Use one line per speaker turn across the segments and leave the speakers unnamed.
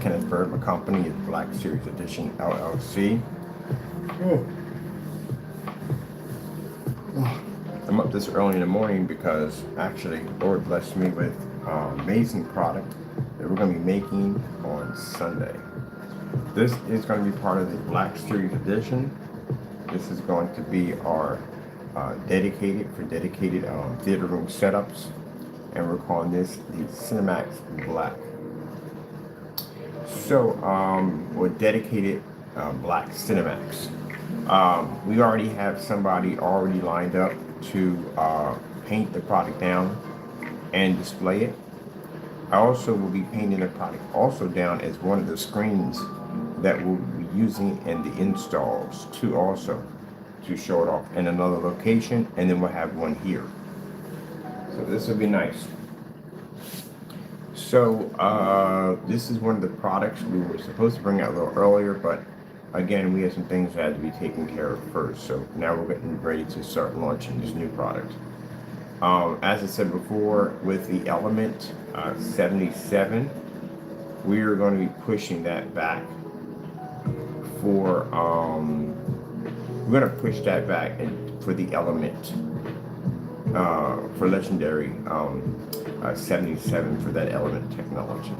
Kenneth Bird. My company is Black Series Edition LLC. I'm up this early in the morning because actually Lord blessed me with an amazing product that we're going to be making on Sunday. This is going to be part of the Black Series Edition. This is going to be our dedicated theater room setups, and we're calling this the Cinemax Black. So, or dedicated Black Cinemax. We already have somebody already lined up to paint the product down and display it. I also will be painting the product also down as one of the screens that we'll be using in the installs to show it off in another location, and then we'll have one here. So this will be nice. So this is one of the products we were supposed to bring out a little earlier, but again, we had some things that had to be taken care of first. So now we're getting ready to start launching this new product. As I said before, with the Element 77, we are going to be pushing that back for we're going to push that back and for the Element for Legendary 77 for that Element technology.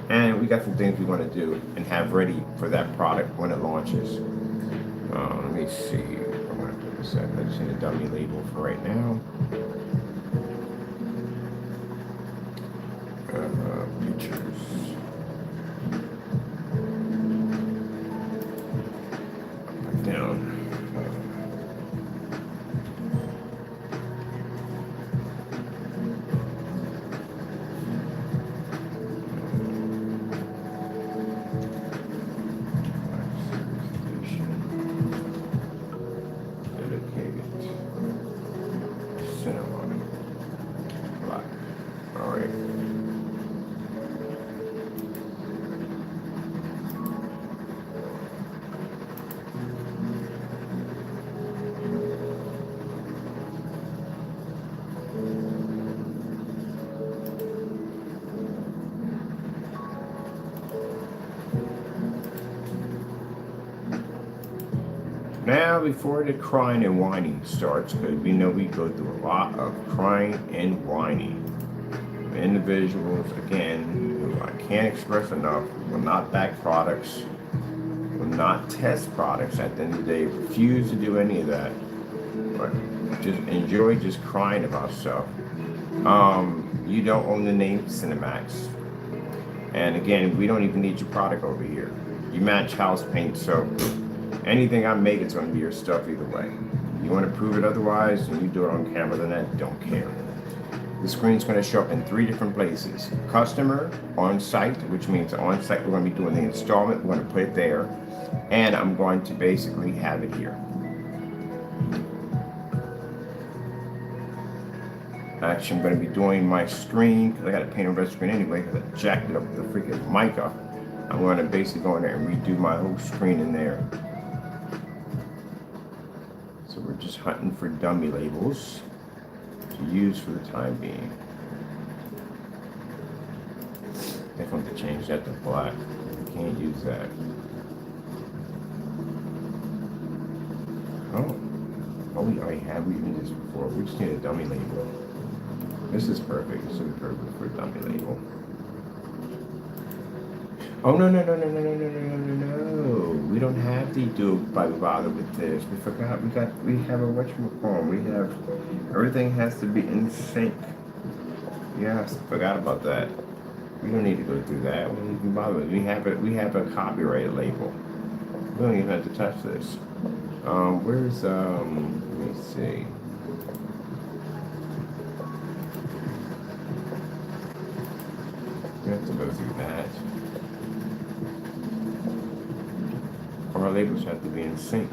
And we got some things we want to do and have ready for that product when it launches. Let me see. I'm going to put this up. I just need a dummy label for right now. Pictures. Put down. Now, before the crying and whining starts, because we know we go through a lot of crying and whining. Individuals, again, who I can't express enough, will not back products, will not test products. At the end of the day, refuse to do any of that, but just enjoy just crying about stuff. You don't own the name Cinemax. And again, we don't even need your product over here. You match house paint, so anything I make, it's going to be your stuff either way. You want to prove it otherwise, and you do it on camera, then I don't care. The screen's going to show up in 3 different places. Customer, on-site, which means on-site we're going to be doing the installment. We're going to put it there. And I'm going to basically have it here. Actually, I'm going to be doing my screen, because I got to paint over the screen anyway, because I jacked it up with the freaking mica. I'm going to basically go in there and redo my whole screen in there. So we're just hunting for dummy labels to use for the time being. Definitely have to change that to black. We can't use that. Oh, we already have. We've used this before. We just need a dummy label. This is perfect. This is perfect for a dummy label. Oh, no. We don't have to do bother with this. We forgot. We have a whatchamacallit. We have, everything has to be in sync. Yes, forgot about that. We don't need to go through that. We don't even bother with it. We have a copyrighted label. We don't even have to touch this. Where's, let me see. We have to go through that. Our labels have to be in sync.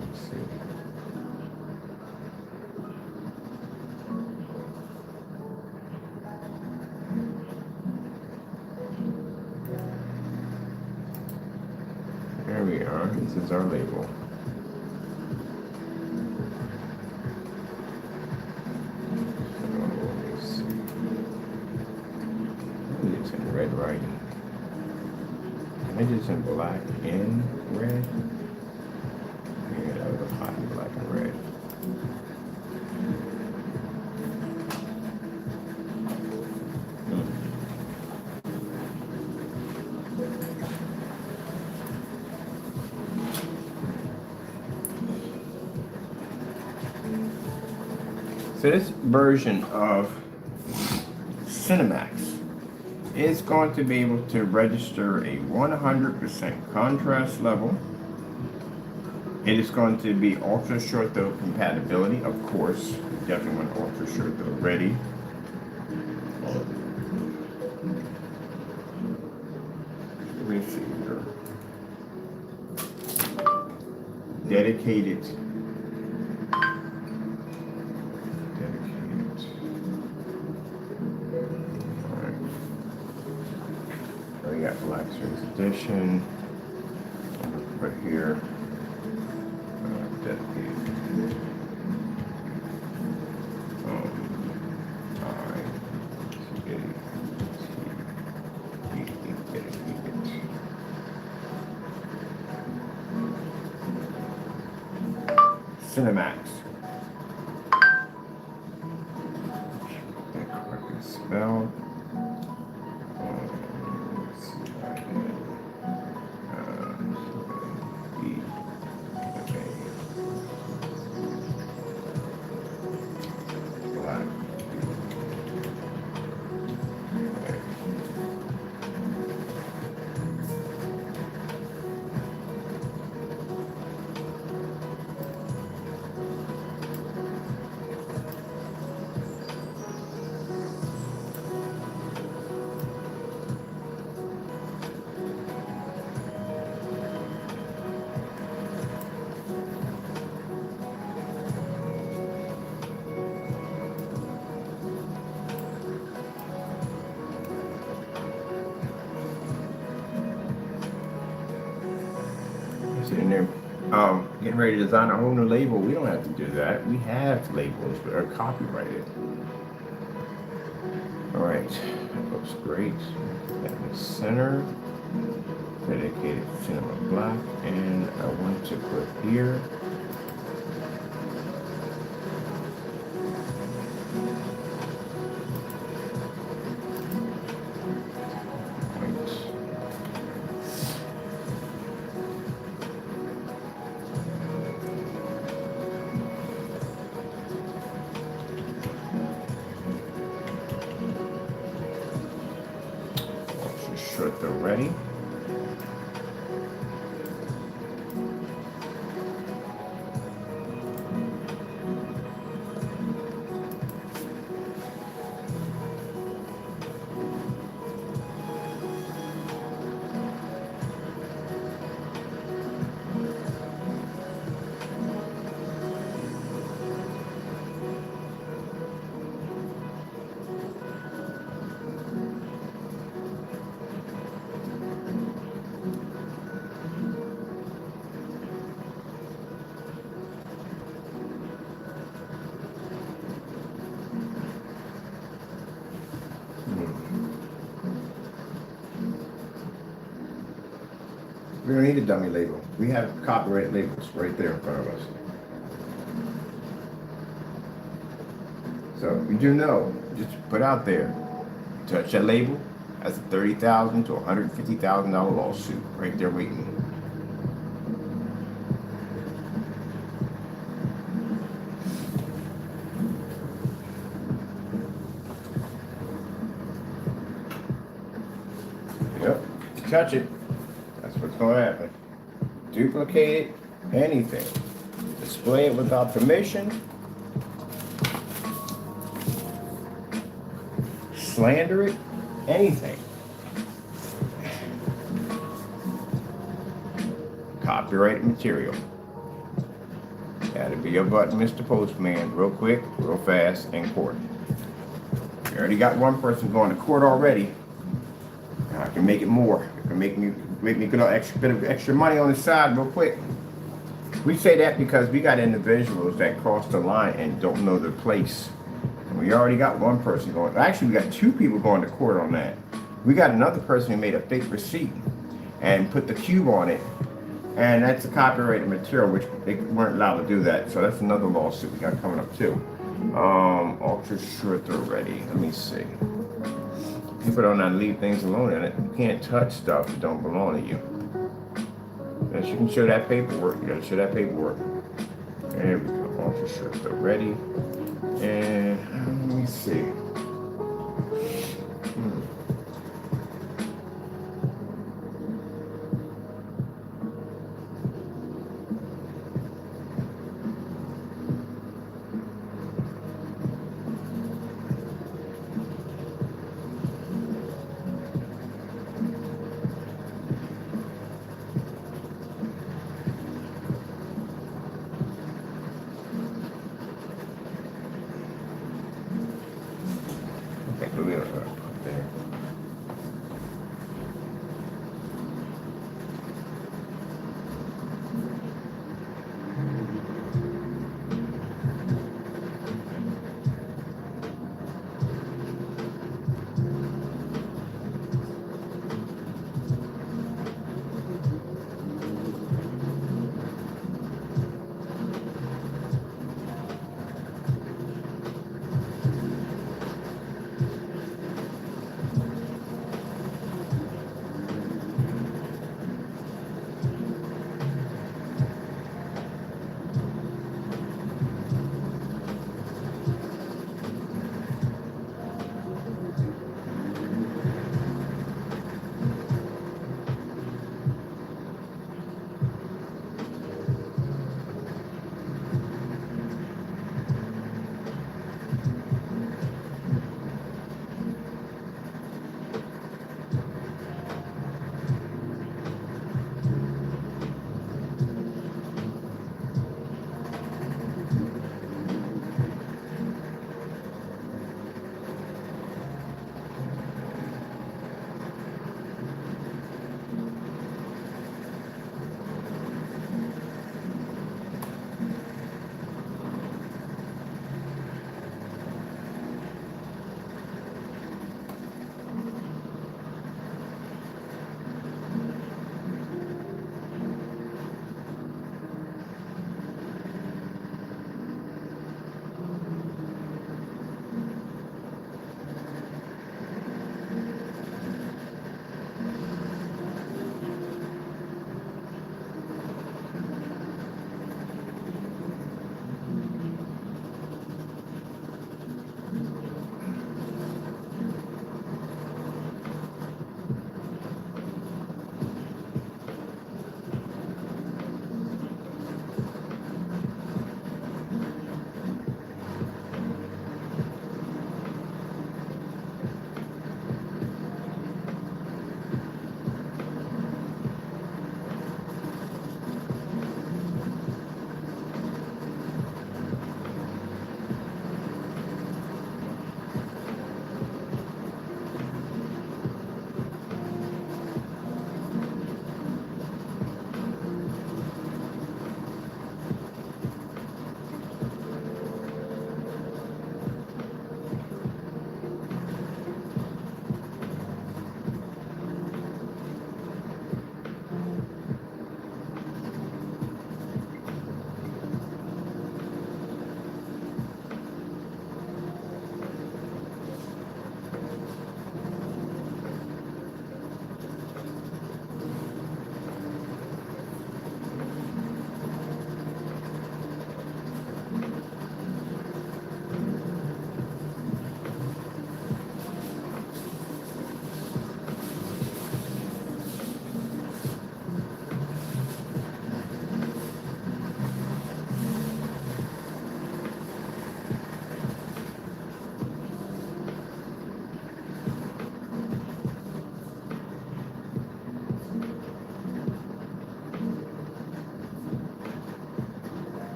Let's see. There we are. This is our label. So, let me see. red writing. Images in black and red. Yeah, that was a hot in black and red. So this version of Cinemax is going to be able to register a 100% contrast level. It is going to be ultra short throw compatibility, of course. You definitely want ultra short throw ready. Let me see here. Dedicated. We got Black Series Edition. Put here. Dedicated. Cinemax. Correctly spelled. Sitting there, getting ready to design a whole new label. We don't have to do that. We have labels that are copyrighted. All right, that looks great. That in the center, dedicated cinema black, and I want to put here. Short throw ready. We don't need a dummy label. We have copyright labels right there in front of us. So you do know, just put out there, touch that label, that's a $30,000 to $150,000 lawsuit right there waiting. Yep, touch it. That's what's going to happen. Duplicate it, anything. Display it without permission. Slander it, anything. Copyrighted material. That'll be your button, Mr. Postman, real quick, real fast, in court. You already got one person going to court already. I can make it more. It can make me get a bit of extra money on the side real quick. We say that because we got individuals that cross the line and don't know their place. And we already got one person going. Actually, we got two people going to court on that. We got another person who made a fake receipt and put the cube on it, and that's a copyrighted material, which they weren't allowed to do that. So that's another lawsuit we got coming up too. Ultra short already. Let me see. People don't know how to leave things alone in it. You can't touch stuff that don't belong to you. Yes, you can show that paperwork. You gotta show that paperwork. There we go. Ultra short already. And let me see.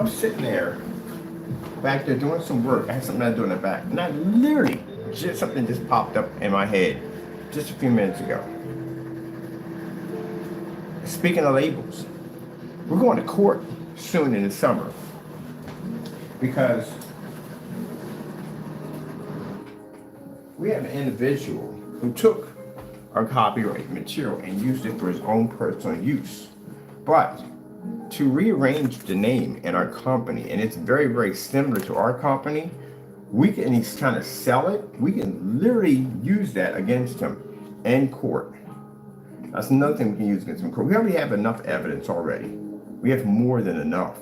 I'm sitting there, back there doing some work. I had something I do in the back. And I literally, just something just popped up in my head just a few minutes ago. Speaking of labels, we're going to court soon in the summer because we have an individual who took our copyright material and used it for his own personal use. But to rearrange the name in our company, and it's very, very similar to our company, we can, and he's trying to sell it, we can literally use that against him in court. That's another thing we can use against him in court. We already have enough evidence already. We have more than enough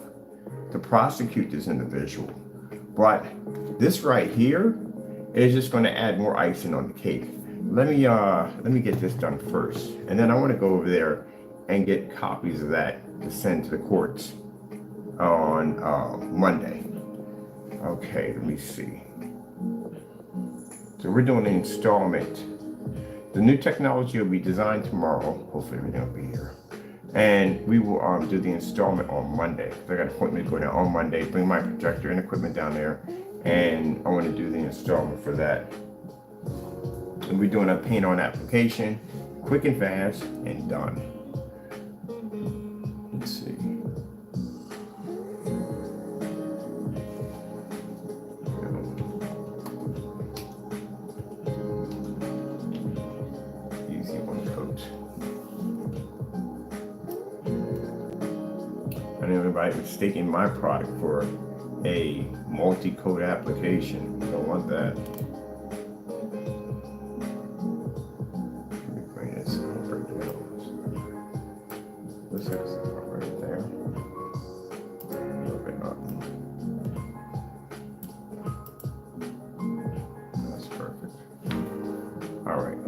to prosecute this individual. But this right here is just going to add more icing on the cake. Let me get this done first, and then I want to go over there and get copies of that to send to the courts on Monday. Okay, let me see. So we're doing an installment. The new technology will be designed tomorrow. Hopefully everything will be here. And we will do the installment on Monday. So I got an appointment to go down on Monday, bring my projector and equipment down there, and I want to do the installment for that. And we're doing a paint-on application, quick and fast, and done. Let's see. Easy one coat. I know everybody mistaking my product for a multi-coat application. You don't want that. Right there. A little bit up. That's perfect. All right.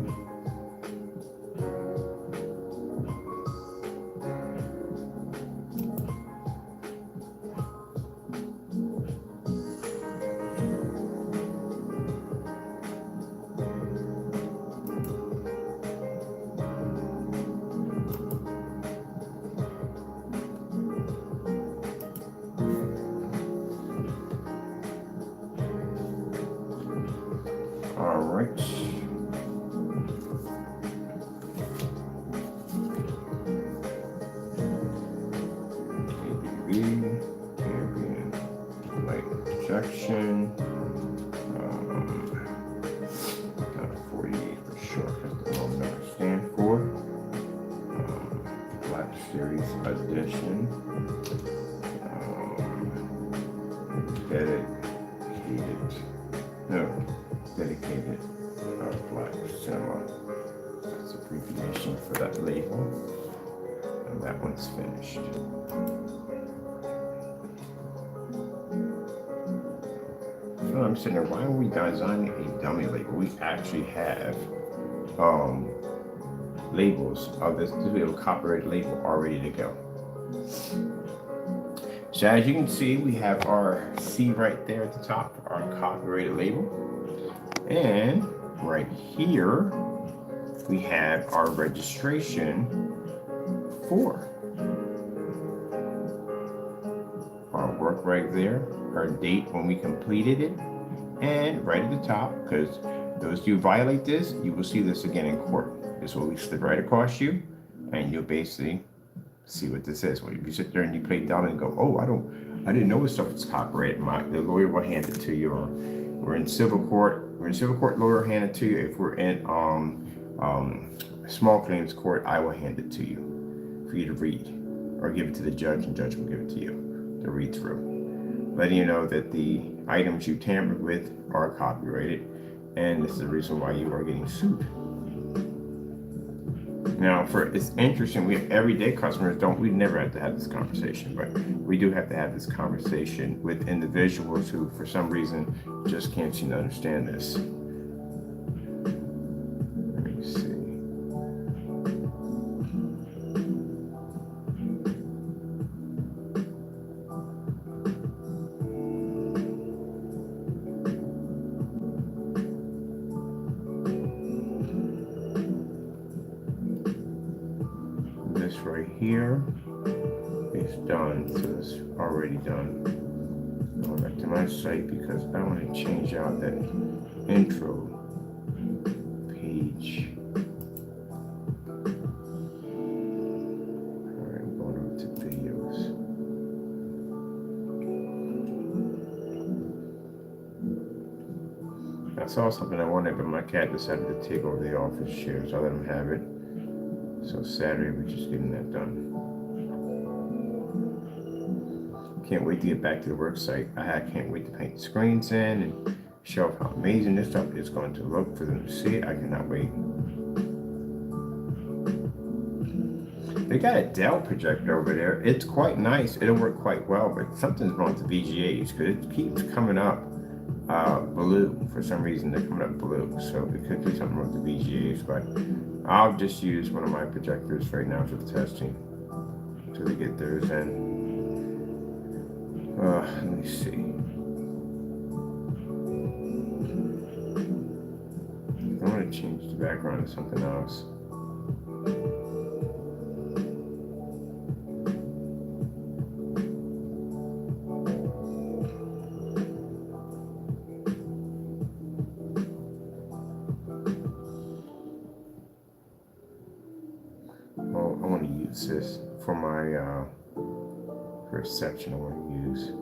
All right. ADV, ambient light projection. 48 for short, that's the wrong number to stand for. Black Series Edition. Dedicated Black Cinema. That's abbreviation for that label. And that one's finished. So I'm sitting there, why are we designing a dummy label? We actually have labels of this little copyrighted label all ready to go. So as you can see, we have our C right there at the top, our copyrighted label. And right here, we have our registration for our work right there, our date when we completed it, and right at the top, because those who violate this, you will see this again in court. This will be slid right across you, and you'll basically see what this is. Well, if you sit there and you play down and go, oh, I didn't know this stuff was copyrighted. The lawyer will hand it to you. Or we're in civil court. We're in civil court. Lawyer will hand it to you. If we're in small claims court, I will hand it to you for you to read, or give it to the judge, and judge will give it to you to read through, letting you know that the items you tampered with are copyrighted, and this is the reason why you are getting sued. Now, it's interesting, we have everyday customers, we never have to have this conversation, but we do have to have this conversation with individuals who, for some reason, just can't seem to understand this. Let me see. This right here is done, so this already done. Going back to my site because I want to change out that intro page. Alright, I'm going over to videos. I saw something I wanted, but my cat decided to take over the office chair, so I let him have it. So Saturday, we're just getting that done. Can't wait to get back to the work site. I can't wait to paint the screens in and show how amazing this stuff is going to look for them to see it. I cannot wait. They got a Dell projector over there. It's quite nice. It'll work quite well, but something's wrong with the VGAs because it keeps coming up blue. For some reason, they're coming up blue. So it could be something wrong with the VGAs, but I'll just use one of my projectors right now for the testing until they get theirs in. Let me see. I want to change the background to something else. Well, I want to use this for my first section I want to use.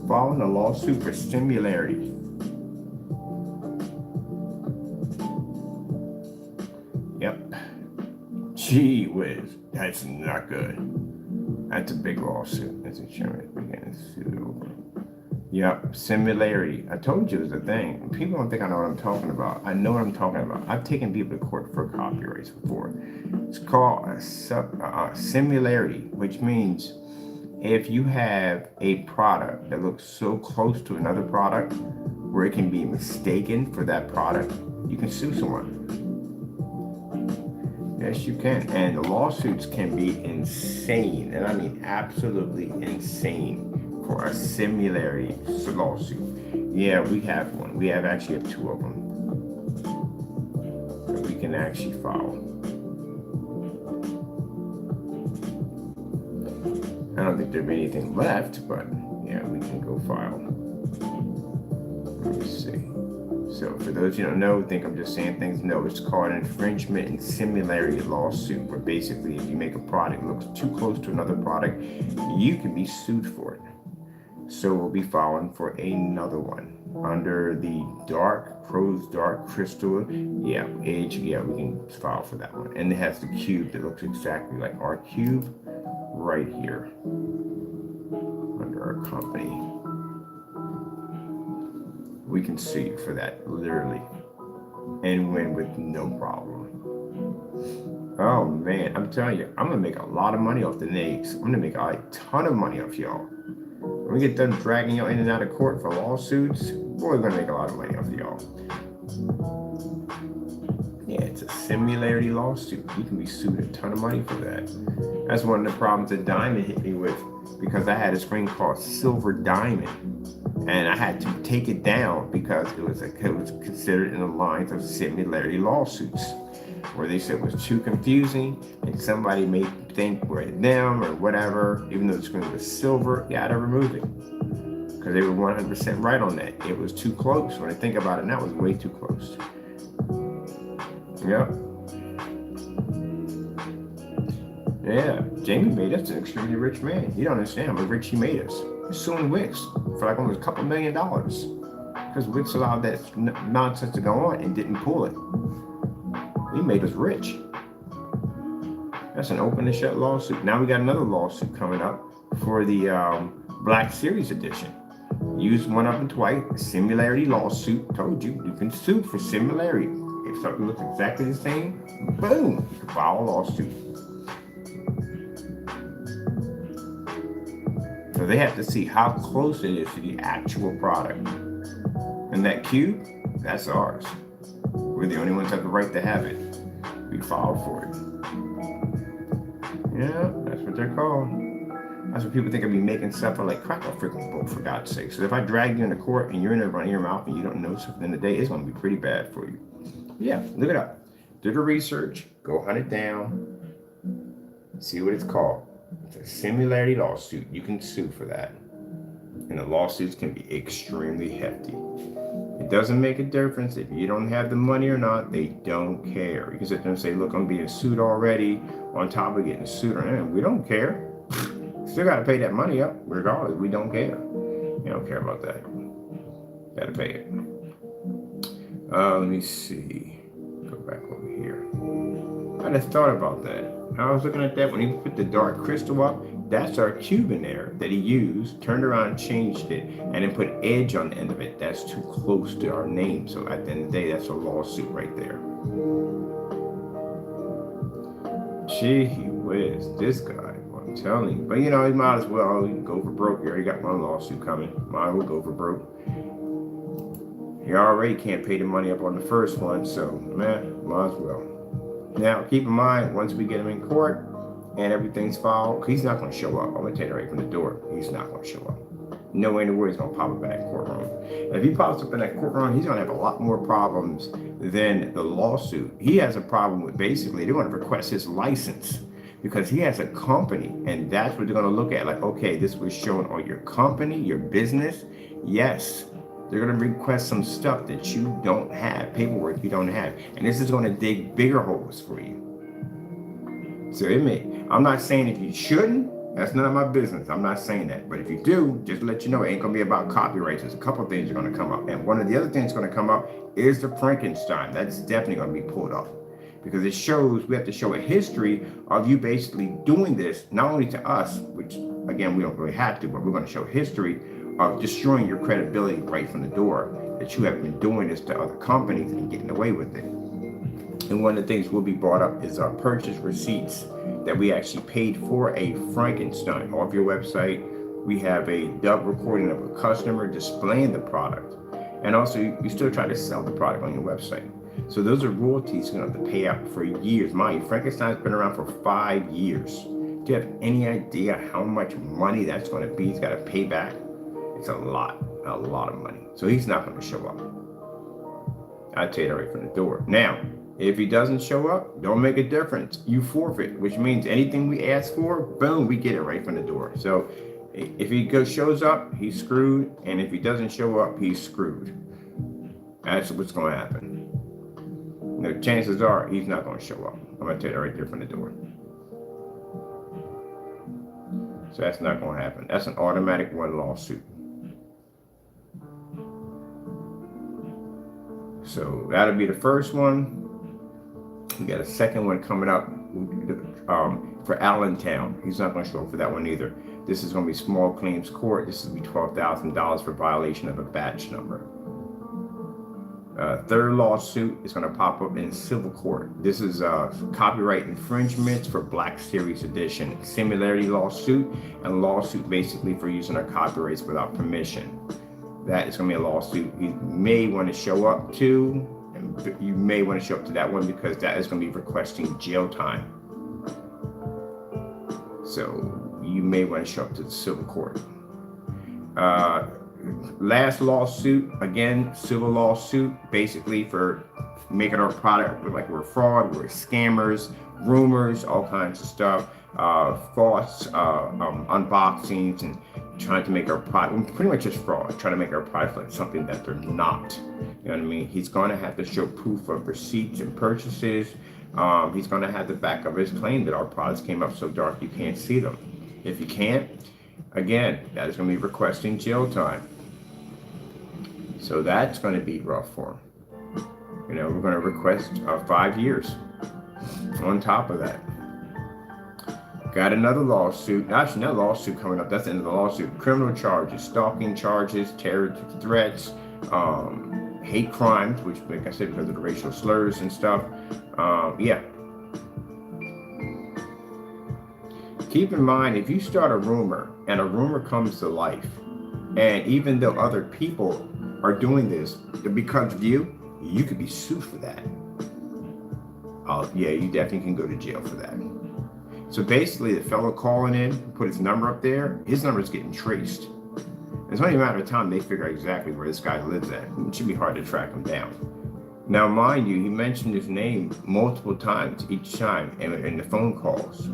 Following a lawsuit for similarity. Yep. Gee whiz, that's not good. That's a big lawsuit. That's insurance beginning to sue over. Yep, similarity. I told you it was a thing. People don't think I know what I'm talking about. I know what I'm talking about. I've taken people to court for copyrights before. It's called a similarity, which means if you have a product that looks so close to another product where it can be mistaken for that product, you can sue someone. Yes, you can. And the lawsuits can be insane, and I mean absolutely insane for a similarity lawsuit. Yeah, we have one. We actually have two of them that we can actually file. I don't think there'd be anything left, but yeah, we can go file. Let me see. So for those you don't know, think I'm just saying things. No, it's called an infringement and similarity lawsuit, where basically if you make a product that looks too close to another product, you can be sued for it. So we'll be filing for another one under the Crow's Dark Crystal. Yeah, we can file for that one. And it has the cube that looks exactly like our cube right here under our company. We can sue you for that, literally, and win with no problem. Oh man, I'm telling you, I'm gonna make a lot of money off the names. I'm gonna make a ton of money off y'all. When we get done dragging y'all in and out of court for lawsuits, we're gonna make a lot of money off y'all. Yeah, it's a similarity lawsuit. You can be sued a ton of money for that. That's one of the problems that Diamond hit me with, because I had a screen called Silver Diamond, and I had to take it down because it was considered in the lines of similarity lawsuits, where they said it was too confusing and somebody may think we're them or whatever. Even though the screen was silver, you had to remove it because they were 100% right on that. It was too close. When I think about it now, it was way too close. Yep. Yeah, Jamie made us an extremely rich man. You don't understand how rich he made us. suing Wix for like almost a couple $1 million because Wix allowed that nonsense to go on and didn't pull it. He made us rich. That's an open and shut lawsuit. Now we got another lawsuit coming up for the Black Series edition. Used one of them twice. Similarity lawsuit. Told you, you can sue for similarity. If something looks exactly the same, boom, you can file a lawsuit. So they have to see how close it is to the actual product. And that cube, that's ours. We're the only ones that have the right to have it. We filed for it. Yeah, that's what they're called. That's what people think of me making stuff for, like crack a freaking book, for God's sake. So if I drag you into court and you're in there running your mouth and you don't know something in the day, it's going to be pretty bad for you. Yeah, look it up. Do the research, go hunt it down, see what it's called. It's a similarity lawsuit. You can sue for that. And the lawsuits can be extremely hefty. It doesn't make a difference if you don't have the money or not. They don't care. You can sit there and say, look, I'm being sued already, on top of getting sued. We don't care. Still got to pay that money up regardless. We don't care. You don't care about that. Got to pay it. Let me see. Go back over here. I just thought about that. I was looking at that when he put the dark crystal up. That's our cube in there that he used, turned around, changed it, and then put edge on the end of it. That's too close to our name. So at the end of the day, that's a lawsuit right there. Gee whiz, this guy, I'm telling you. But you know, he might as well go for broke. He already got one lawsuit coming. Might as well go for broke. He already can't pay the money up on the first one, so man, might as well. Now, keep in mind, once we get him in court and everything's filed, he's not going to show up. I'm going to tell you right from the door, he's not going to show up. No way in the world he's going to pop up in that courtroom. And if he pops up in that courtroom, he's going to have a lot more problems than the lawsuit. He has a problem with, basically, they're going to request his license because he has a company, and that's what they're going to look at. Like, okay, this was shown on your company, your business. Yes. They're going to request some stuff that you don't have, paperwork you don't have. And this is going to dig bigger holes for you. So I'm not saying if you shouldn't, that's none of my business. I'm not saying that. But if you do, just to let you know, it ain't going to be about copyrights. There's a couple of things are going to come up. And one of the other things going to come up is the Frankenstein. That's definitely going to be pulled up. Because it shows, we have to show a history of you basically doing this, not only to us, which again, we don't really have to, but we're going to show history of destroying your credibility right from the door, that you have been doing this to other companies and getting away with it. And one of the things will be brought up is our purchase receipts that we actually paid for a Frankenstein. Off your website, we have a dub recording of a customer displaying the product. And also, you still try to sell the product on your website. So those are royalties you're going to have to pay out for years. Mind you, Frankenstein's been around for 5 years. Do you have any idea how much money that's going to be? He's got to pay back. It's a lot of money. So he's not going to show up. I'll tell you that right from the door. Now, if he doesn't show up, don't make a difference. You forfeit, which means anything we ask for, boom, we get it right from the door. So if he shows up, he's screwed. And if he doesn't show up, he's screwed. That's what's going to happen. Now, chances are he's not going to show up. I'm going to tell you that right there from the door. So that's not going to happen. That's an automatic one lawsuit. So that'll be the first one. We got a second one coming up for Allentown. He's not going to show up for that one either. This is going to be small claims court. This is going to be $12,000 for violation of a batch number. Third lawsuit is going to pop up in civil court. This is copyright infringements for Black Series edition. Similarity lawsuit and lawsuit basically for using our copyrights without permission. That is going to be a lawsuit you may want to show up to. And you may want to show up to that one because that is going to be requesting jail time. So you may want to show up to the civil court. Last lawsuit, again, civil lawsuit, basically for making our product look like we're fraud, we're scammers, rumors, all kinds of stuff, false unboxings, and trying to make our product, pretty much just fraud, trying to make our product like something that they're not. You know what I mean? He's going to have to show proof of receipts and purchases. He's going to have to back up his claim that our products came up so dark you can't see them. If you can't, Again, that is going to be requesting jail time. So that's going to be rough for him. You know, we're going to request 5 years on top of that. Got another lawsuit. Actually, another lawsuit coming up. That's the end of the lawsuit. Criminal charges, stalking charges, terror threats, hate crimes, which, like I said, because of the racial slurs and stuff. Yeah. Keep in mind, if you start a rumor and a rumor comes to life, and even though other people are doing this because of you, you could be sued for that. Yeah, you definitely can go to jail for that. So basically, the fellow calling in, put his number up there, his number is getting traced. It's only a matter of time they figure out exactly where this guy lives at. It should be hard to track him down. Now, mind you, he mentioned his name multiple times each time in the phone calls.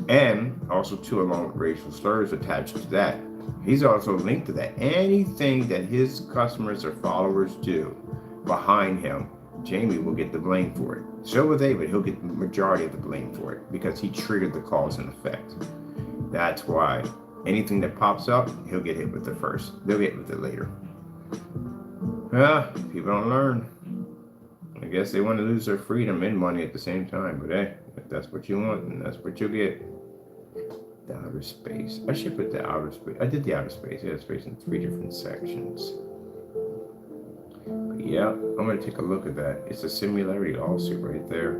And also, too, along with racial slurs attached to that. He's also linked to that. Anything that his customers or followers do behind him, Jamie will get the blame for it. So will they, but he'll get the majority of the blame for it because he triggered the cause and effect. That's why anything that pops up, he'll get hit with it first. They'll get with it later. People don't learn. I guess they want to lose their freedom and money at the same time, but hey, if that's what you want, then that's what you'll get. The outer space. I should put the outer space. I did the outer space. Yeah, space in 3 different sections. But yeah, I'm going to take a look at that. It's a similarity lawsuit right there.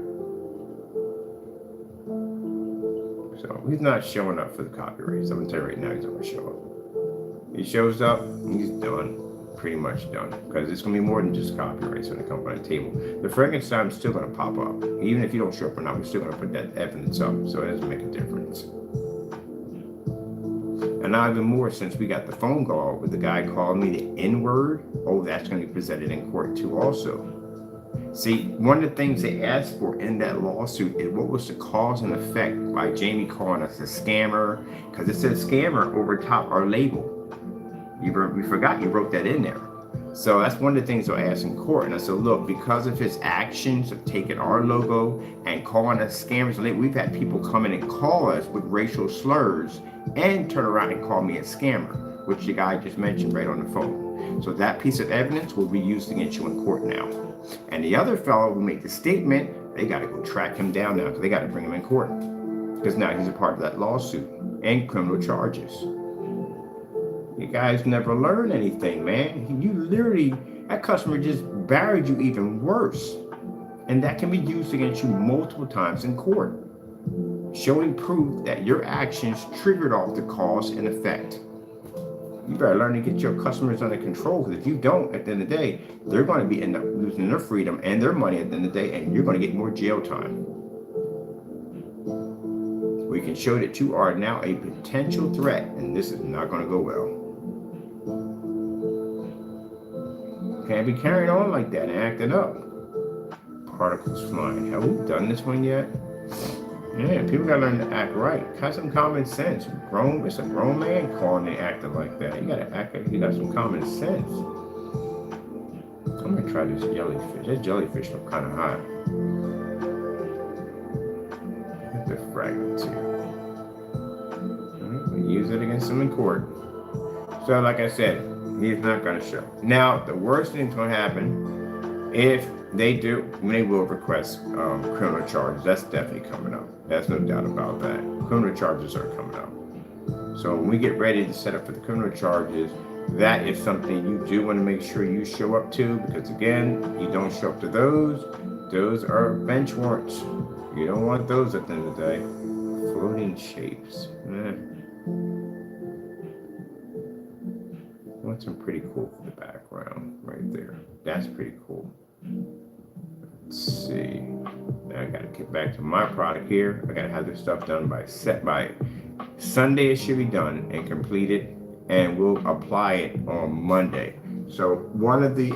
So he's not showing up for the copyrights. I'm going to tell you right now, he's not going to show up. He shows up, he's done. Pretty much done, because it's going to be more than just copyrights when it comes on the table. The Frankenstein's still going to pop up. Even if you don't show up or not, we're still going to put that evidence up, so it doesn't make a difference. And now even more, since we got the phone call with the guy calling me the N-word, oh, that's going to be presented in court too also. See, one of the things they asked for in that lawsuit is what was the cause and effect by Jamie calling us a scammer, because it says scammer over top our label. We forgot you wrote that in there. So that's one of the things they'll ask in court. And I said, look, because of his actions of taking our logo and calling us scammers, we've had people come in and call us with racial slurs and turn around and call me a scammer, which the guy just mentioned right on the phone. So that piece of evidence will be used against you in court now. And the other fellow who made the statement, they got to go track him down now because they got to bring him in court. Because now he's a part of that lawsuit and criminal charges. You guys never learn anything, man. You literally, that customer just buried you even worse. And that can be used against you multiple times in court, showing proof that your actions triggered off the cause and effect. You better learn to get your customers under control, because if you don't, at the end of the day, they're going to be end up losing their freedom and their money at the end of the day, and you're going to get more jail time. We can show that you are now a potential threat, and this is not going to go well. Can't be carrying on like that and acting up. Particles flying. Have we done this one yet? Yeah, people gotta learn to act right. Have some common sense. It's a grown man calling and acting like that. You gotta act like you got some common sense. I'm gonna try this jellyfish. That jellyfish look kind of hot. Get the fragments here. We'll use it against him in court. So, like I said, he's not going to show. Now, the worst thing that's going to happen, if they do, when they will request criminal charges, that's definitely coming up. There's no doubt about that. Criminal charges are coming up. So when we get ready to set up for the criminal charges, that is something you do want to make sure you show up to, because again, you don't show up to those are bench warrants. You don't want those at the end of the day. Floating shapes. Want some pretty cool for the background right there. That's pretty cool. Let's see. Now I gotta get back to my product here. I gotta have this stuff done by Sunday. It should be done and completed, and we'll apply it on Monday. So one of the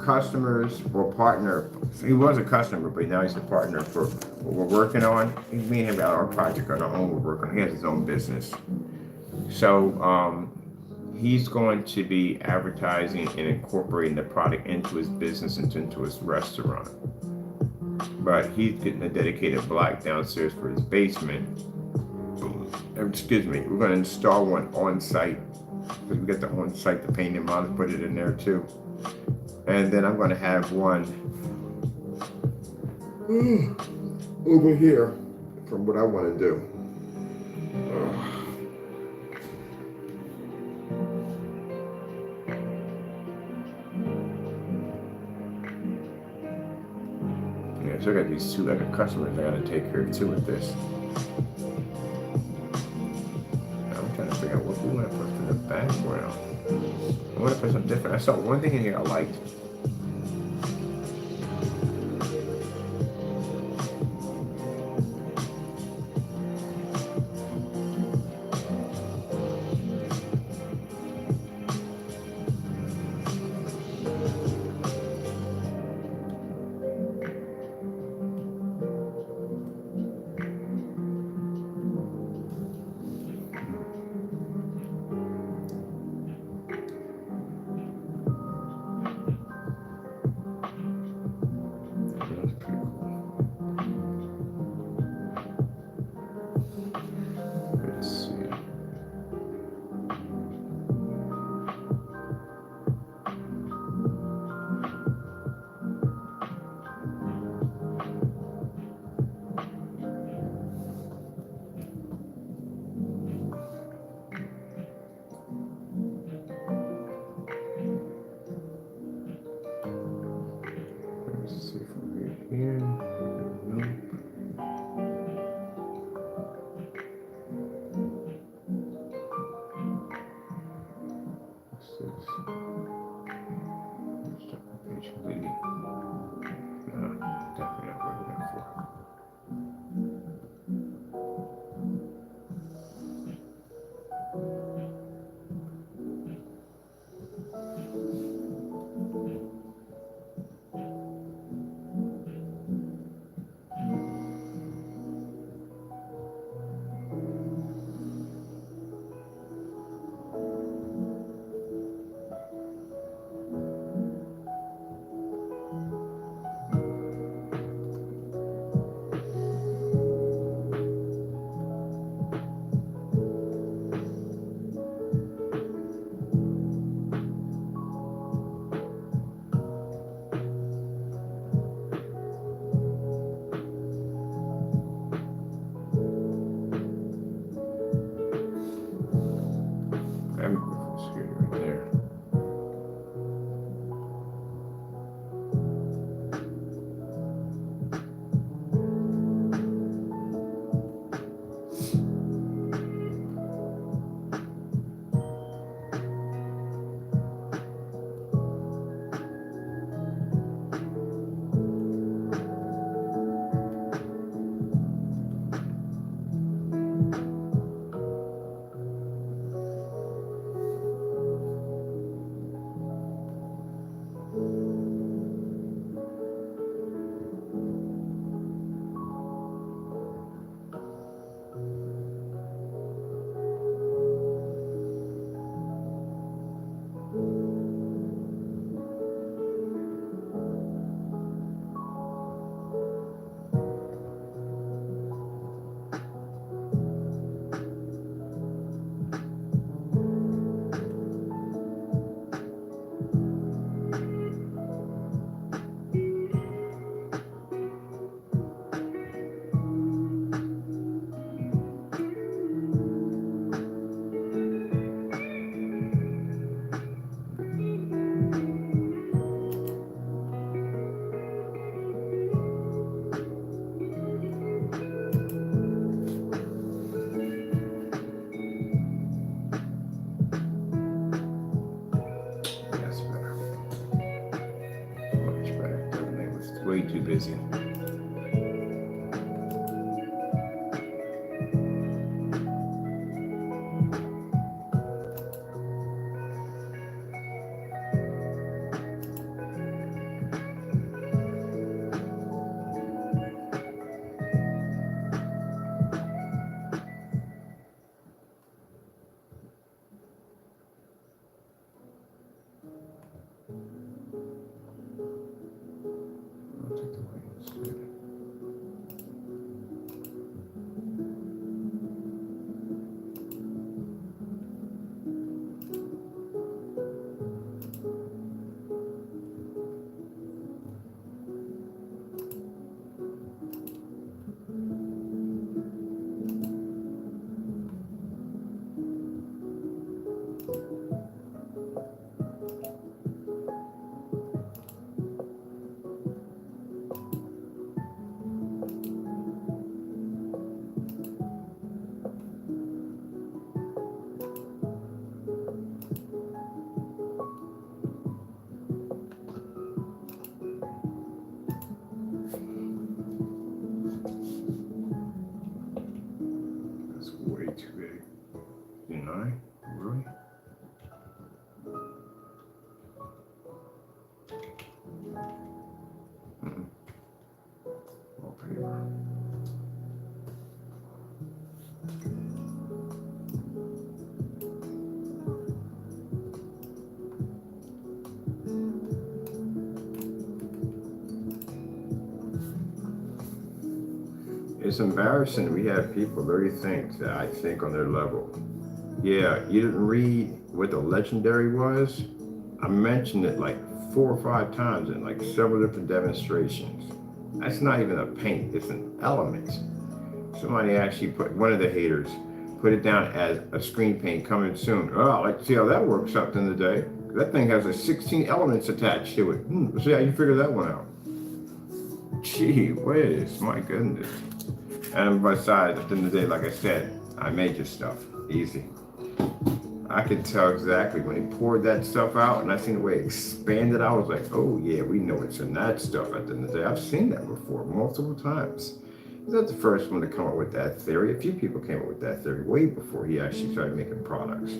customers or partner, he was a customer, but now he's a partner for what we're working on. Me and him got our project on our own. We're working. He has his own business. So he's going to be advertising and incorporating the product into his business and into his restaurant. But he's getting a dedicated block downstairs for his basement. excuse me, we're going to install one on site. Because we got the on site, the painting model, put it in there too. And then I'm going to have one over here from what I want to do. Yeah, so I got these two other customers I got to take care of too with this. I'm trying to figure out what we want to put for the background. I want to put something different. I saw one thing in here I liked. Way too busy. I'll take the lights. Wallpaper. It's embarrassing. We have people literally think that I think on their level. Yeah, you didn't read what the legendary was? I mentioned it like 4 or 5 times in like several different demonstrations. That's not even a paint, it's an element. Somebody actually put, one of the haters, put it down as a screen paint coming soon. Oh, I'd like to see how that works out in the day. That thing has like 16 elements attached to it. Let's see how you figure that one out. Gee whiz, my goodness. And besides, at the end of the day, like I said, I made your stuff easy. I could tell exactly when he poured that stuff out and I seen the way it expanded. I was like, oh yeah, we know it's in that stuff at the end of the day. I've seen that before multiple times. He's not the first one to come up with that theory. A few people came up with that theory way before he actually started making products.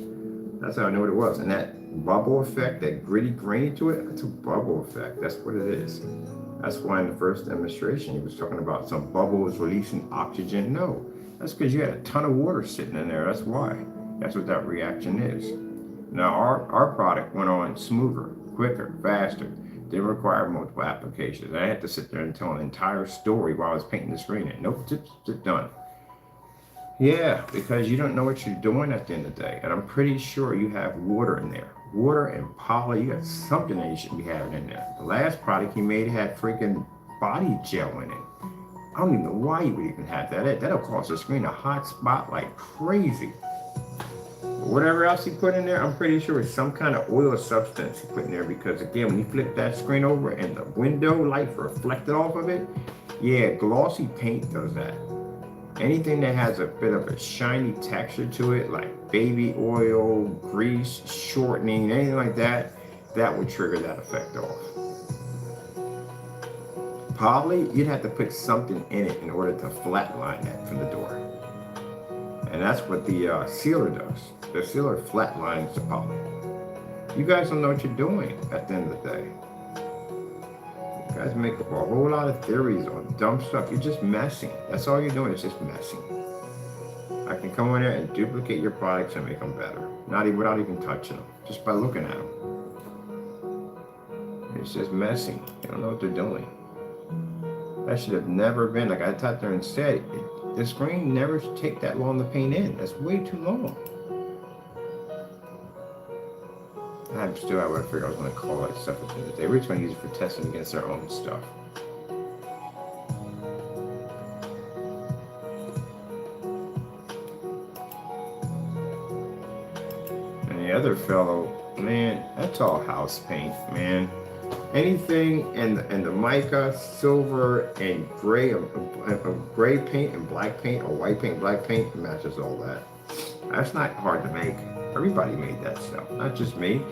That's how I know what it was. And that bubble effect, that gritty grain to it, it's a bubble effect. That's what it is. That's why in the first demonstration, he was talking about some bubbles releasing oxygen. No, that's because you had a ton of water sitting in there. That's why. That's what that reaction is. Now, our product went on smoother, quicker, faster. Didn't require multiple applications. I had to sit there and tell an entire story while I was painting the screen. And nope, just done. Yeah, because you don't know what you're doing at the end of the day. And I'm pretty sure you have water in there. Water and poly, you got something that you should be having in there. The last product he made had freaking body gel in it. I don't even know why you would even have that. That'll cause the screen a hot spot like crazy. Whatever else he put in there, I'm pretty sure it's some kind of oil substance he put in there, because again, when you flip that screen over and the window light reflected off of it, yeah, glossy paint does that. Anything that has a bit of a shiny texture to it, like baby oil, grease, shortening, anything like that, that would trigger that effect off. Poly, you'd have to put something in it in order to flatline that from the door. And that's what the sealer does. The sealer flatlines the poly. You guys don't know what you're doing at the end of the day. You guys make up a whole lot of theories on dumb stuff. You're just messing. That's all you're doing, is just messing. I can come in there and duplicate your products and make them better. Without even touching them, just by looking at them. It's just messing. They don't know what they're doing. That should have never been, like I sat there and said, the screen never should take that long to paint in. That's way too long. I would have figured I was going to call that stuff at the end of the day. We're just going to use it for testing against our own stuff. And the other fellow, man, that's all house paint, man. Anything in the mica, silver, and gray, gray paint and black paint, or white paint, black paint, matches all that. That's not hard to make. Everybody made that stuff, not just me.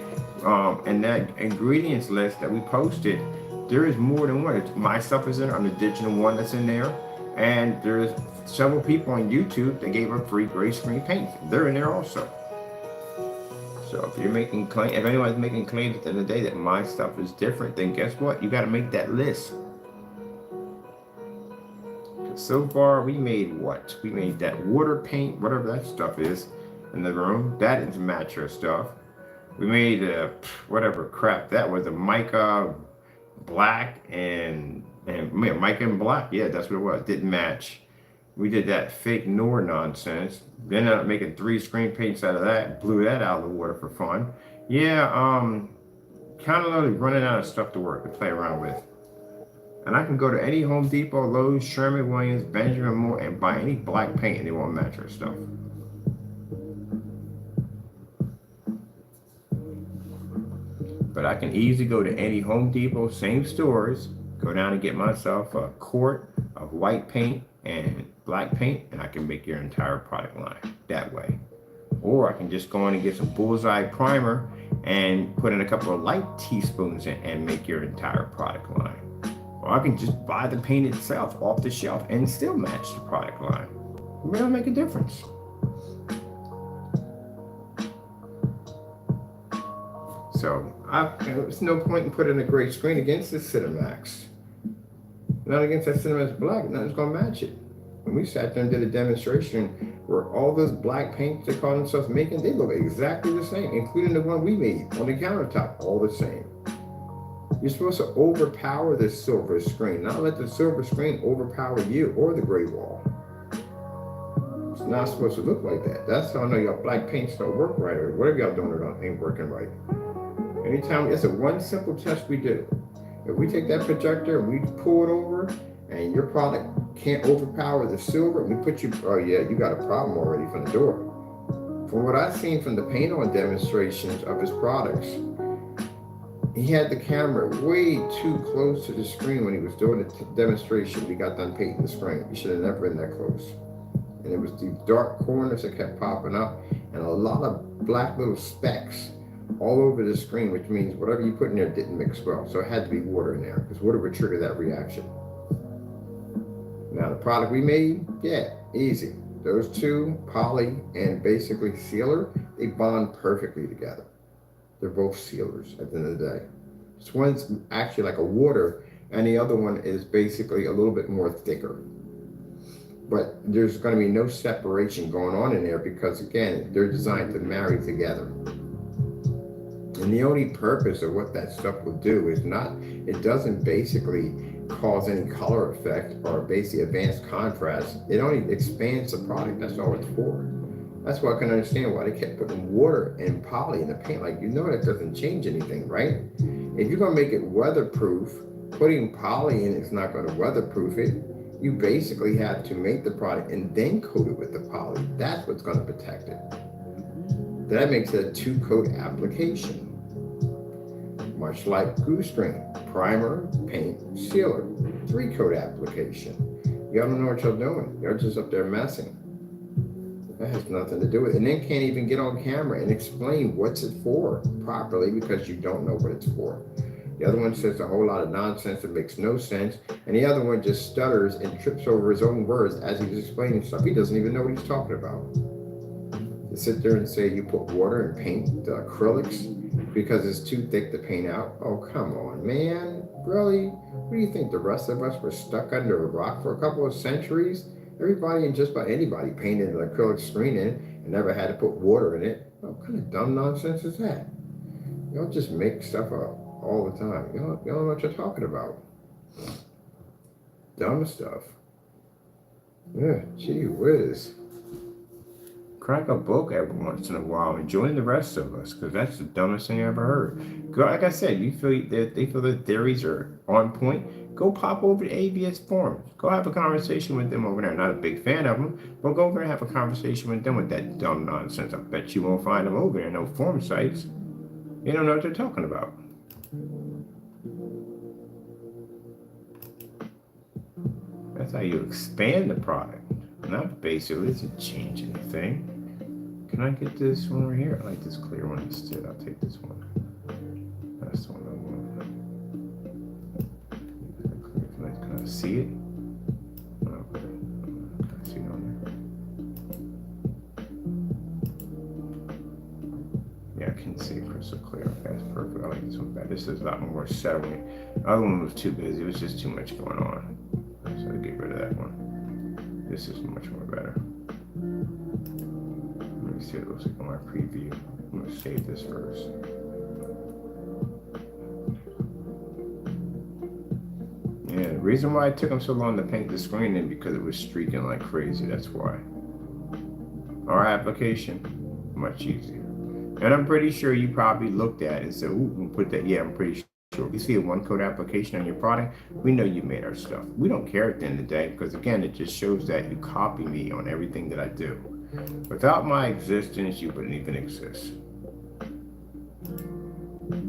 And that ingredients list that we posted, there is more than one. My stuff is in there. I'm the digital one that's in there. And there's several people on YouTube that gave up free gray screen paints. They're in there also. So if you're making claims, if anyone's making claims at the end of the day that my stuff is different, then guess what? You got to make that list. So far, we made what? We made that water paint, whatever that stuff is, in the room. That is match our stuff. We made whatever crap that was, a mica black and mica and black. Yeah, that's what it was. Didn't match. We did that fake Noor nonsense. Then ended up making 3 screen paints out of that. Blew that out of the water for fun. Yeah, kind of literally running out of stuff to work to play around with. And I can go to any Home Depot, Lowe's, Sherwin-Williams, Benjamin Moore, and buy any black paint and they won't match our stuff. But I can easily go to any Home Depot, same stores, go down and get myself a quart of white paint and black paint, and I can make your entire product line that way. Or I can just go in and get some bullseye primer and put in a couple of light teaspoons and make your entire product line. Or I can just buy the paint itself off the shelf and still match the product line. It don't make a difference. So there's no point in putting a gray screen against the Cinemax. Not against that Cinemax black, nothing's gonna match it. When we sat there and did a demonstration where all those black paints they call themselves making, they look exactly the same, including the one we made on the countertop, all the same. You're supposed to overpower the silver screen, not let the silver screen overpower you or the gray wall. It's not supposed to look like that. That's how I know your black paints don't work right, or whatever y'all doing it ain't working right. Anytime, it's a one simple test we do. If we take that projector and we pull it over and your product can't overpower the silver, we put you, oh yeah, you got a problem already from the door. From what I've seen from the paint on demonstrations of his products, he had the camera way too close to the screen when he was doing the demonstration. We got done painting the screen. You should have never been that close. And it was the dark corners that kept popping up and a lot of black little specks all over the screen, which means whatever you put in there didn't mix well. So it had to be water in there because water would trigger that reaction. Now the product we made, yeah, easy. Those two, poly and basically sealer, they bond perfectly together. They're both sealers at the end of the day. This one's actually like a water and the other one is basically a little bit more thicker. But there's going to be no separation going on in there because again, they're designed to marry together. And the only purpose of what that stuff will do is not, it doesn't basically cause any color effect or basically advanced contrast. It only expands the product. That's all it's for. That's why I can understand why they kept putting water and poly in the paint. Like, you know, that doesn't change anything, right? If you're going to make it weatherproof, putting poly in it's not going to weatherproof it. You basically have to make the product and then coat it with the poly. That's what's going to protect it. That makes it a two-coat application. Much like glue screen, primer, paint, sealer, three-coat application. Y'all don't know what y'all doing. Y'all just up there messing. That has nothing to do with it. And then can't even get on camera and explain what's it for properly because you don't know what it's for. The other one says a whole lot of nonsense that makes no sense. And the other one just stutters and trips over his own words as he's explaining stuff. He doesn't even know what he's talking about. To sit there and say you put water and paint the acrylics because it's too thick to paint out. Oh, come on, man. Really? What do you think? The rest of us were stuck under a rock for a couple of centuries? Everybody and just about anybody painted an acrylic screen in and never had to put water in it. What kind of dumb nonsense is that? Y'all just make stuff up all the time. Y'all don't know what you're talking about. Dumb stuff. Yeah, gee whiz. Crack a book every once in a while and join the rest of us, because that's the dumbest thing I ever heard. Like I said, you feel that they feel the theories are on point. Go pop over to ABS forums. Go have a conversation with them over there. Not a big fan of them, but go over and have a conversation with them with that dumb nonsense. I bet you won't find them over there. No forum sites. They don't know what they're talking about. That's how you expand the product. Not basically, it doesn't change anything. Can I get this one right here? I like this clear one instead. I'll take this one. That's the one I want. Can I see it? Okay. Can I see it on there? Yeah, I can see it crystal clear. Okay, that's perfect. I like this one better. This is a lot more settling. The other one was too busy. It was just too much going on. So I get rid of that one. This is much more better. Let me see what it looks like on my preview. I'm going to save this first. Yeah, the reason why it took them so long to paint the screen in because it was streaking like crazy. That's why. Our application, much easier. And I'm pretty sure you probably looked at it and said, ooh, we'll put that. Yeah, I'm pretty sure. If you see a one-coat application on your product, we know you made our stuff. We don't care at the end of the day because, again, it just shows that you copy me on everything that I do. Without my existence, you wouldn't even exist.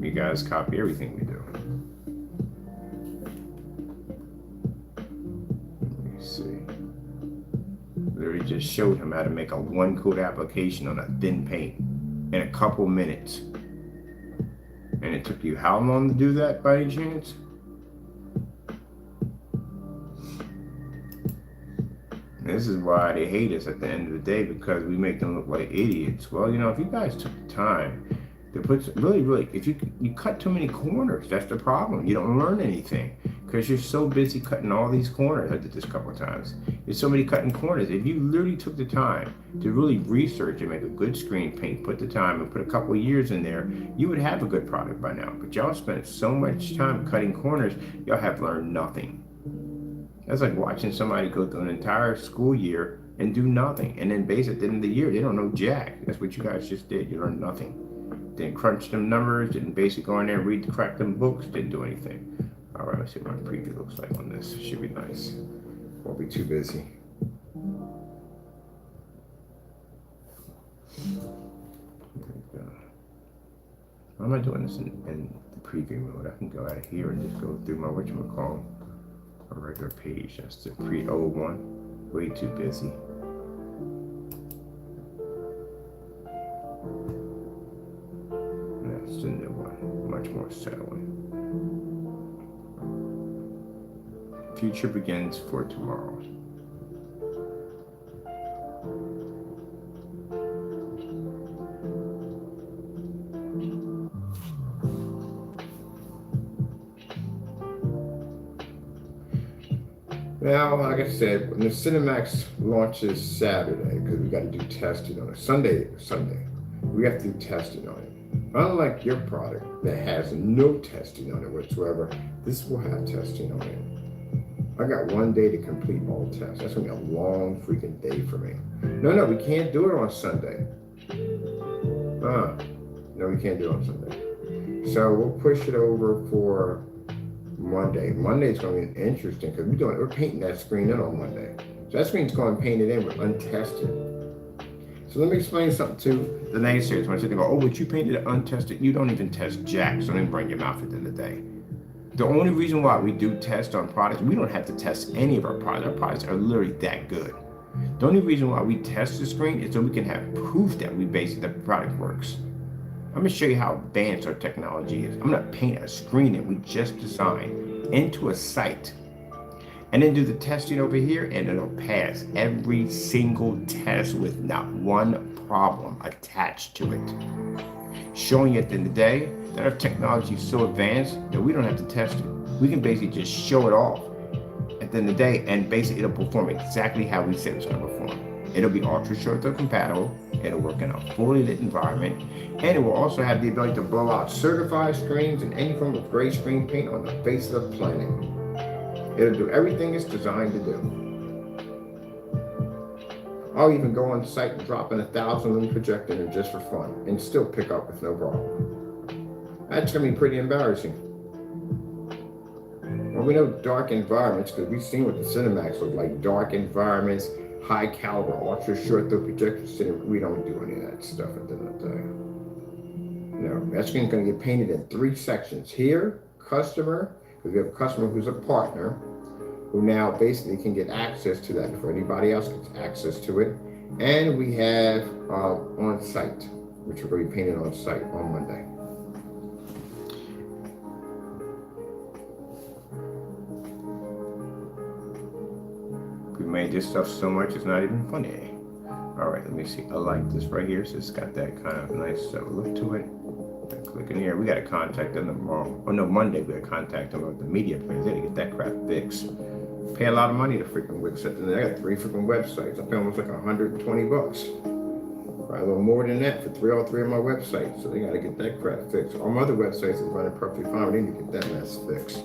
You guys copy everything we do. Let me see. Literally just showed him how to make a one-coat application on a thin paint in a couple minutes. And it took you how long to do that by any chance? This is why they hate us at the end of the day, because we make them look like idiots. Well, you know, if you guys took the time It puts really, if you cut too many corners, that's the problem. You don't learn anything because you're so busy cutting all these corners. I did this a couple of times. There's so many cutting corners. If you literally took the time to really research and make a good screen paint, put the time and put a couple of years in there, you would have a good product by now. But y'all spent so much time cutting corners, y'all have learned nothing. That's like watching somebody go through an entire school year and do nothing. And then basically at the end of the year, they don't know jack. That's what you guys just did. You learned nothing. Didn't crunch them numbers, didn't basically go in there and read, crack them books, didn't do anything. All right, let's see what my preview looks like on this. Should be nice. Won't be too busy. Why am I doing this in the preview mode? I can go out of here and just go through my whatchamacallit, a regular page. That's the pre-old one. Way too busy. That's the new one. Much more settling. Future begins for tomorrow. Now, like I said, when the Cinemax launches Saturday, because we got to do testing on it. Sunday, we have to do testing on it. Unlike your product that has no testing on it whatsoever, this will have testing on it. I got 1 day to complete all tests. That's gonna be a long freaking day for me. No, we can't do it on Sunday. No, we can't do it on Sunday. So we'll push it over for Monday. Monday's gonna be interesting because we're painting that screen in on Monday. So that screen's going painted in with untested. So let me explain something to the naysayers. When I say they go, oh, but you painted it untested, you don't even test jack, so don't even bring your mouth at the end of the day. The only reason why we do test on products, we don't have to test any of our products. Our products are literally that good. The only reason why we test the screen is so we can have proof that the product works. I'm gonna show you how advanced our technology is. I'm gonna paint a screen that we just designed into a site and then do the testing over here, and it'll pass every single test with not one problem attached to it. Showing you at the end of the day that our technology is so advanced that we don't have to test it. We can basically just show it off at the end of the day, and basically it'll perform exactly how we said it's going to perform. It'll be ultra short throw compatible, it'll work in a fully lit environment, and it will also have the ability to blow out certified screens and any form of gray screen paint on the face of the planet. It'll do everything it's designed to do. I'll even go on site and drop in 1,000 lumen projector in just for fun and still pick up with no problem. That's gonna be pretty embarrassing. Well, we know dark environments because we've seen what the Cinemax look like. Dark environments, high caliber, ultra short throw projectors. We don't do any of that stuff at the end of the day. No, that screen's gonna get painted in 3 sections. Here, customer, because we have a customer who's a partner, who now basically can get access to that before anybody else gets access to it. And we have on site, which we're going to be painted on site on Monday. We made this stuff so much it's not even funny. All right, let me see. I like this right here. So it's got that kind of nice look to it. Click in here. We got to contact them tomorrow. Oh no, Monday we got to contact them about the media players. They got to get that crap fixed. Pay a lot of money to freaking websites. And I got 3 freaking websites. I pay almost like $120. Probably a little more than that for all three of my websites. So they got to get that crap fixed. All my other websites are running perfectly fine. We need to get that mess fixed.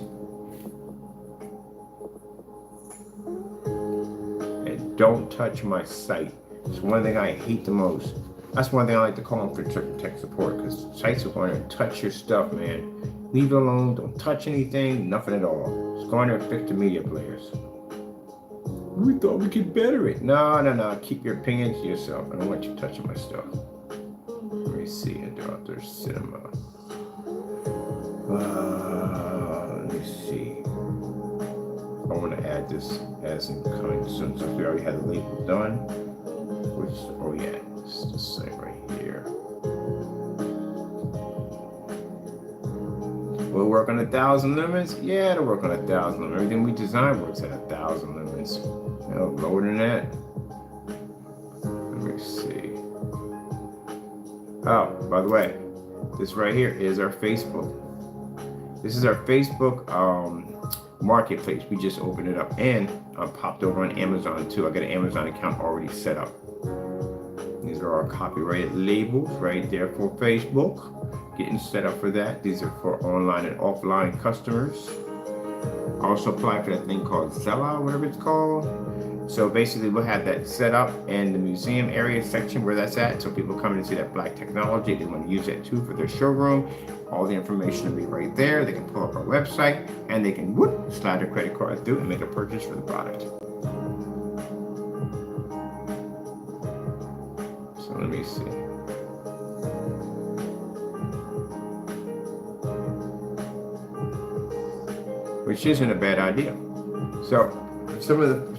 And don't touch my site. It's one thing I hate the most. That's one thing I like to call them for tech support, because sites are going to touch your stuff, man. Leave it alone. Don't touch anything. Nothing at all. Just go in there and fix the media players. We thought we could better it. No. Keep your opinions to yourself. I don't want you touching my stuff. Let me see. Interrupter Cinema. Let me see. I want to add this as in coming soon. So we already had the label done. Oh yeah, it's the same right here. Will it work on 1,000 lumens? Yeah, it'll work on 1,000 lumens. Everything we design works at 1,000 lumens. No, lower than that. Let me see. Oh, by the way, This right here is our Facebook. This is our Facebook marketplace. We just opened it up, and I popped over on Amazon too. I got an Amazon account already set up. These are our copyrighted labels right there for Facebook. Getting set up for that. These are for online and offline customers. I also apply for that thing called Zella, whatever it's called. So basically we'll have that set up in the museum area section where that's at. So people come in and see that black technology, they want to use that too for their showroom. All the information will be right there. They can pull up our website and they can slide their credit card through and make a purchase for the product. So let me see. Which isn't a bad idea. So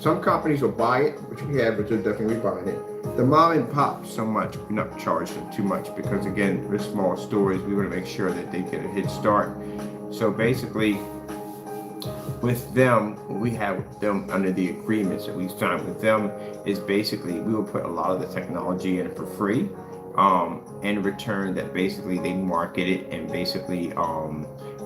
some companies will buy it, which we have, which are definitely buying it. The mom and pop, so much, we're not charging them too much because again, we're small stores. We want to make sure that they get a head start. So basically, with them, we have them under the agreements that we signed with them is basically we will put a lot of the technology in for free. In return, that basically they market it and basically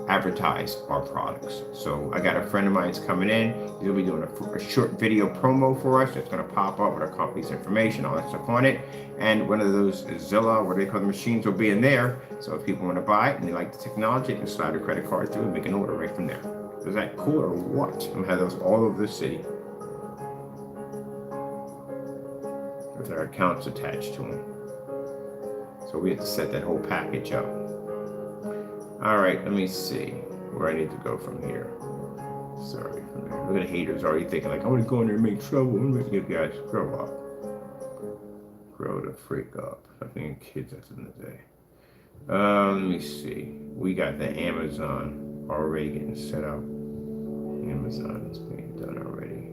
advertise our products. So I got a friend of mine that's coming in. He's gonna be doing a short video promo for us. That's gonna pop up with our company's information, all that stuff on it. And one of those is Zilla, what they call the machines, will be in there. So if people want to buy it and they like the technology, they can slide their credit card through and make an order right from there. Is that cool or what? I'm gonna have those all over the city with our accounts attached to them. So we have to set that whole package up. All right, let me see where I need to go from here. Sorry, from there. Look at the haters already thinking like, I want to go in there and make trouble. You guys grow up. Grow the freak up. I think kids at the end of the day. Let me see. We got the Amazon already getting set up. Amazon is being done already.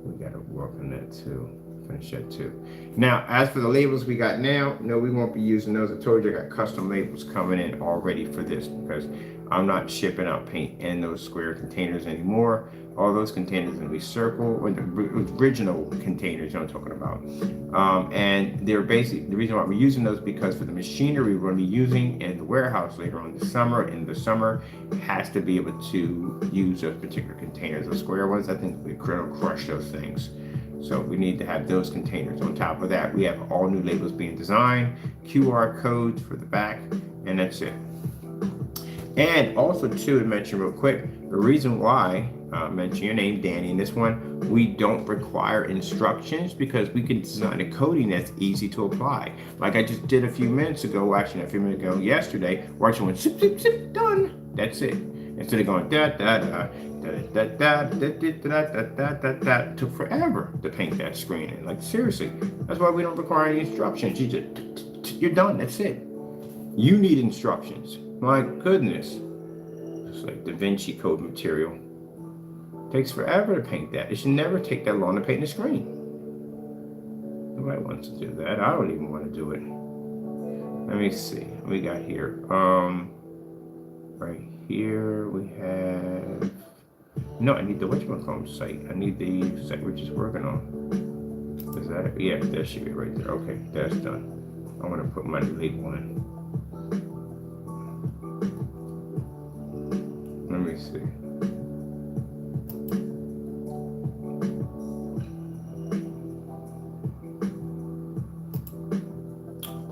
We got to work on that too. Finish that too. Now, as for the labels we got now, no, we won't be using those. I told you I got custom labels coming in already for this because I'm not shipping out paint in those square containers anymore. All those containers are going to be circle, or the original containers I'm talking about. And they're basically, the reason why we're using those because for the machinery we're going to be using in the warehouse later on this summer, in the summer, has to be able to use those particular containers. The square ones, I think we'll crush those things. So we need to have those containers. On top of that, we have all new labels being designed, QR codes for the back, and that's it. And also too, to mention real quick, the reason why mention your name, Danny, in this one, we don't require instructions because we can design a coding that's easy to apply. Like I just did a few minutes ago, actually a few minutes ago yesterday, where I just went zip, zip, zip, done. That's it. Instead of going da da da da da da da da, took forever to paint that screen in. Like seriously, that's why we don't require any instructions. You just you're done. That's it. You need instructions. My goodness, it's like Da Vinci Code material. Takes forever to paint that. It should never take that long to paint the screen. Nobody wants to do that. I don't even want to do it. Let me see. What we got here? Right here we have. No, I need the whatchamacallit site. I need the site we're just working on. Is that it? Yeah, that should be right there. Okay, that's done. I want to put my label in. Let me see.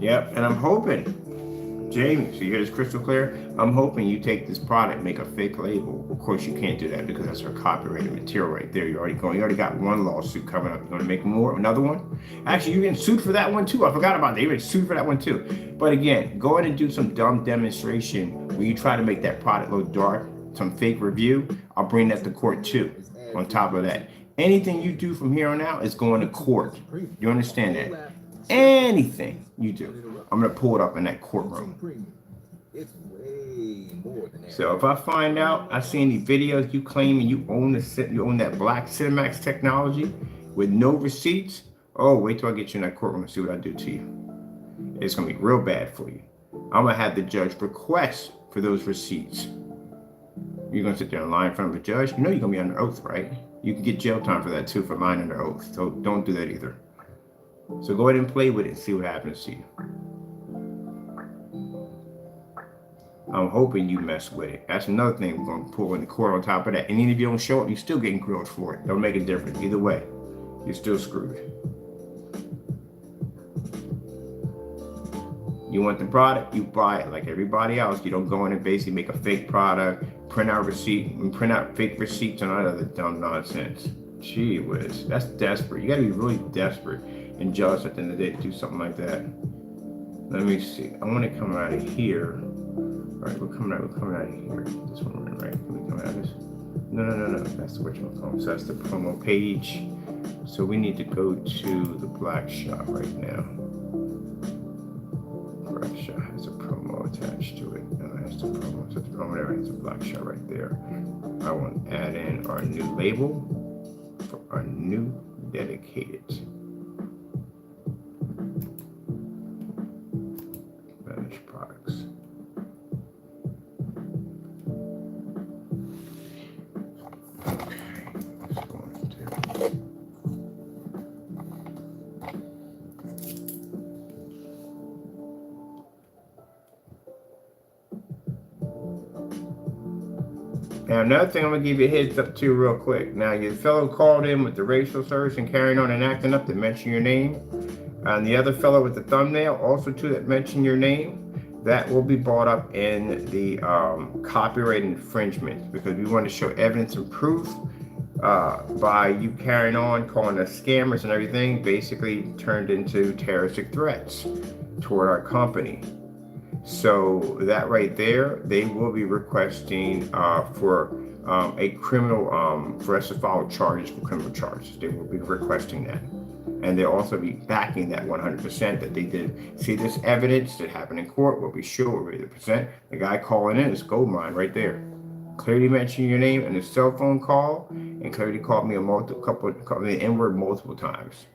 Yep, and I'm hoping, Jamie, so you hear this crystal clear? I'm hoping you take this product, make a fake label. Of course, you can't do that because that's our copyrighted material right there. You already got one lawsuit coming up. You want to make more, another one? Actually, you're getting sued for that one too. I forgot about that. You're getting sued for that one too. But again, go in and do some dumb demonstration where you try to make that product look dark, some fake review. I'll bring that to court too. On top of that, anything you do from here on out is going to court. You understand that? Anything you do, I'm gonna pull it up in that courtroom. So if I find out, I see any videos you claiming you own that black Cinemax technology with no receipts, oh, wait till I get you in that courtroom and see what I do to you. It's gonna be real bad for you. I'm gonna have the judge request for those receipts. You're gonna sit there and lie in front of a judge. You know you're gonna be under oath, right? You can get jail time for that too, for lying under oath. So don't do that either. So go ahead and play with it and see what happens to you. I'm hoping you mess with it. That's another thing we're going to pull in the court on top of that. And even if you don't show it, you're still getting grilled for it. Don't make a difference. Either way, you're still screwed. You want the product, you buy it like everybody else. You don't go in and basically make a fake product, print out fake receipts and all that other dumb nonsense. Gee whiz, that's desperate. You gotta be really desperate and jealous at the end of the day to do something like that. Let me see. I want to come out of here. All right, we're coming out of here. This one, right? Can we come out of this? No. That's the original phone. So that's the promo page. So we need to go to the black shop right now. Black shop has a promo attached to it. No, it has the promo. So the promo there has a black shop right there. I want to add in our new label for our new dedicated managed products. Now, another thing I'm going to give you a heads up to real quick. Now, your fellow called in with the racial slurs and carrying on and acting up that mention your name. And the other fellow with the thumbnail, also too, that mentioned your name, that will be brought up in the copyright infringement, because we want to show evidence and proof by you carrying on, calling us scammers and everything, basically turned into terroristic threats toward our company. So that right there, they will be requesting for a criminal, for us to file charges for criminal charges. They will be requesting that. And they'll also be backing that 100% that they did see this evidence that happened in court. Will be sure, we're ready to present. The guy calling in is gold mine right there. Clearly mentioned your name in a cell phone call, and clearly called me called me the N-word multiple times.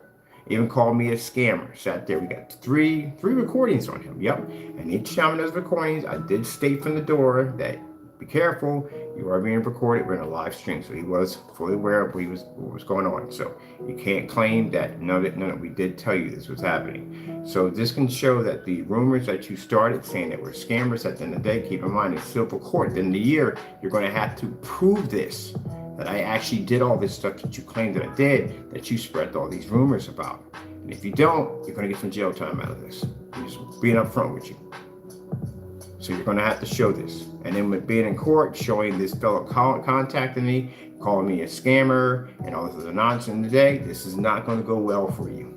Even called me a scammer. Sat there. We got three recordings on him. Yep. And each time in those recordings, I did state from the door that be careful, you are being recorded. We're in a live stream. So he was fully aware of what was going on. So you can't claim that no, we did tell you this was happening. So this can show that the rumors that you started saying that we're scammers at the end of the day, keep in mind, in civil court, at the end of the year, you're going to have to prove this, that I actually did all this stuff that you claimed that I did, that you spread all these rumors about. And if you don't, you're going to get some jail time out of this. I'm just being upfront with you. So you're going to have to show this. And then with being in court, showing this fellow contacting me, calling me a scammer, and all this other nonsense today, this is not going to go well for you.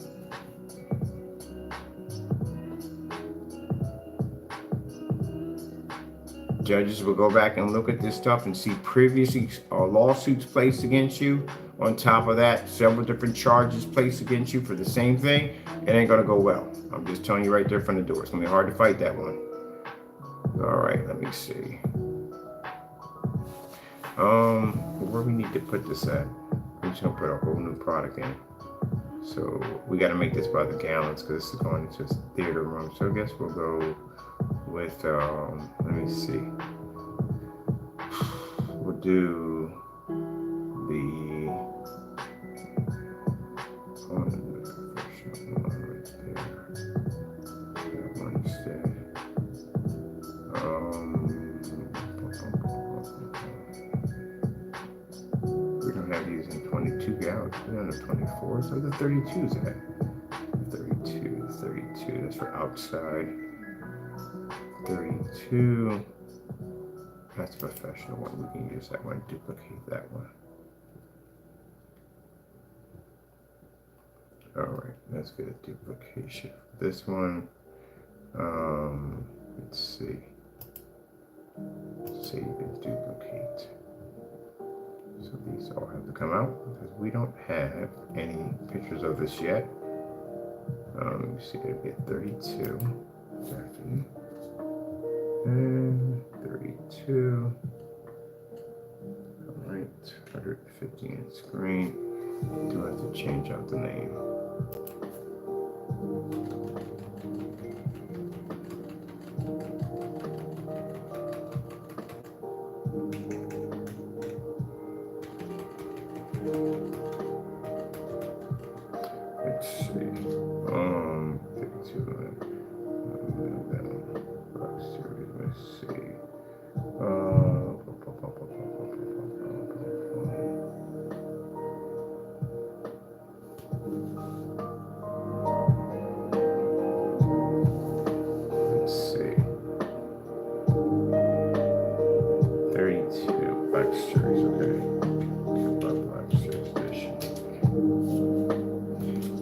Judges will go back and look at this stuff and see previous lawsuits placed against you. On top of that, several different charges placed against you for the same thing. It ain't gonna go well. I'm just telling you right there from the door. It's gonna be hard to fight that one. All right, let me see. Where we need to put this at? I'm just gonna put a whole new product in. So we got to make this by the gallons because this is going into the theater room. So I guess we'll go with, let me see. We'll do the we don't have these in 22 gallons. We're on the 24. So the 32's at 32. That's for outside. 32. That's a professional one. We can use that one, duplicate that one. All right, let's get a duplication. This one, let's see. Save and duplicate. So these all have to come out because we don't have any pictures of this yet. Let me see, it'll get 32. And 32. All right, 150 in screen. Do have to change out the name. Let's see. 52. Let's see.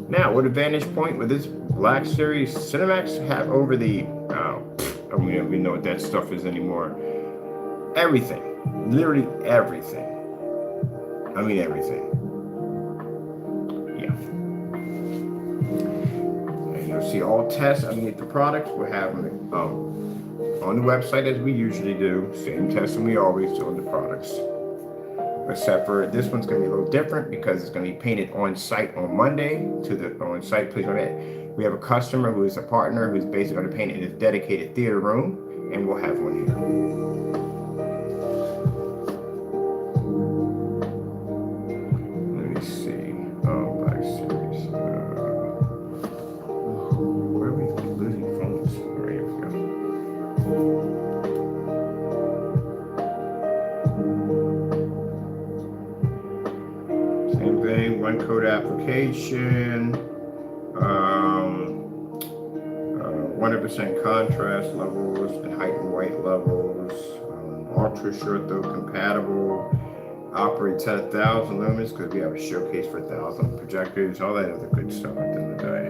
Now, what advantage point with this Black Series Cinemax have over the, I mean, we know what that stuff is anymore. Everything, literally everything. I mean everything. Yeah. And you'll see all tests underneath the products. We'll have them on the website as we usually do. Same testing we always do on the products. Except for this one's going to be a little different because it's going to be painted on site on Monday to the on site. Please note that we have a customer who is a partner who's basically going to paint it in his dedicated theater room, and we'll have one here. Let me see. Black Series. Where are we losing phones? Right, here we go. Same thing, one code application, 100% contrast levels and height and white levels, ultra short though compatible, operates at 1,000 lumens because we have a showcase for 1,000 projectors, all that other good stuff at the end of the day.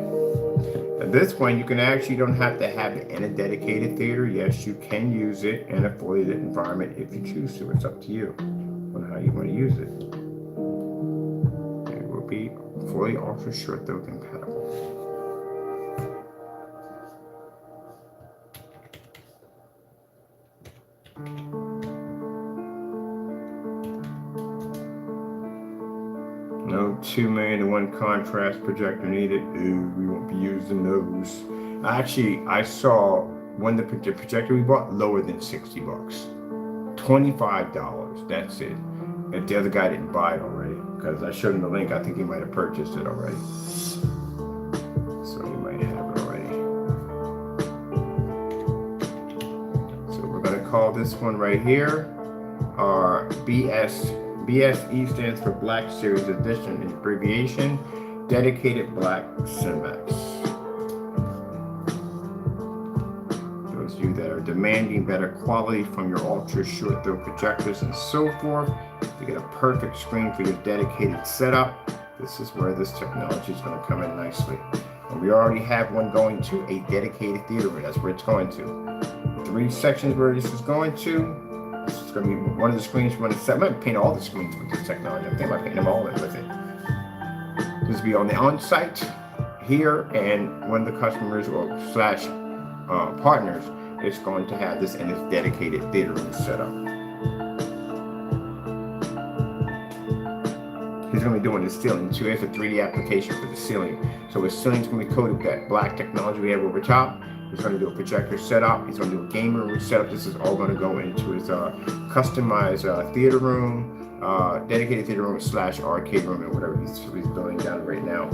At this point, you can actually don't have to have it in a dedicated theater. Yes, you can use it in a fully lit environment if you choose to. It's up to you on how you want to use it. Be fully ultra short though compatible. No 2 million to 1 contrast projector needed. Ooh, we won't be using those. Actually, I saw when the projector we bought lower than 60 bucks. $25, that's it. If the other guy didn't buy it already, because I showed him the link, I think he might have purchased it already. So he might have it already. So we're going to call this one right here our BSE stands for Black Series Edition, an abbreviation, dedicated Black Cinemax. Those of you that are demanding better quality from your ultra short throw projectors and so forth, to get a perfect screen for your dedicated setup, this is where this technology is going to come in nicely. And we already have one going to a dedicated theater room. That's where it's going to. 3 sections where this is going to. This is going to be one of the screens we're going to set. I might paint all the screens with this technology. I think I might paint them all in with it. This will be on the on-site here, and one of the customers or slash partners is going to have this in his dedicated theater room setup. He's going to be doing the ceiling too. It's a 3D application for the ceiling. So his ceiling's going to be coated with that black technology we have over top. He's going to do a projector setup. He's going to do a game room setup. This is all going to go into his customized theater room, dedicated theater room slash arcade room, and whatever he's building down right now.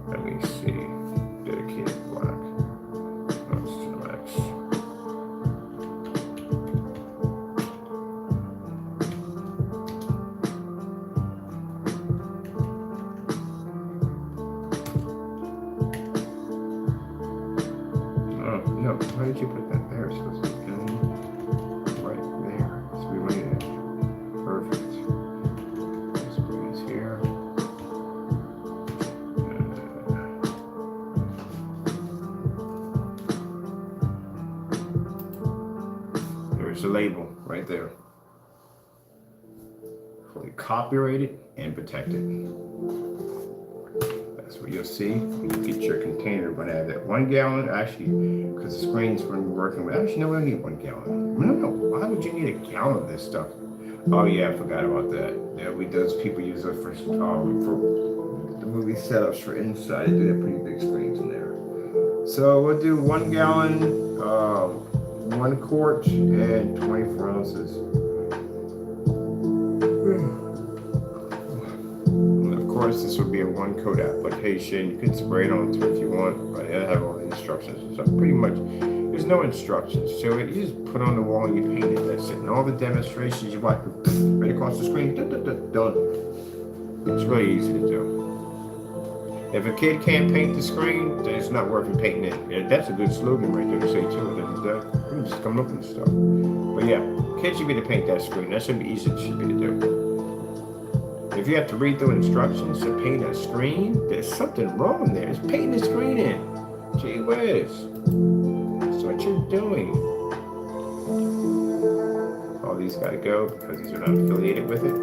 Let me see. Dedicated black. Cinemax. No, why did you put that there? It's supposed to be right there. It's related. Perfect. This one is here. There's the label right there. Fully copyrighted and protected. That's what you'll see when you get your container. We're going to have that 1 gallon, actually, because the screen's going to be working with. Actually, no, we don't need 1 gallon. No, why would you need a gallon of this stuff? Oh yeah, I forgot about that. Yeah, those people use it for the movie setups for inside. They do have pretty big screens in there. So we'll do 1 gallon, 1 quart, and 24 ounces. Of course, this would be a 1 coat application. You could spray it on too if you want, but it'll have all the instructions and stuff. Pretty much, there's no instructions. So you just put on the wall and you paint it. That's it. And all the demonstrations you watch right across the screen, done. It's really easy to do. If a kid can't paint the screen, then it's not worth it painting it. Yeah, that's a good slogan right there to say too. I'm just coming up with stuff. But yeah, kids should be to paint that screen. That should be easy. It should be to do. If you have to read through instructions to paint a screen, there's something wrong there. It's painting the screen in. Gee whiz. That's what you're doing. All these gotta go because these are not affiliated with it.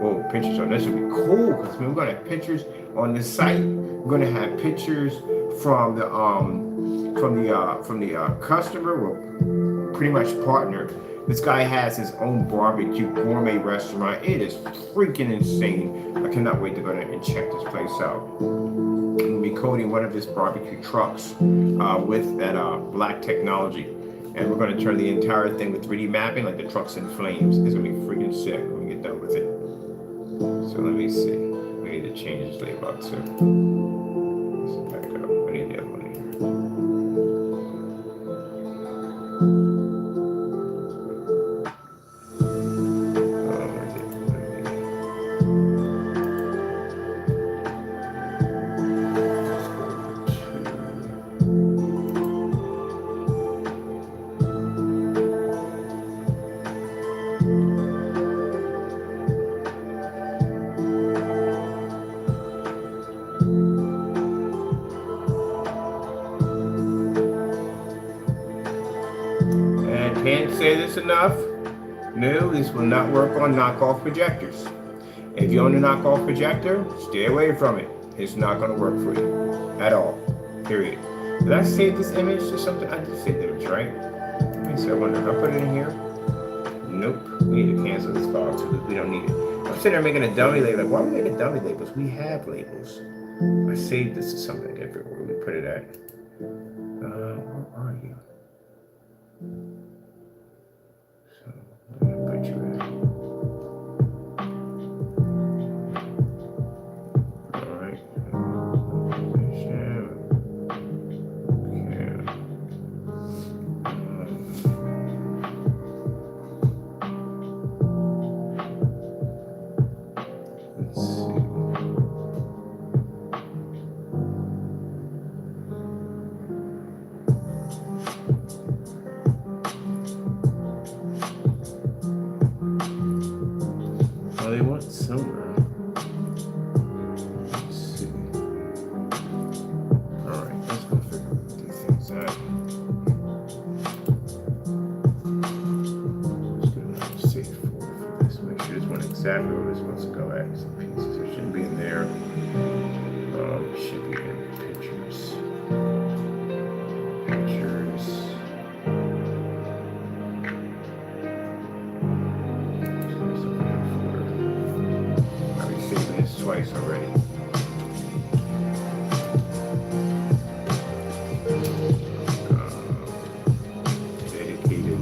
Oh, pictures on this would be cool because we're gonna have pictures on the site. We're gonna have pictures from the customer. We're pretty much partnered. This guy has his own barbecue gourmet restaurant. It is freaking insane. I cannot wait to go there and check this place out. We'll be coating one of his barbecue trucks with that black technology. And we're going to turn the entire thing with 3D mapping like the truck's in flames. It's going to be freaking sick when we get done with it. So let me see. We need to change this layout too. Let's back up. I need the other one here. Can't say this enough. No, this will not work on knockoff projectors. If you own a knockoff projector, stay away from it. It's not going to work for you at all. Period. Did I save this image or something? I did save the image, right? Let me see. I wonder if I put it in here. Nope. We need to cancel this file too because we don't need it. I'm sitting there making a dummy label. Why would we make a dummy labels? We have labels. I saved this to something different. Where we put it at? Where are you? Put you in. All right. Let's see. They want silver. Let's see. Alright, let's go figure these things out. Let's do another save folder for this. Make sure this one exactly where this wants to go at. Some pieces. It shouldn't be in there. It should be in pictures. Pictures. Twice already. Dedicated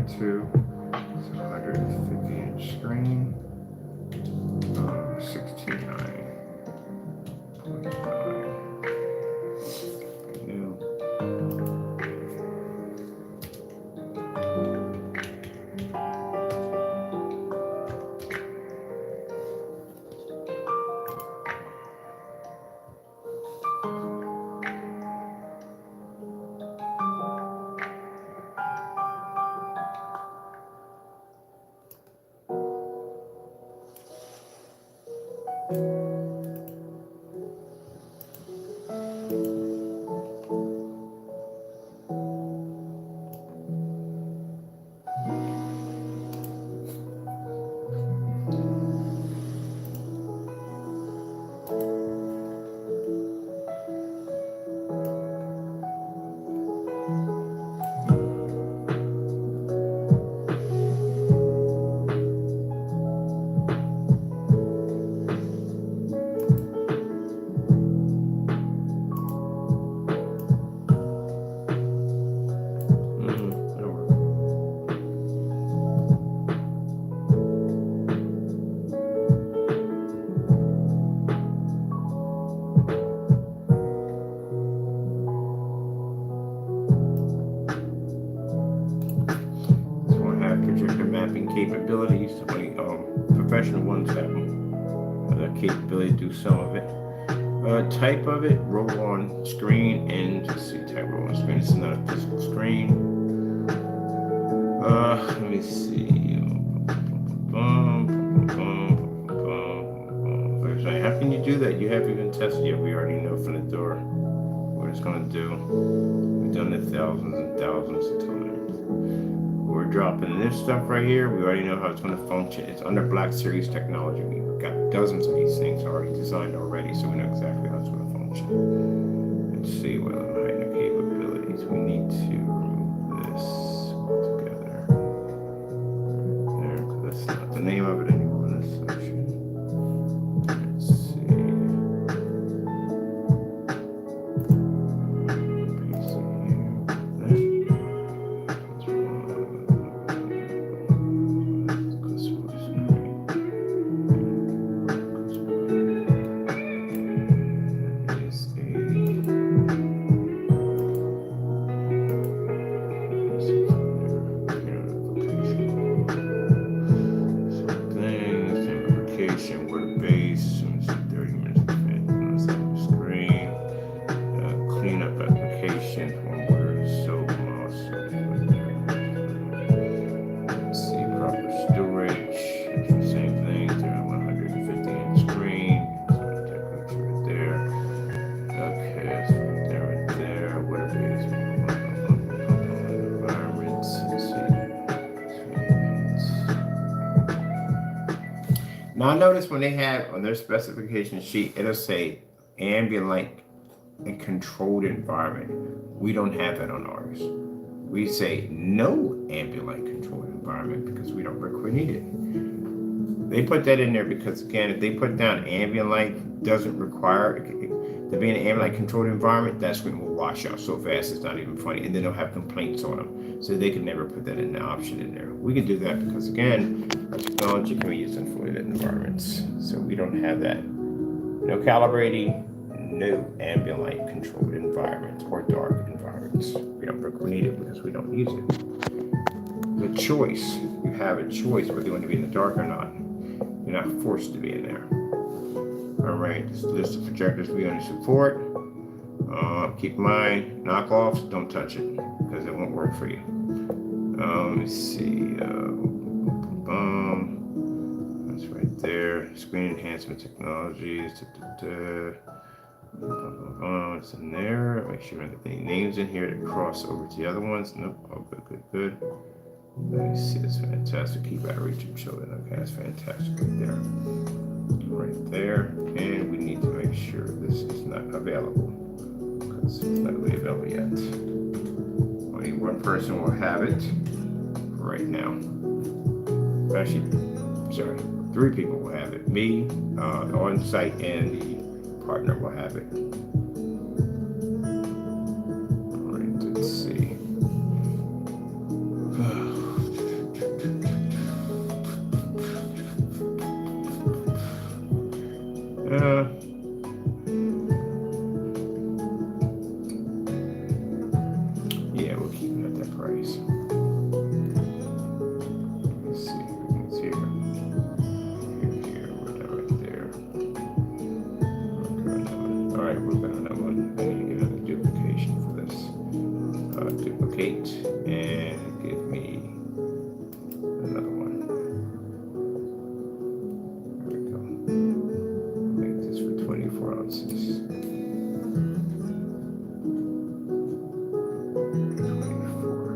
It's a 150-inch screen. 69.9. New. mapping capabilities. Only professional ones have them. The capability to do some of it. Type of it, roll on screen, and just see type roll on screen. It's not a physical screen. Let me see. How can you do that? You haven't even tested yet. We already know from the door what it's going to do. We've done it thousands and thousands of times. We're dropping this stuff right here. We already know how it's going to function. It's under Black Series technology. We've got dozens of these things already designed already, so we know exactly how it's going to function. Let's see what are the capabilities. We need to remove this together. There, that's not the name of it anymore in this section. Let's see. Paste it here. There. Now notice when they have on their specification sheet, it'll say ambient light and controlled environment. We don't have that on ours. We say no ambient light controlled environment because we don't need it. They put that in there because, again, if they put down ambient light doesn't require to be in an ambient light controlled environment, that screen will wash out so fast it's not even funny, and then they'll have complaints on them. So they can never put that in the option in there. We can do that because, again, our technology can be used in fully lit environments. So we don't have that. No calibrating, no ambient light controlled environments or dark environments. We don't need it because we don't use it. The choice, you have a choice whether you want to be in the dark or not. You're not forced to be in there. All right, this list of projectors we only support. Keep in mind, knockoffs, don't touch it because it won't work for you. Let's see. That's right there. Screen enhancement technologies. It's in there. Make sure that the names in here that cross over to the other ones. Nope. Oh, good. Let me see. It's fantastic. Keep out of reach of children. Okay, that's fantastic right there. And we need to make sure this is not available because it's not really available yet. Only one person will have it right now. Actually, sorry, 3 people will have it. Me, on site, and the partner will have it. All right, let's see. Yeah, we'll keep it at that price. Let's see if it's here. Here, right there. All right, we're going to that one. I need to get another duplication for this. Duplicate and give me another one. There we go. Make this for 24 ounces. 24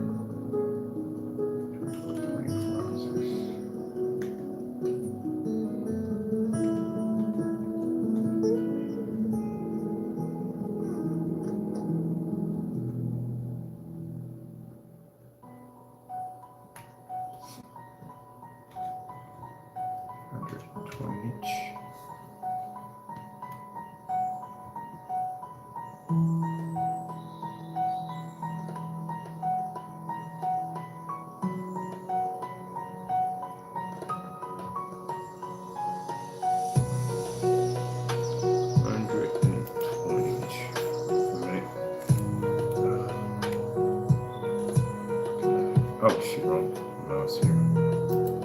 ounces. Oh, shoot, wrong mouse here.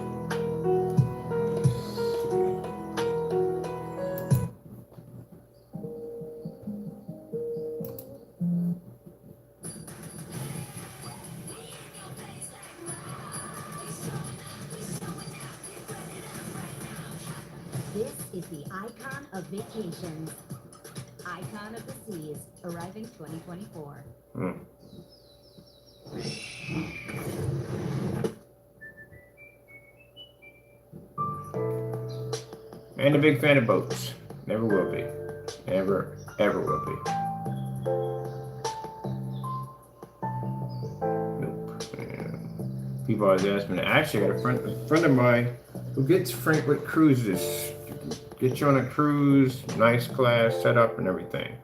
is the icon of vacations. Icon of the seas, arriving 2024.
And a big fan of boats. Never will be. Never, ever will be. Nope. And people always ask me, actually, I got a friend of mine who gets frequent cruises. Get you on a cruise, nice class, set up and everything.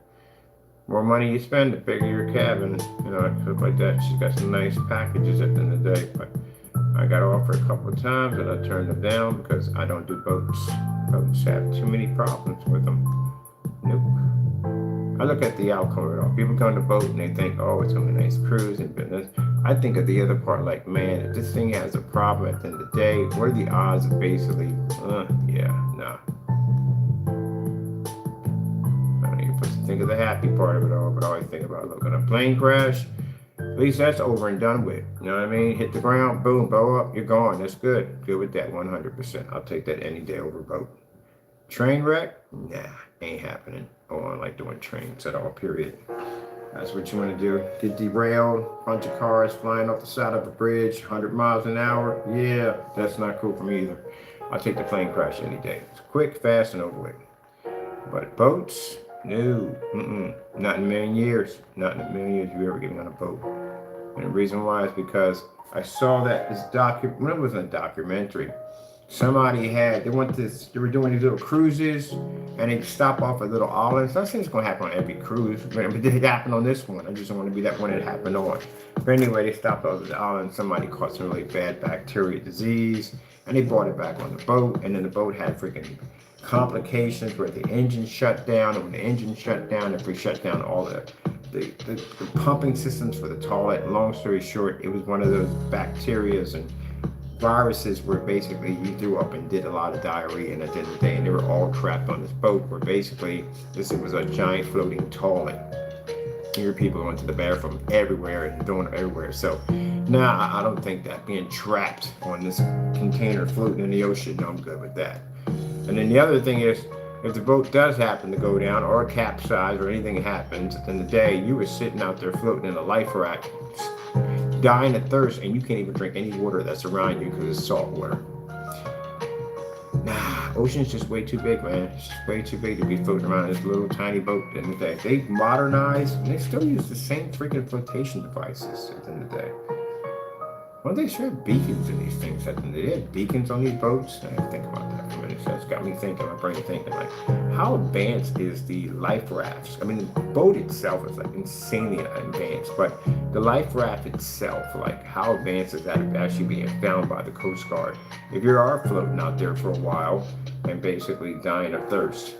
More money you spend, the bigger your cabin, you know, stuff like that. She's got some nice packages at the end of the day, but I got offered a couple of times and I turned them down because I don't do boats. Boats have too many problems with them. Nope. I look at the outcome of it all. People come to boat and they think, oh, it's gonna be a nice cruise and business. I think of the other part, like, man, if this thing has a problem at the end of the day, what are the odds of basically, yeah, nah. Think of the happy part of it all, but always think about, look, on a plane crash, at least that's over and done with. You know what I mean? Hit the ground, boom, blow up, you're gone. That's good. Good with that, 100%. I'll take that any day over boat. Train wreck? Nah, ain't happening. Oh, I don't like doing trains at all, period. That's what you want to do. Get derailed, bunch of cars flying off the side of a bridge, 100 miles an hour. Yeah, that's not cool for me either. I'll take the plane crash any day. It's quick, fast, and over with. But boats? No, not in a million years. Not in a million years you ever getting on a boat. And the reason why is because I saw that this it wasn't a documentary. Somebody they were doing these little cruises and they stop off at little islands. I'm not saying it's gonna happen on every cruise, but it did happen on this one. I just don't want to be that one it happened on. But anyway, they stopped off at the island, somebody caught some really bad bacteria disease, and they brought it back on the boat, and then the boat had freaking complications where the engine shut down, and when the engine shut down, if we shut down all the pumping systems for the toilet. Long story short, it was one of those bacterias and viruses where basically you threw up and did a lot of diarrhea, and at the end of the day, and they were all trapped on this boat where basically this was a giant floating toilet. Here people going to the bathroom everywhere and doing it everywhere. So nah, I don't think that being trapped on this container floating in the ocean, no, I'm good with that. And then the other thing is, if the boat does happen to go down or capsize or anything happens, at the end of the day, you were sitting out there floating in a life raft, dying of thirst, and you can't even drink any water that's around you because it's salt water. Nah, ocean's just way too big, man. It's just way too big to be floating around in this little tiny boat at the end of the day. They modernized, and they still use the same freaking flotation devices at the end of the day. Well, they should have beacons in these things. They have beacons on these boats. I have to think about that for a minute. So that's got me thinking, my brain thinking, like, how advanced is the life rafts? I mean, the boat itself is like insanely advanced, but the life raft itself, like, how advanced is that actually being found by the Coast Guard? If you are floating out there for a while and basically dying of thirst.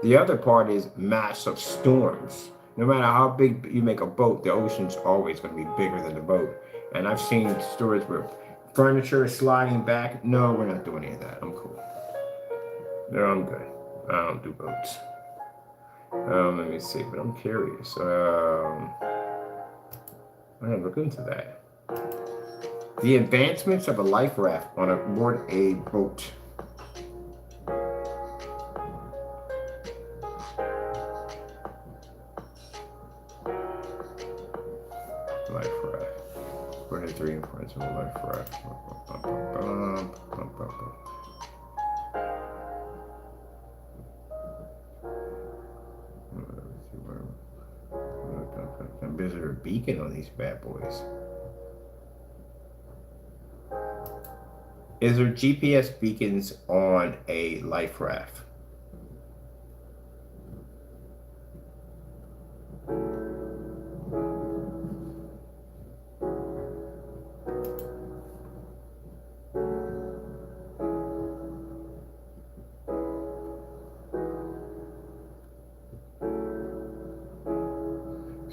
The other part is massive storms. No matter how big you make a boat, the ocean's always going to be bigger than the boat. And I've seen stories where furniture is sliding back. No, we're not doing any of that. I'm cool. No, I'm good. I don't do boats. Let me see, but I'm curious. I'm gonna look into that. The advancements of a life raft on board a boat. Life raft. What are the 3 importance of a life raft? Is there a beacon on these bad boys? Is there GPS beacons on a life raft?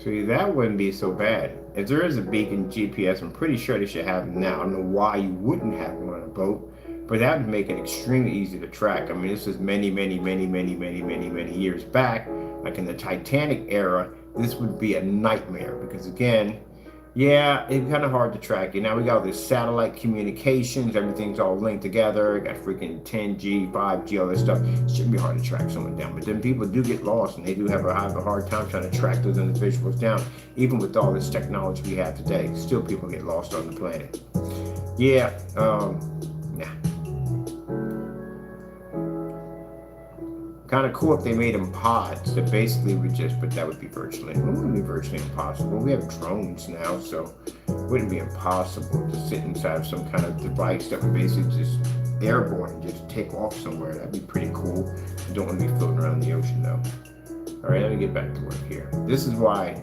See, that wouldn't be so bad. If there is a beacon GPS, I'm pretty sure they should have it now. I don't know why you wouldn't have one on a boat, but that would make it extremely easy to track. I mean, this is many years back. Like in the Titanic era, this would be a nightmare because, again, Yeah, it's kind of hard to track it. Now we got all this satellite communications, everything's all linked together. Got freaking 10G, 5G, all this stuff. It shouldn't be hard to track someone down. But then people do get lost and they do have a hard time trying to track those individuals down. Even with all this technology we have today, still people get lost on the planet. Yeah, nah. Kind of cool if they made them pods that basically would just, but that would be virtually, it wouldn't be virtually impossible. We have drones now, so it wouldn't be impossible to sit inside of some kind of device that would basically just airborne and just take off somewhere. That'd be pretty cool. You don't want to be floating around the ocean though. All right, let me get back to work here. This is where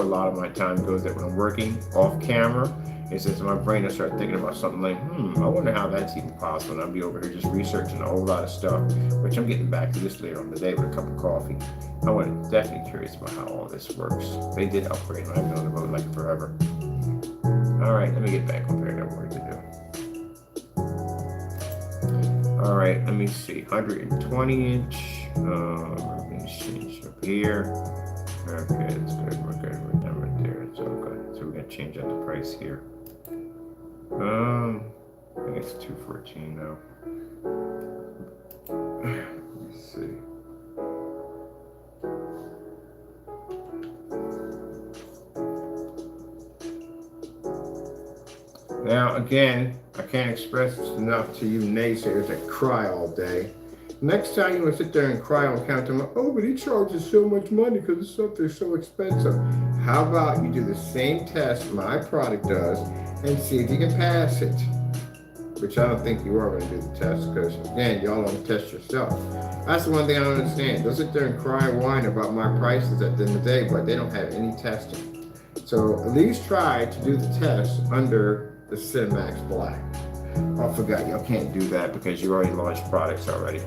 a lot of my time goes, that when I'm working off camera, it's just my brain will start thinking about something like, I wonder how that's even possible. And I'll be over here just researching a whole lot of stuff, which I'm getting back to this later on today with a cup of coffee. I was definitely curious about how all this works. They did upgrade, and I've known about it like forever. All right, let me get back over here. I got work to do. All right, let me see. 120 inch. Let me change up here. Okay, that's good. We're good. We're done right there. It's all good. So we're gonna change out the price here. I think it's 214 now. Let's see. Now again, I can't express this enough to you naysayers that cry all day. Next time you want to sit there and cry on camera, like, oh, but he charges so much money because the stuff is so expensive. How about you do the same test my product does and see if you can pass it? Which I don't think you are going to do the test, because again, y'all don't test yourself. That's the one thing I don't understand. They'll sit there and cry and whine about my prices at the end of the day, but they don't have any testing. So at least try to do the test under the Cinemax Black. I forgot y'all can't do that because you already launched products already.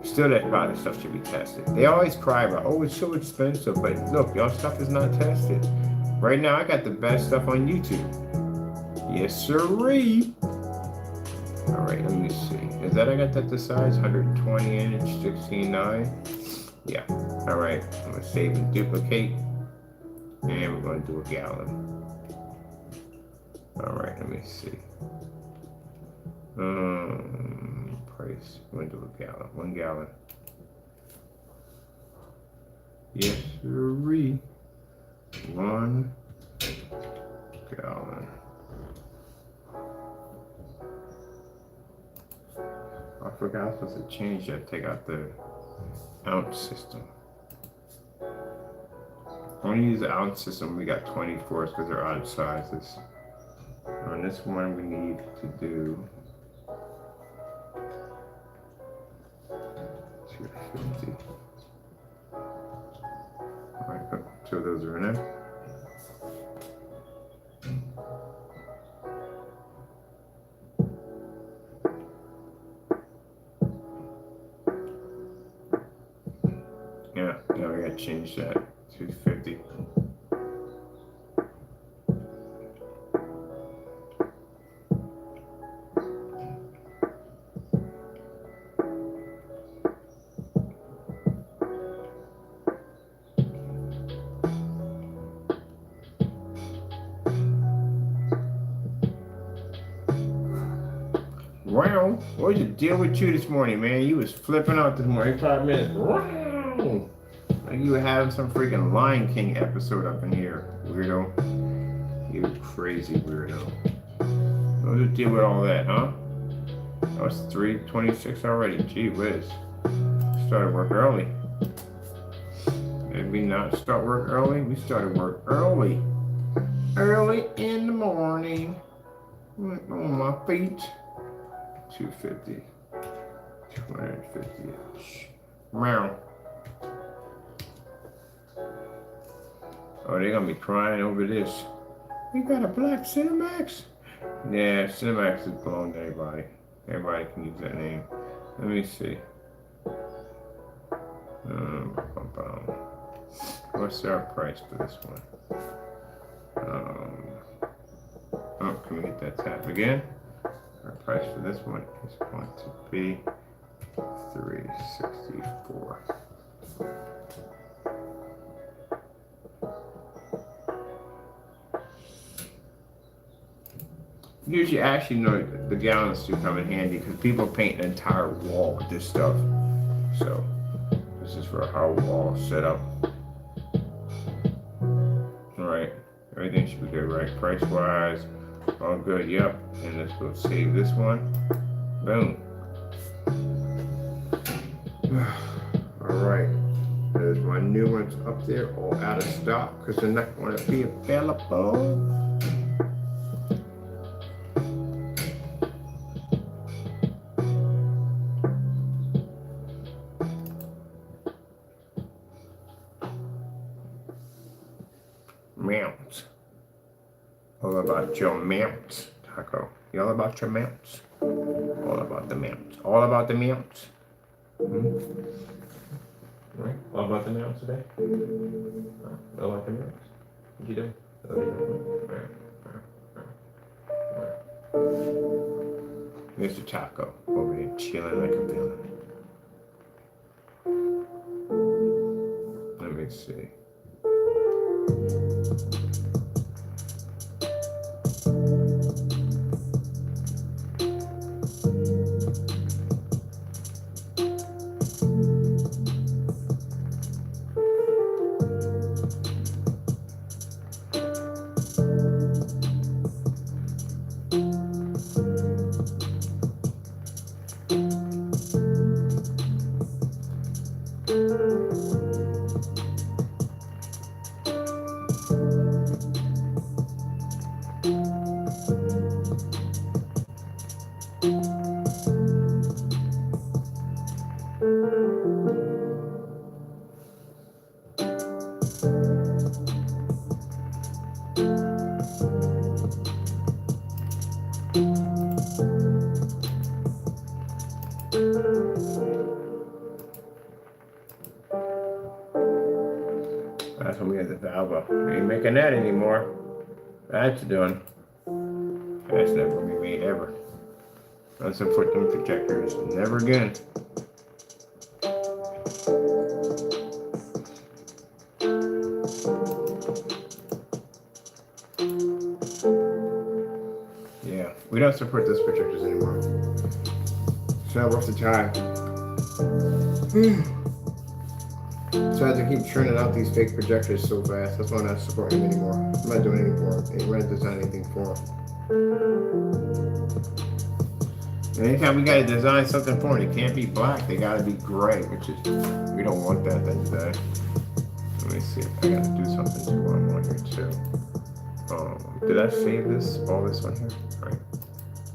Still, that product stuff should be tested. They always cry about, oh, it's so expensive, but look, y'all stuff is not tested. Right now, I got the best stuff on YouTube. Yes, sirree. All right, let me see. Is that I got that the size? 120 inch, 16.9. Yeah. All right, I'm gonna save and duplicate, and we're gonna do a gallon. All right, let me see. Price. I'm gonna do a gallon. 1 gallon. Yes, sirree. 1 gallon. I forgot I was supposed to change that. Take out the ounce system. I'm gonna use the ounce system. We got 24s because they're odd sizes. On this one, we need to do 250. All right, good. 2 of those are in there. Yeah, now we gotta change that. 250. Wow, what was the deal with you this morning, man? You was flipping out this morning. 5 minutes. Wow. Like you were having some freaking Lion King episode up in here, weirdo. You crazy weirdo. What was the deal with all that, huh? Oh, it's 3:26 already. Gee whiz. Started work early. Did we not start work early? We started work early. Early in the morning. On my feet. 250. 250-ish. Meow. Oh, they're gonna be crying over this. We got a black Cinemax? Yeah, Cinemax is belong to everybody. Everybody can use that name. Let me see. What's our price for this one? Oh, can we hit that tab again? Our price for this one is going to be $364. Usually, actually, no, the gallons do come in handy because people paint an entire wall with this stuff. So, this is for our wall setup. Alright, everything should be good, right? Price wise, all good, yep. And let's go save this one. Boom. Alright, there's my new ones up there, all out of stock because they're not going to be available. Mounts. All about your mounts, Taco. You all about your mounts? All about the mounts. All about the mounts. Right? All about the mounts today? All about the mounts? What you doing? Mr. Taco over there chilling like a villain. Let me see. That's when we had the valve up. We ain't making that anymore. That's done. That's never gonna be made ever. Let's put them projectors. Never again. Yeah, we don't support those projectors anymore. It's not worth the time. So I have to keep churning out these fake projectors so fast. That's why I'm not supporting them anymore. I'm not doing anything for them. We're not designing anything for them. Anytime we gotta design something for them, it can't be black. They gotta be gray, which is, we don't want that thing today. Let me see if I gotta do something to one here too. Did I save this? All this on here? All right.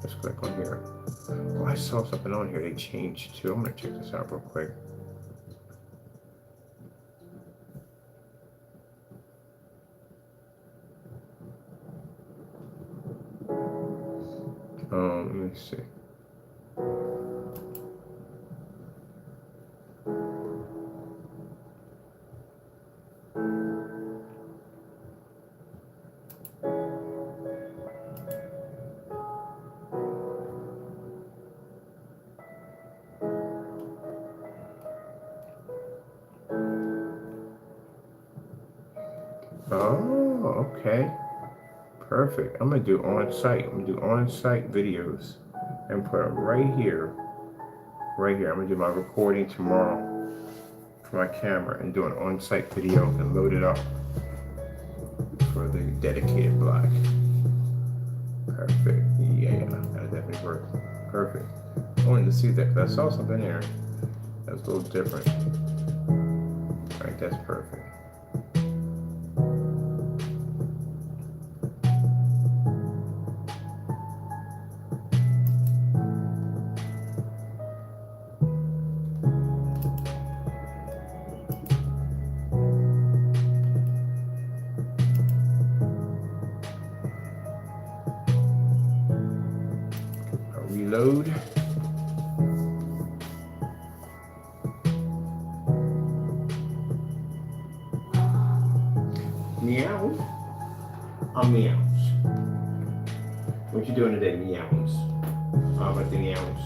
Let's click on here. Oh, I saw something on here. They changed too. I'm gonna check this out real quick. Let me see. Oh, okay. Perfect. I'm gonna do on-site. I'm gonna do on-site videos and put them right here. Right here. I'm gonna do my recording tomorrow for my camera and do an on-site video and load it up for the dedicated block. Perfect. Yeah, that definitely works. Perfect. I wanted to see that because I saw something there that was a little different. All right, that's perfect. Reload. Meow. I'm meows. What you doing today, meows? All about the meows.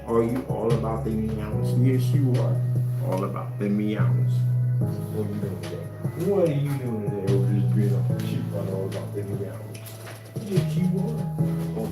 Are you all about the meows? Yes, you are. All about the meows. What are you doing today? What are you doing today? Oh, just being a sheep on all about the meows. Yes, you are. All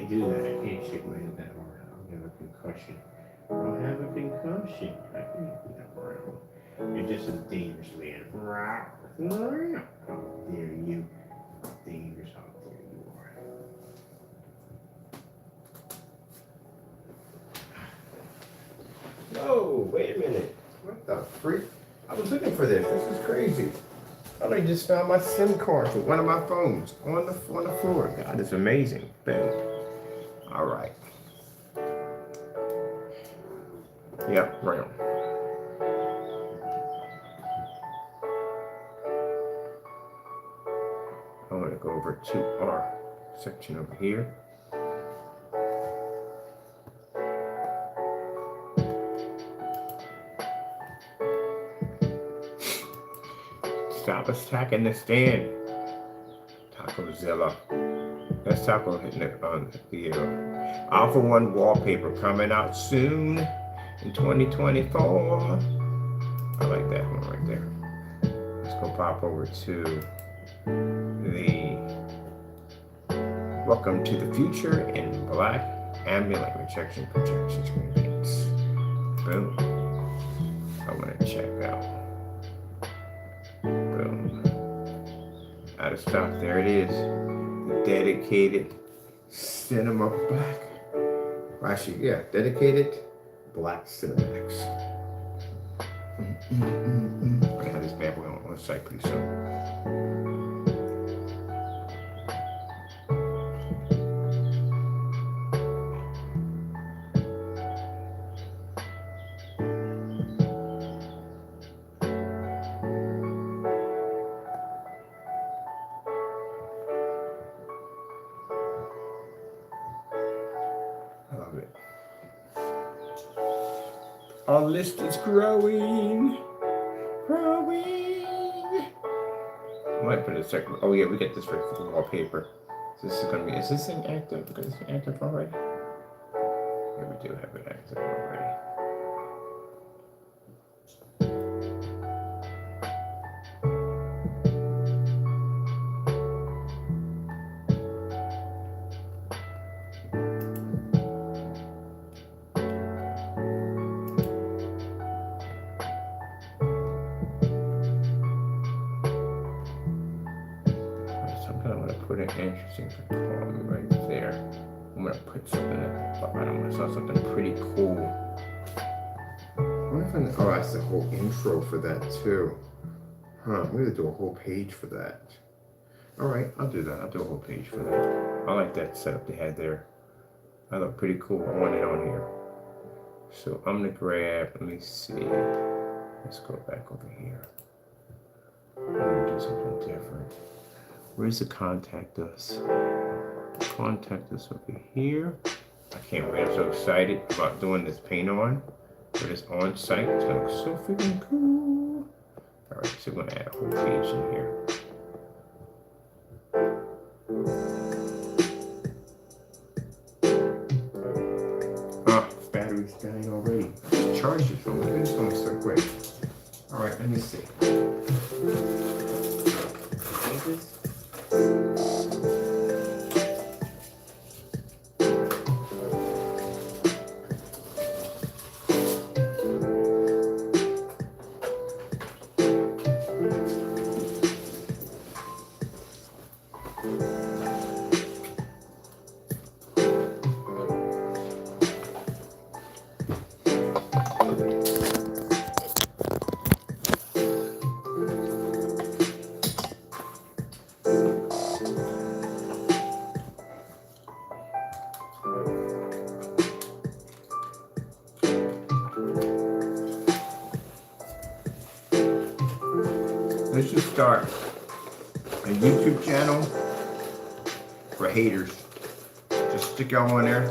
can't do that. I can't shake my head that hard. I'll have a concussion. I'll have a concussion. I can't do that around. You're just a dangerous man. How dare you? Dangerous, how dare you are. Whoa, wait a minute. What the freak? I was looking for this. This is crazy. I just found my SIM card for one of my phones on the floor. God, it's amazing. Boom. All right. Yep, round. I'm going to go over to our section over here. Stop attacking the stand. Tacozilla. That's Taco hitting it on the Alpha 1 wallpaper coming out soon in 2024. I like that one right there. Let's go pop over to the Welcome to the Future in black ambient light rejection projection screen paints. Boom. I want to check out. Boom. Out of stock. There it is. The dedicated cinema black. Actually, yeah, dedicated black Cinemax. I'm gonna have this bad boy on site pretty soon. I love it. Our list is growing. I might put a second. Oh yeah, we get this for the wallpaper. So this is gonna be. Is this thing active? Because it's active already. Yeah, we do have it active already. I'm gonna put an interesting column right there. I'm gonna put something at the bottom. I saw something pretty cool. Oh, that's the whole intro for that too. Huh, I'm gonna do a whole page for that. All right, I'll do that. I'll do a whole page for that. I like that setup they had there. That looked pretty cool. I want it on here. So I'm gonna grab, let me see. Let's go back over here. I'm gonna do something different. Where's the contact us? Contact us over here. I can't wait. I'm so excited about doing this paint on. For this on site. It's gonna look so freaking cool. Alright, so we're gonna add a whole page in here. Battery's dying already. Charged it. Oh my goodness, it's going so quick. Alright, let me see. Let's just start a YouTube channel for haters. Just stick y'all on there.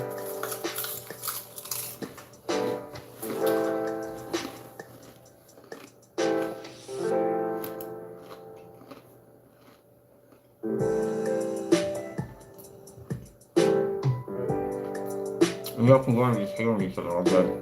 And y'all can go and just hate on each other all day.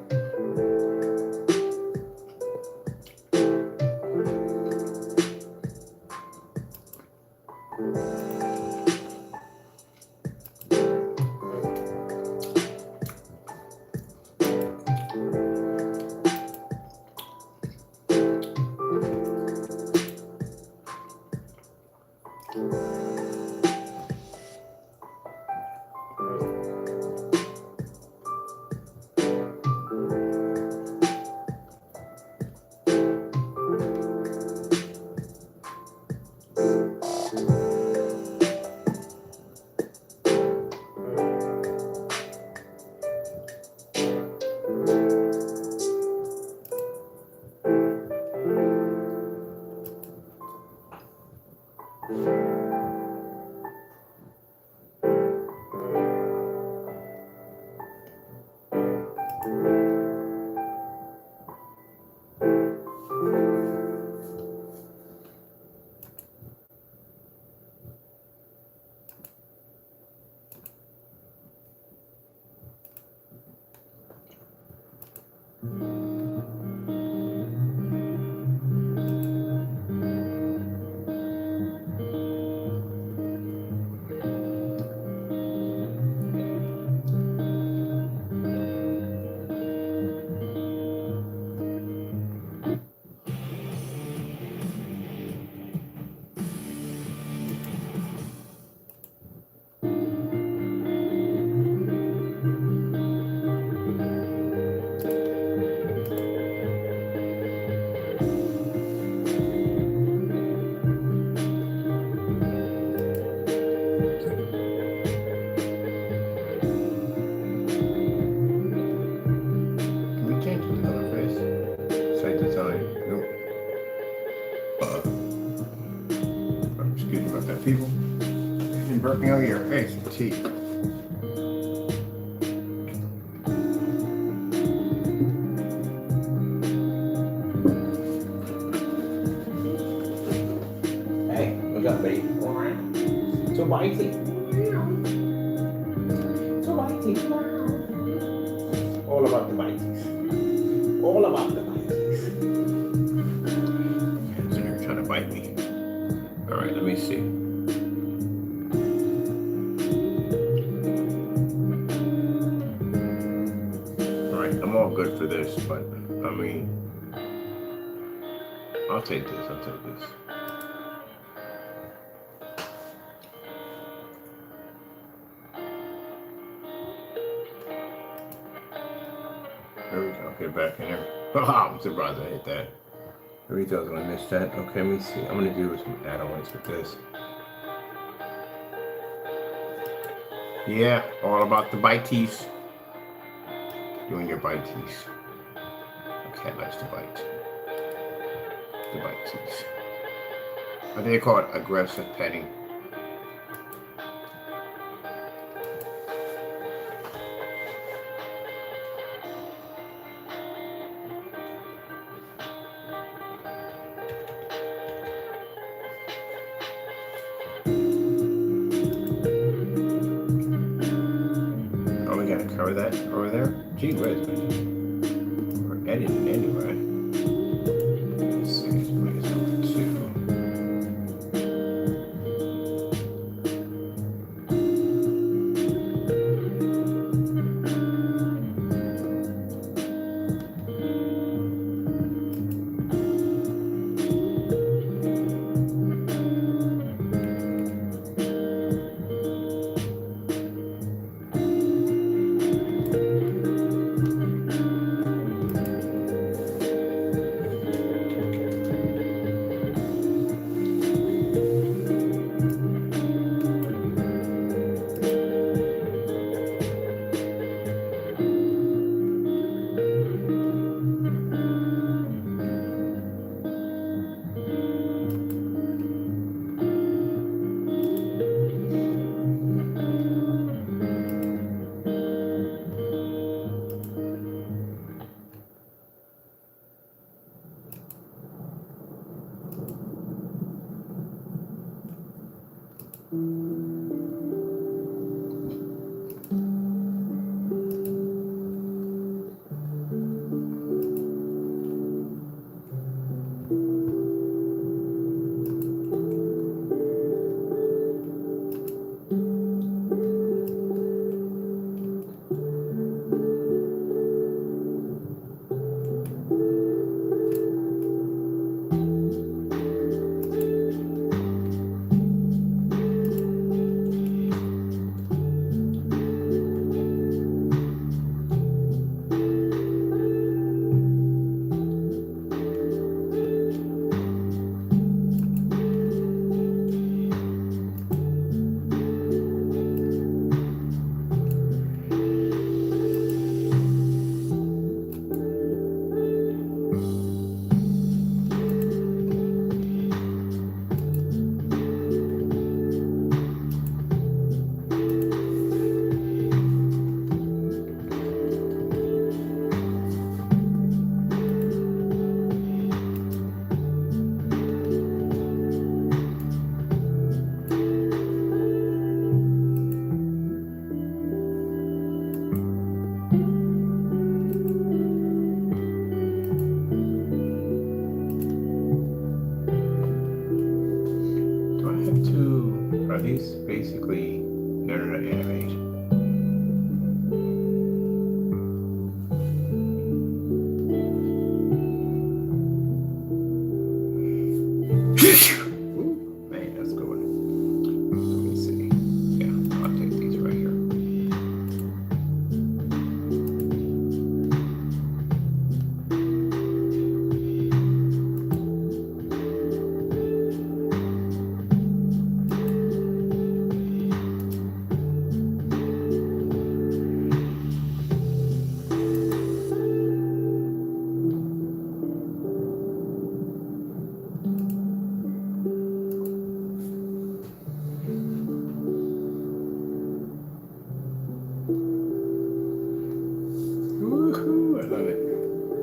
People, been burping all year. Hey, some tea. Hey, what's up, baby? All right. So bitey. So bitey. All about the bites. All about the bites. So you're trying to bite me. All right, let me see. I'm all good for this, but I mean, I'll take this. I'll take this. There we go. Okay, back in there. Oh, I'm surprised I hit that. I really thought I was gonna miss that. Okay, let me see. I'm gonna do some add-ons with this. Yeah, all about the bites. Doing your bites. A cat likes to bite. The bites. I think they call it aggressive petting. Oh, we gotta cover that over there? Gee whiz, man. We're editing anyway. Let's see, let's bring this over to 2.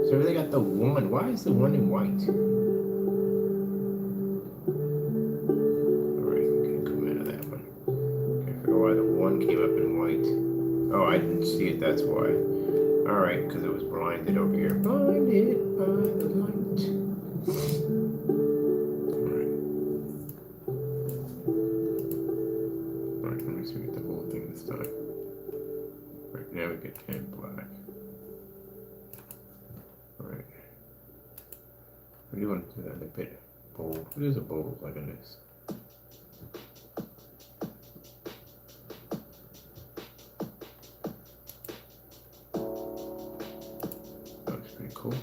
So they got the one. Why is the one in white? Alright, we can come out of that one. Can't figure why the one came up in white. Oh, I didn't see it, that's why. Alright, because it was blinded over here. Blinded by the light. Alright, let me see the whole thing this time. Right, now we get tan black. Alright. We do want to do that a bit bold. It is a bold like in this. Looks pretty cool.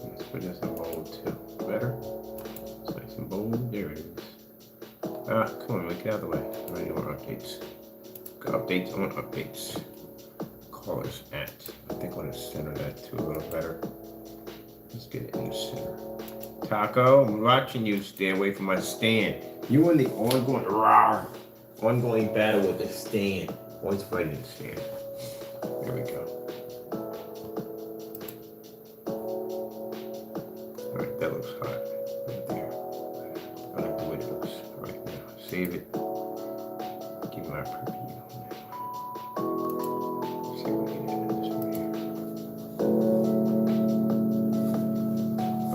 Let's put this in bold too. Better? It's nice and bold. There it is. Ah, come on, get out of the way. I don't want updates. Got updates, I want updates. Colors at. I think I want to center that too a little better. Let's get it in the center. Taco, I'm watching you. Stay away from my stand. You in the ongoing battle with the stand. Always fighting the stand. There we go. Alright, that looks hot. Right there. I like the way it looks right now. Save it. Give me my preview. See if we can edit this one here.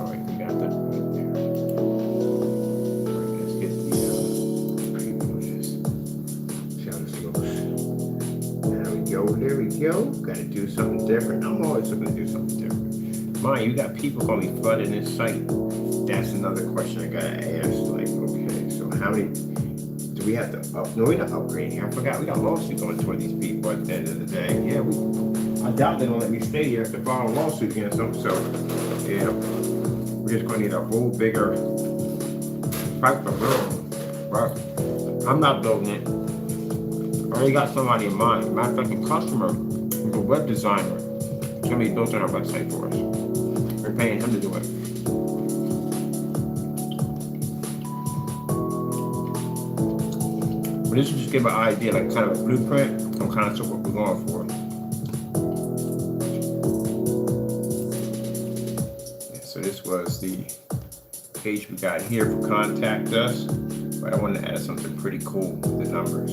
Alright, we got that right there. Alright, let's get the preview of this. See how this looks. There we go, there we go. Gotta do something different. I'm always looking to do something different. Mind, you got people call me flooding this site. That's another question I gotta ask. Like, okay, so how many do we have to up? No, we're not upgrading. I forgot we got lawsuits going toward these people at the end of the day. Yeah, I doubt they're gonna let me stay here if they file a lawsuit against them. So, yeah, we're just gonna need a whole bigger pipe to build. But I'm not building it. I already got somebody in mind. Matter of fact, a customer, a web designer, somebody built on our website for us. We're paying him to do it. But this will just give an idea, like kind of a blueprint on kind of what we're going for. Yeah, so this was the page we got here for contact us, but I wanted to add something pretty cool with the numbers.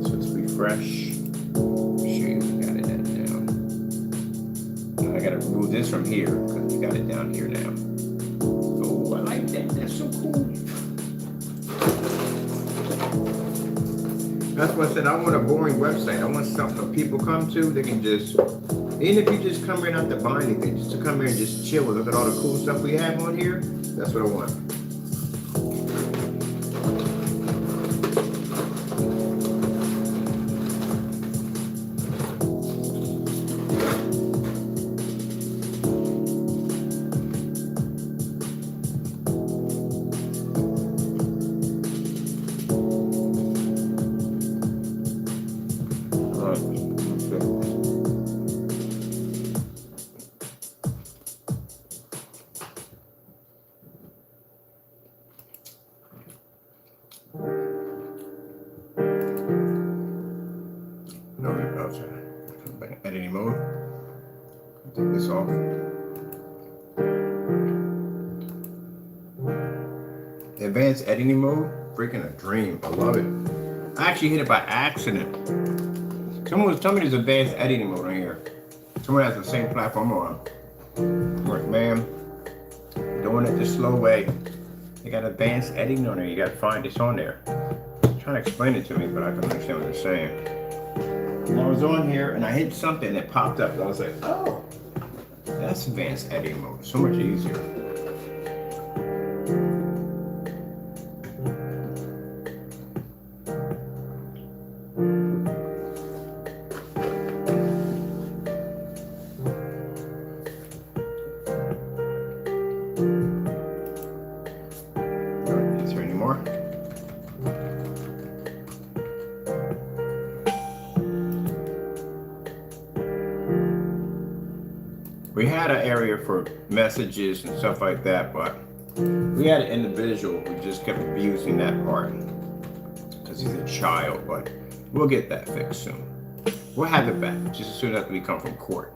So let's refresh. I gotta remove this from here because we got it down here now. Oh, I like that. That's so cool. That's what I said. I want a boring website. I want something that people come to. They can just, even if you just come here not to buy anything, just to come here and just chill and look at all the cool stuff we have on here. That's what I want. Editing mode. Take this off. The advanced editing mode, freaking a dream. I love it. I actually hit it by accident. Someone was telling me there's advanced editing mode on here. Someone has the same platform on. I'm like, man, doing it the slow way. They got advanced editing on there. You gotta find this on there. They're trying to explain it to me, but I can understand what they're saying. And I was on here and I hit something that popped up. And I was like, oh, that's advanced editing mode. So much easier. Is there any more? We had an area for messages and stuff like that, but we had an individual who just kept abusing that part because he's a child, but we'll get that fixed soon. We'll have it back just as soon as we come from court.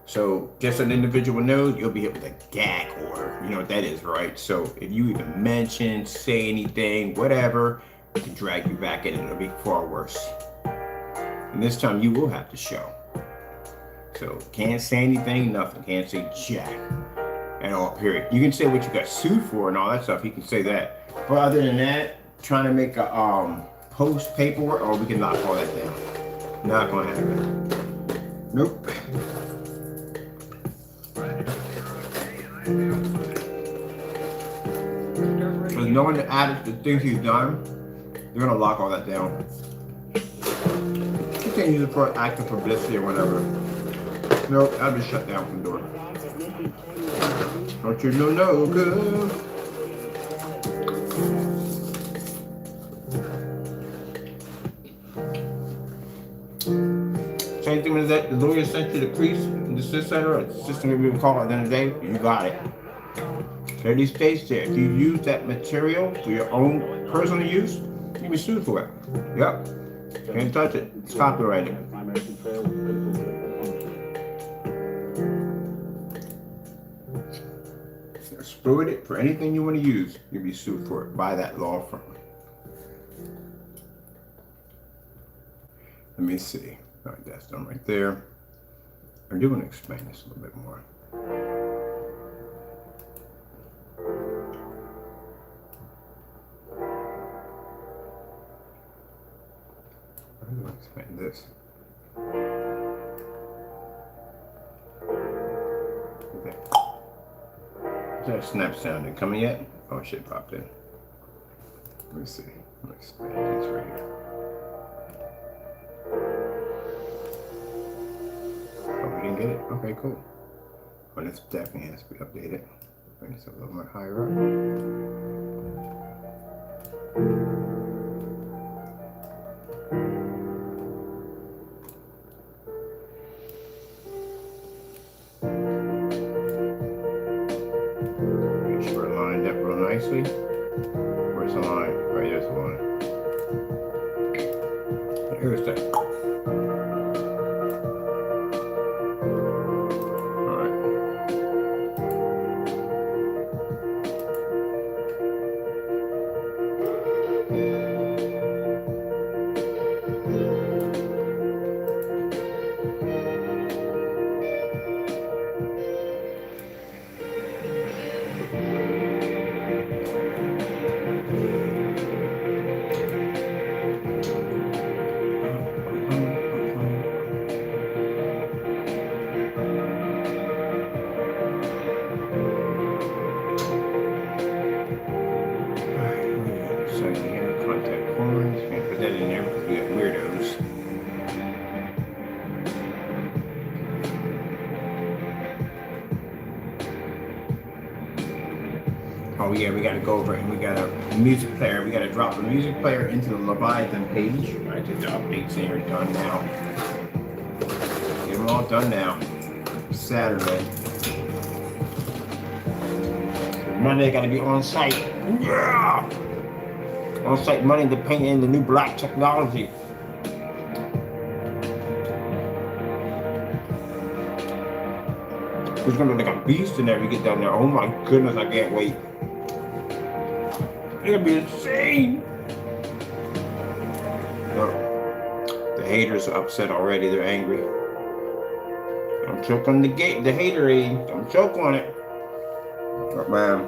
So just an individual node, you'll be hit with a gag order. You know what that is, right? So if you even mention, say anything, whatever, it can drag you back in and it'll be far worse. And this time you will have to show. So can't say anything, nothing. Can't say jack at all, period. You can say what you got sued for and all that stuff. You can say that. But other than that, trying to make a post paperwork, oh, we can knock all that down. Not gonna happen. Nope. So knowing the things he's done, they're gonna lock all that down. You can't use it for active publicity or whatever. Nope, I'll be shut down from the door. Don't you know no good? Same thing as that, the lawyer sent you the crease, the desist center, or the system we would call it at the end of the day, you got it. Clearly states there, if you use that material for your own personal use, you'll be sued for it. Yep. Can't touch it. It's copyrighted. Exploit it for anything you want to use, you'll be sued for it by that law firm. Let me see. All right, that's done right there. I do want to explain this a little bit more. I'm going to explain this. Okay. Is that a snap sound coming yet? Oh, shit popped in. Let me see. Let me explain this right here. Oh, we didn't get it? Okay, cool. Well, this definitely has to be updated. Bring this a little more higher up. Make sure it lined up real nicely. Where's the line? Right, there's the line. Here's that. Oh yeah, we gotta go over it and we got a music player. We gotta drop the music player into the Leviathan page. I did the updates here, done now. Get them all done now. Saturday. Monday gotta be on site. Yeah! On site Monday to paint in the new black technology. It's gonna look like a beast in there when we get down there. Oh my goodness, I can't wait. It's gonna be insane. Look, the haters are upset already. They're angry. Don't choke on the gate, the haterade. Don't choke on it. But man.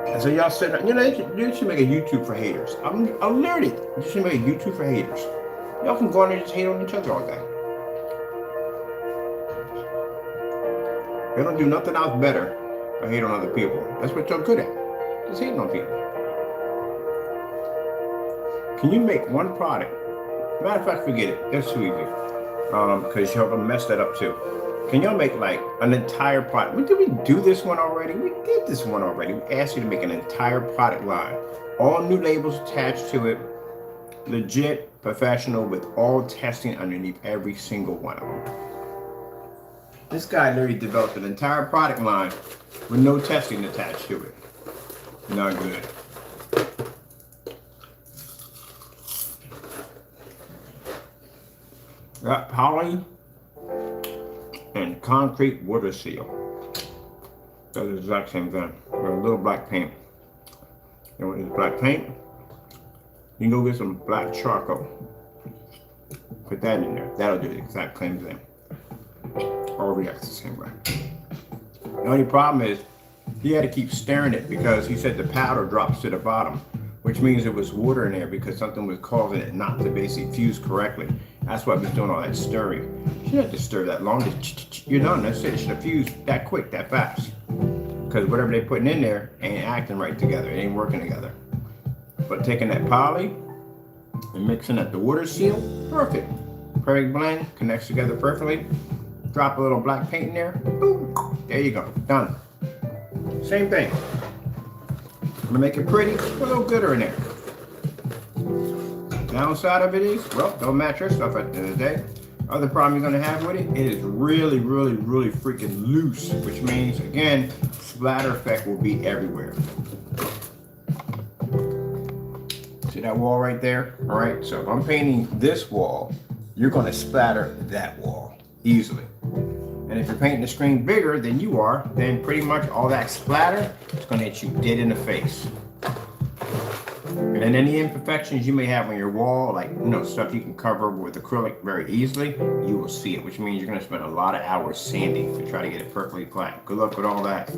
And so y'all said, you know, you should make a YouTube for haters. I'm alerted. You should make a YouTube for haters. Y'all can go on there and just hate on each other all day. They don't do nothing else better than hate on other people. That's what you're good at. Just hating on people. Can you make one product? Matter of fact, forget it. That's too easy. Because you're gonna mess that up too. Can y'all make like an entire product? Did we do this one already? We did this one already. We asked you to make an entire product line. All new labels attached to it. Legit, professional, with all testing underneath every single one of them. This guy literally developed an entire product line with no testing attached to it. Not good. Got poly, and concrete water seal. That's the exact same thing. With a little black paint. And with this black paint, you can go get some black charcoal. Put that in there. That'll do the exact same thing. All reacts the same way. The only problem is he had to keep stirring it because he said the powder drops to the bottom, which means there was water in there because something was causing it not to basically fuse correctly. That's why I was doing all that stirring. You shouldn't have to stir that long. You're done. That's it. It should have fused that quick, that fast. Because whatever they're putting in there ain't acting right together. It ain't working together. But taking that poly and mixing up the water seal, perfect. Perfect blend, connects together perfectly. Drop a little black paint in there. Boom. There you go. Done. Same thing. I'm gonna make it pretty, put a little glitter in there. Downside of it is, well, don't match your stuff at the end of the day. Other problem you're gonna have with it, it is really, really, really freaking loose, which means, again, splatter effect will be everywhere. See that wall right there? All right, so if I'm painting this wall, you're gonna splatter that wall easily. And if you're painting the screen bigger than you are, then pretty much all that splatter is gonna hit you dead in the face. And then any imperfections you may have on your wall, like stuff you can cover with acrylic very easily, you will see it, which means you're gonna spend a lot of hours sanding to try to get it perfectly flat. Good luck with all that.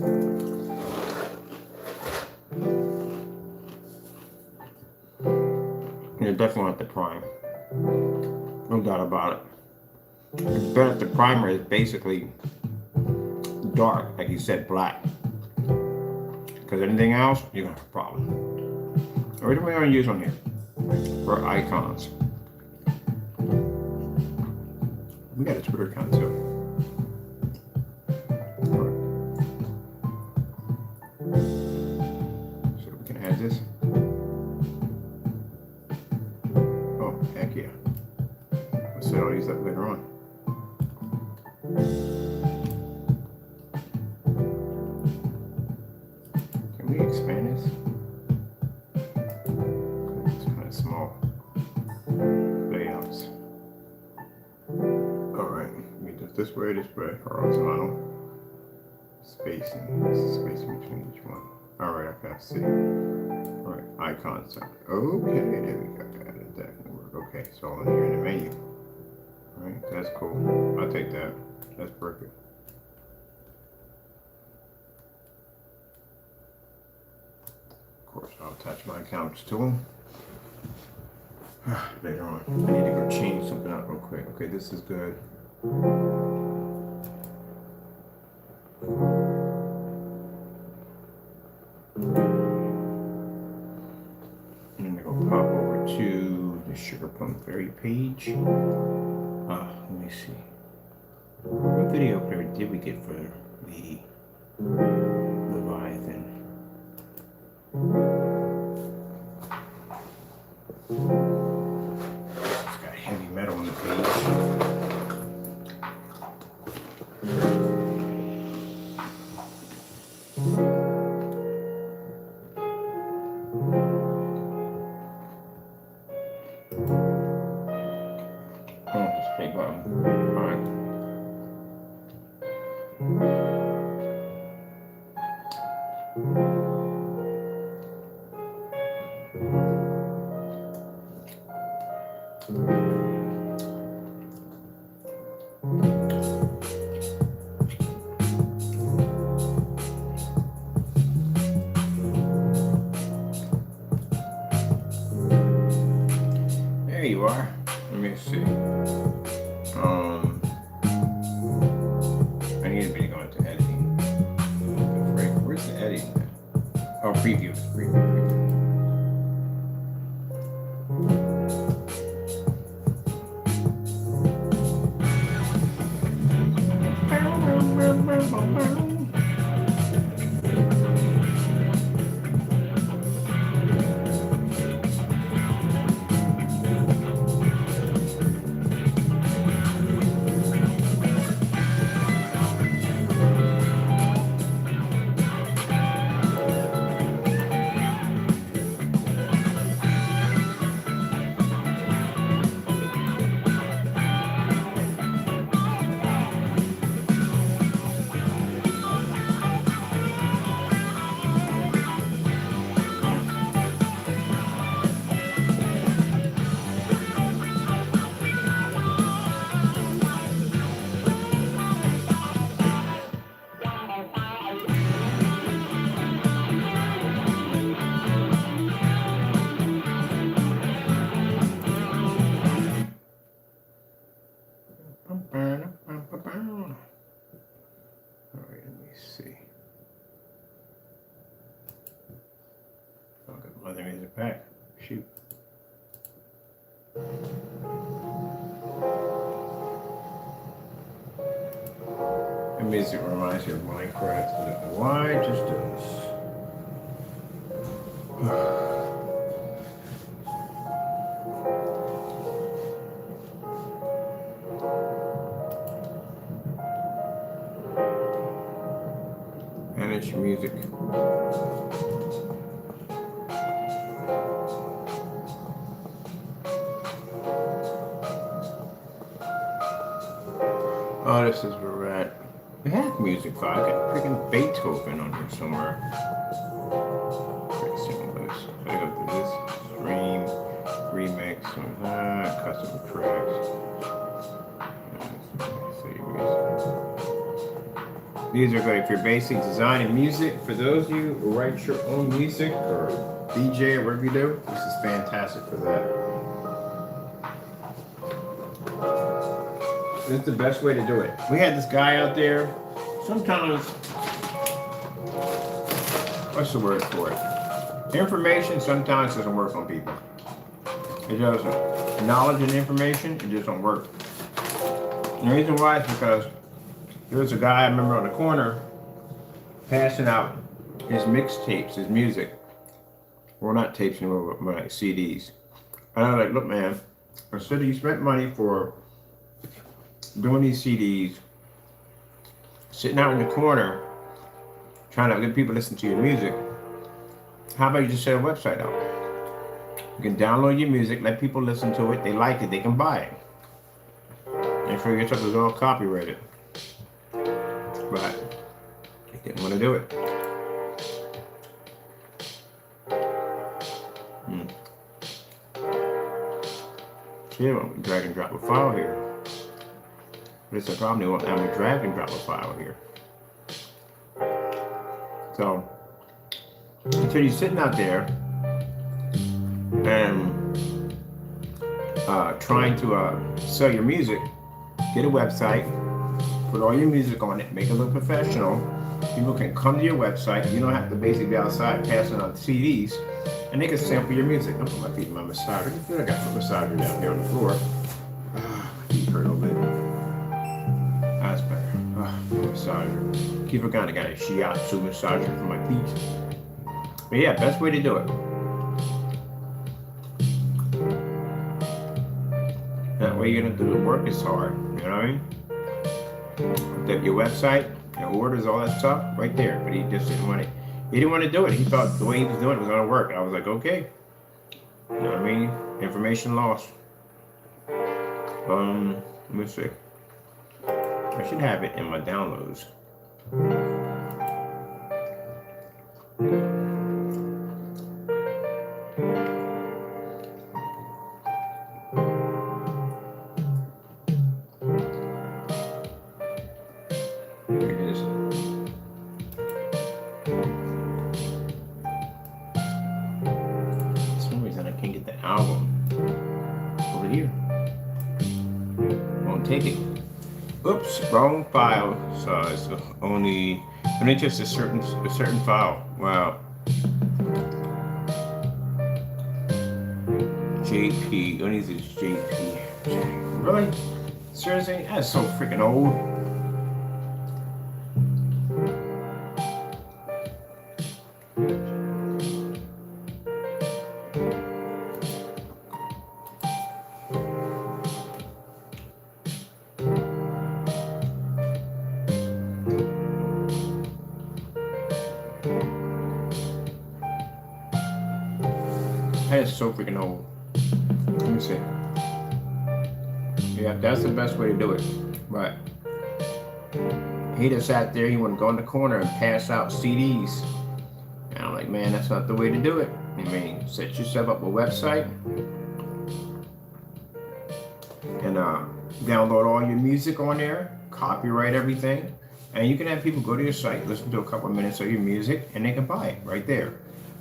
You definitely have to prime. No doubt about it. It's better if the primer is basically dark, like you said, black. Because anything else, you're gonna have a problem. What are we gonna use on here? For icons. We got a Twitter account too. Alright. So we can add this. Oh, heck yeah. We'll set all these up later on. Can we expand this? It's kind of small layouts. Alright, we do this way, horizontal. Spacing. This is spacing between each one. Alright, I can see. Alright, icons. Okay, there we go. That definitely work. Okay, so all in here in the menu. Alright, that's cool. I'll take that. That's perfect. Of course, I'll attach my accounts to them. Later on. I need to go change something out real quick. Okay, this is good. I'm gonna go pop over to the Sugar Plum Fairy page. Let me see. What video player did we get for the Leviathan? It's got heavy metal on the page. Oh, it's a big button. Alright. There you are. Let me see. I need to go into editing. Where's the editing? Oh, preview. back. Shoot. The music reminds me of Minecraft. I don't know why it just does. Manage music. Oh, this is where we're at. It has music file. I got freaking Beethoven on here somewhere. Let's I go through this. Stream, remix, custom tracks. These are good if you're basic design and music. For those of you who write your own music or DJ or whatever you do, this is fantastic for that. This is the best way to do it. We had this guy out there. Sometimes, what's the word for it? Information sometimes doesn't work on people. It doesn't. Knowledge and information, it just don't work. And the reason why is because there was a guy I remember on the corner passing out his mixtapes, his music. Well, not tapes anymore, but like CDs. And I was like, look, man, instead of you spent money for doing these CDs, sitting out in the corner, trying to get people to listen to your music, how about you just set a website up? You can download your music, let people listen to it, they like it, they can buy it. And for your stuff is all copyrighted. But they didn't want to do it. See, I'm drag and drop a file here. But it's a problem, they won't let me drag and drop a file here. So, until you're sitting out there and trying to sell your music, get a website, put all your music on it, make it look professional. People can come to your website. You don't have to basically be outside passing on CDs, and they can sample your music. I'm putting my feet in my massager. I feel like I got some massager down here on the floor. My feet hurt a little bit. That's better. Massager. Keep forgetting I got a shiatsu massager for my feet. But yeah, best way to do it. That way you don't have to do the work as hard. You know what I mean? Put your website and orders, all that stuff right there. But he just didn't want it. He didn't want to do it. He thought the way he was doing it was going to work. I was like, okay. You know what I mean? Information lost. Let me see. I should have it in my downloads. Wrong file size. Only just a certain file. Wow. JP. Only this JP. Really? Seriously? That's so freaking old. That is so freaking old. Let me see. Yeah, that's the best way to do it. But he just sat there, he wouldn't go in the corner and pass out CDs. And I'm like, man, that's not the way to do it. I mean, set yourself up a website and download all your music on there, copyright everything, and you can have people go to your site, listen to a couple of minutes of your music, and they can buy it right there.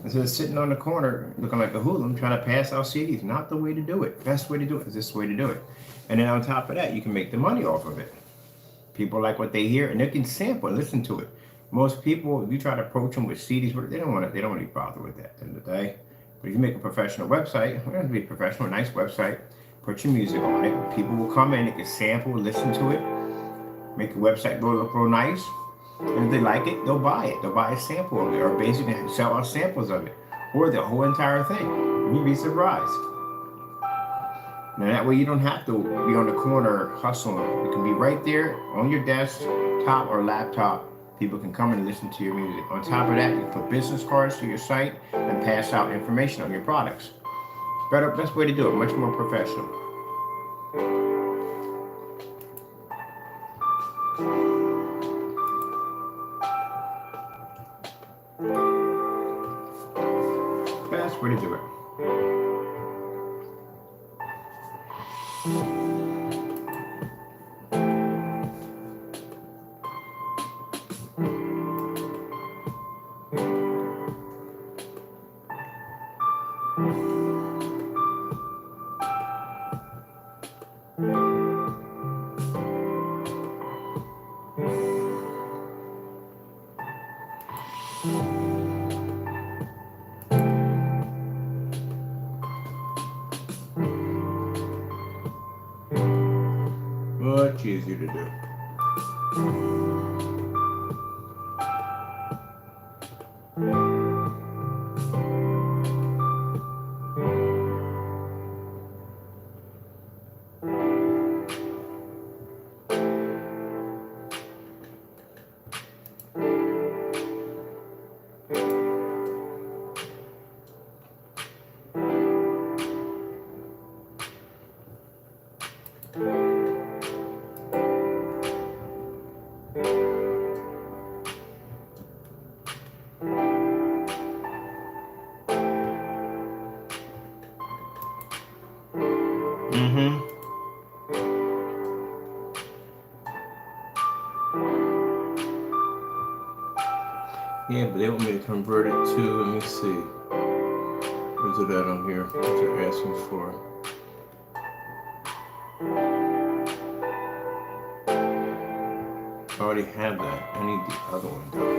Instead of sitting on the corner looking like a hoodlum trying to pass out CDs. Not the way to do it. Best way to do it is this way to do it. And then on top of that, you can make the money off of it. People like what they hear and they can sample and listen to it. Most people, if you try to approach them with CDs, they don't want to be bothered with that at the end of the day. But if you make a professional website, it has to be a professional, nice website. Put your music on it. People will come in, they can sample, listen to it, make your website look real nice. And if they like it, they'll buy it. They'll buy a sample of it, or basically sell out samples of it, or the whole entire thing. You'd be surprised. Now that way you don't have to be on the corner hustling. It can be right there on your desktop or laptop. People can come and listen to your music. On top of that, you can put business cards to your site and pass out information on your products. Best way to do it, much more professional. Best way to do it. Much easier to do. Yeah, but they want me to convert it to, let me see. Where's it at on here? What they're asking for. I already have that. I need the other one though.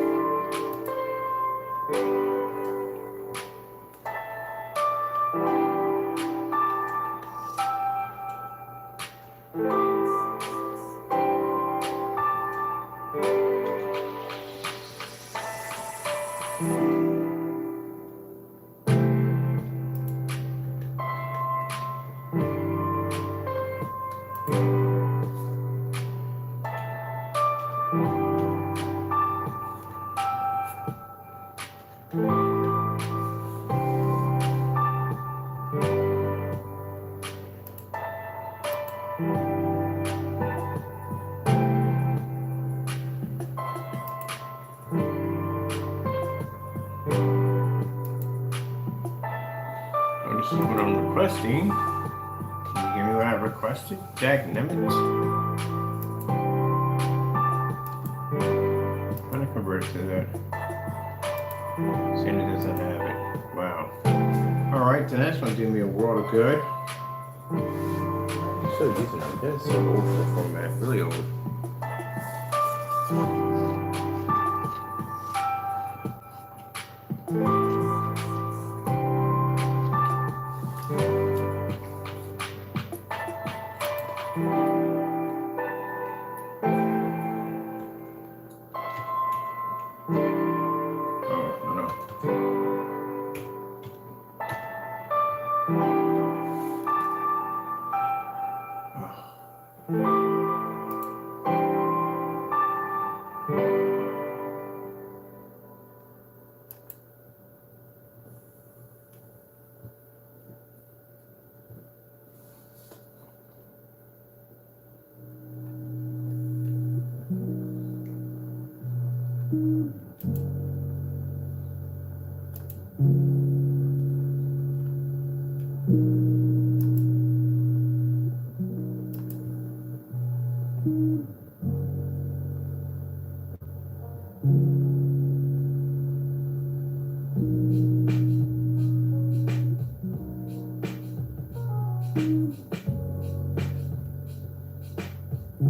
This is what I'm requesting. Can you give me what I requested? Dagnabbit. I'm gonna convert it to that. Saying it doesn't have it. Wow. Alright, the next one did me a world of good. I'm so using them. That's so old for the format. Really old.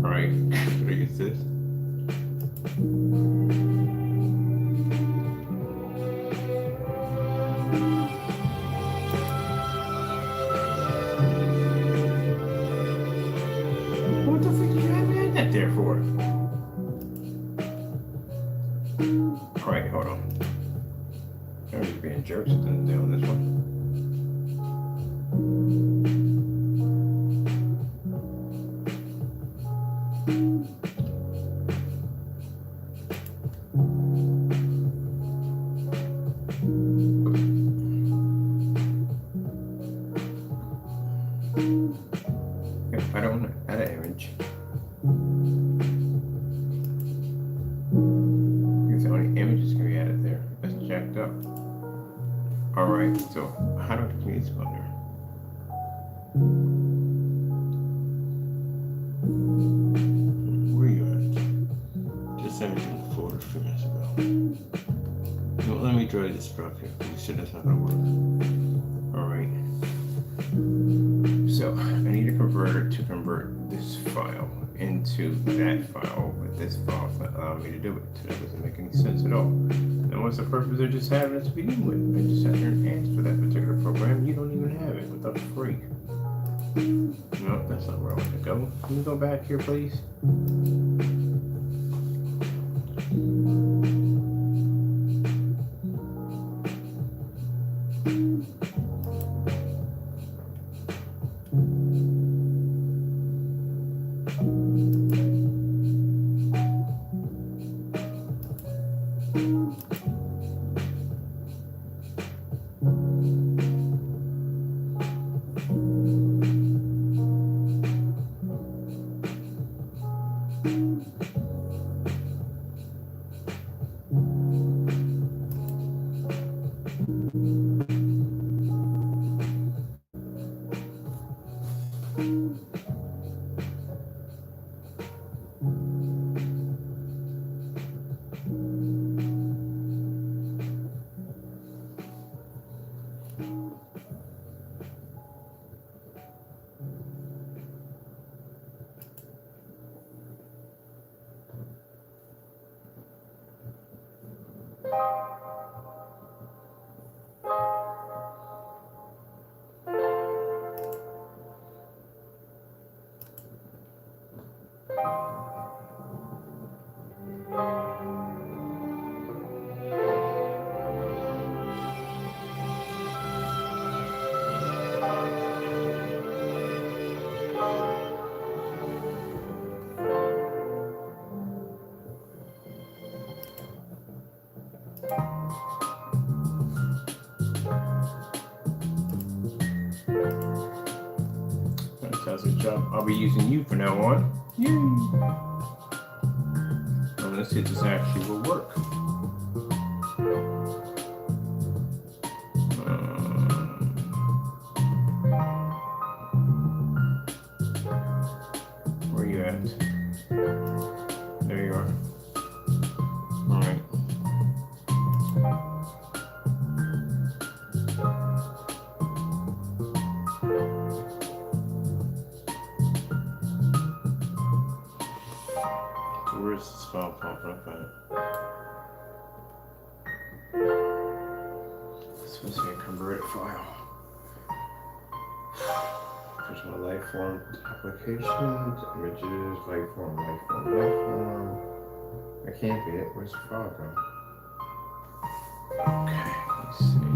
Alright, what is this? right there for it. All right, hold on. I'm just being jerks down this one. I don't want to add an image. Because how many images can be added there? That's jacked up. Alright, so how do I get these on there? Where are you at? Just send me to the folder a few minutes ago. No, let me draw this stuff here. You said that's not going to work. Alright. So I need a converter to convert this file into that file, but this file is not allowing me to do it. So that doesn't make any sense at all. And what's the purpose of just having it to begin with? I just sat there and asked for that particular program. You don't even have it. What the freak? No, that's not where I want to go. Can you go back here, please? Fantastic job. I'll be using you from now on. Yay! Well, let's see if this actually will work. Where are you at? There you are. All right. Where's this file popping up at? This was a converted file. There's my life-form applications, images, life-form, life-form, life-form. I can't be it. Where's the file go? Okay, let's see.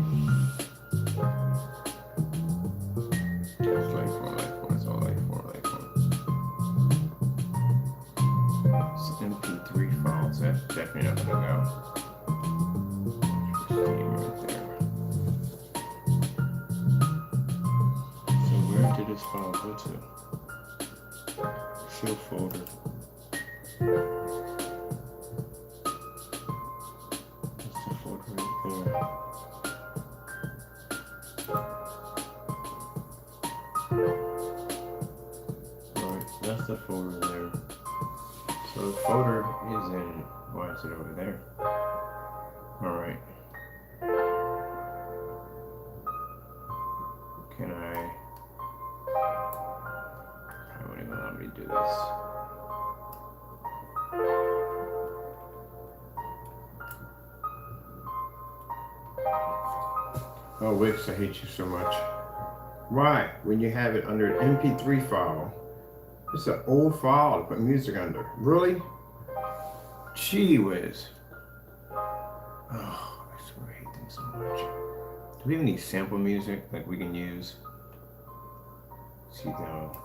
It's life-form, life-form. It's all life-form, life-form. It's MP3 files. That's definitely not gonna go. Right there. So where did this file go to? Field folder. That's the folder right there. Alright, that's the folder there. So the folder is in, why is it over there? Alright. Can I won't even allow me to do this. Oh, Wix, I hate you so much. Why? When you have it under an MP3 file, It's an old file to put music under. Really? Gee whiz. Oh, I swear I hate them so much. Do we have any sample music like we can use? See down.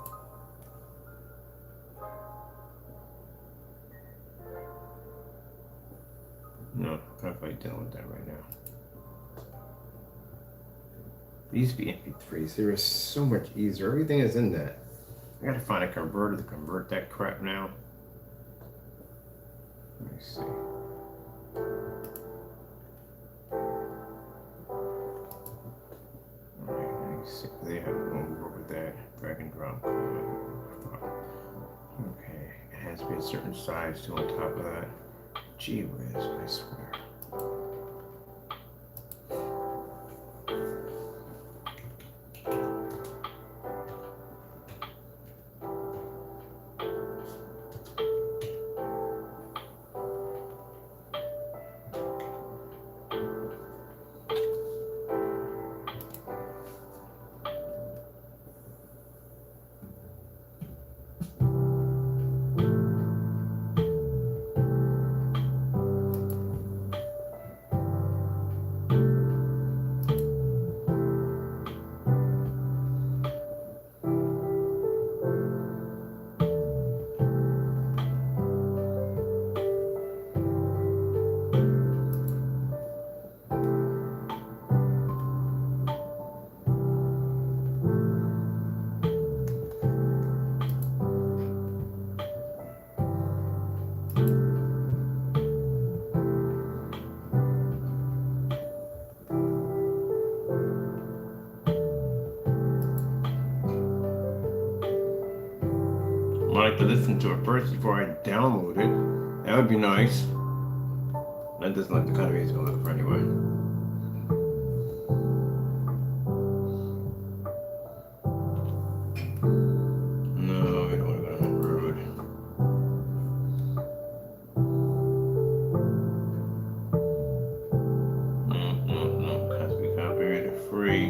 No, I'm not quite dealing with that right now. These used to be MP3s. They were so much easier. Everything is in that. I gotta find a converter to convert that crap now. Let me see. Alright, let me see. They have one work with that. Drag and drop. Okay. It has to be a certain size too on top of that. Gee whiz, I swear. I like to listen to it first before I download it. That would be nice. That doesn't like the kind of music I'm looking for anyway. No, we don't want to go down that road. No. It has to be copyrighted free.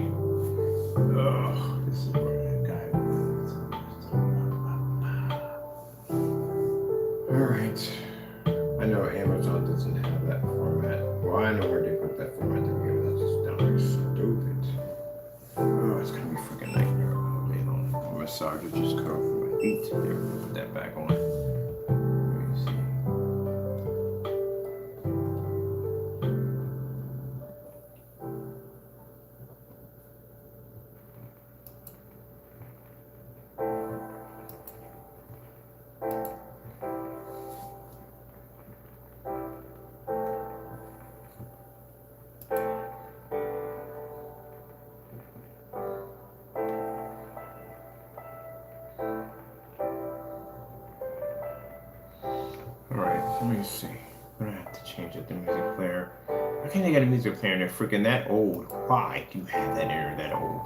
Ugh, this is where that guy was. Alright. I know Amazon doesn't have that format. Well, I know where they put that format together. That's just downright stupid. Oh, it's gonna be a freaking nightmare all day long. My massager just cut off my feet. There, put that back on. Let me see. Alright, let me see. I'm gonna have to change it to music player. Why can't they get a music player and they're freaking that old? Why do you have that in there that old?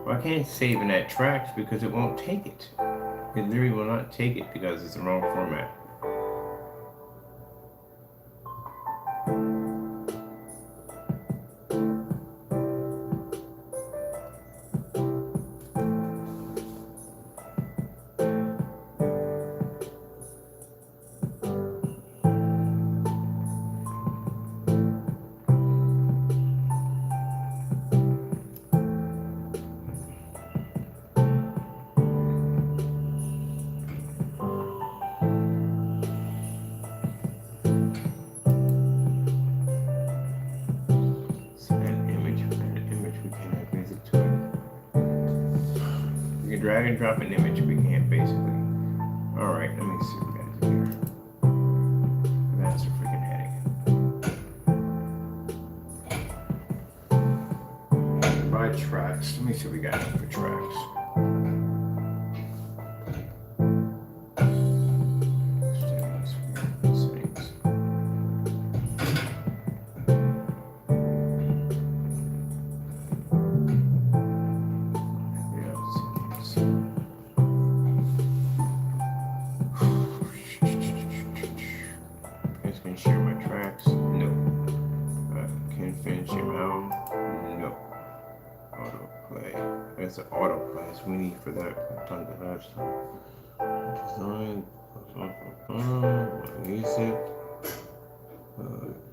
Well, I can't save in that tracks because it won't take it. It literally will not take it because it's the wrong format. Drag and drop an image we can't basically. Alright, let me see what we gotta do here. That's a freaking headache. By tracks. Let me see what we got for tracks. Share my tracks? No. Can finish your album? No. Auto play. That's an auto class we need for that. I've done that last time. Design, music.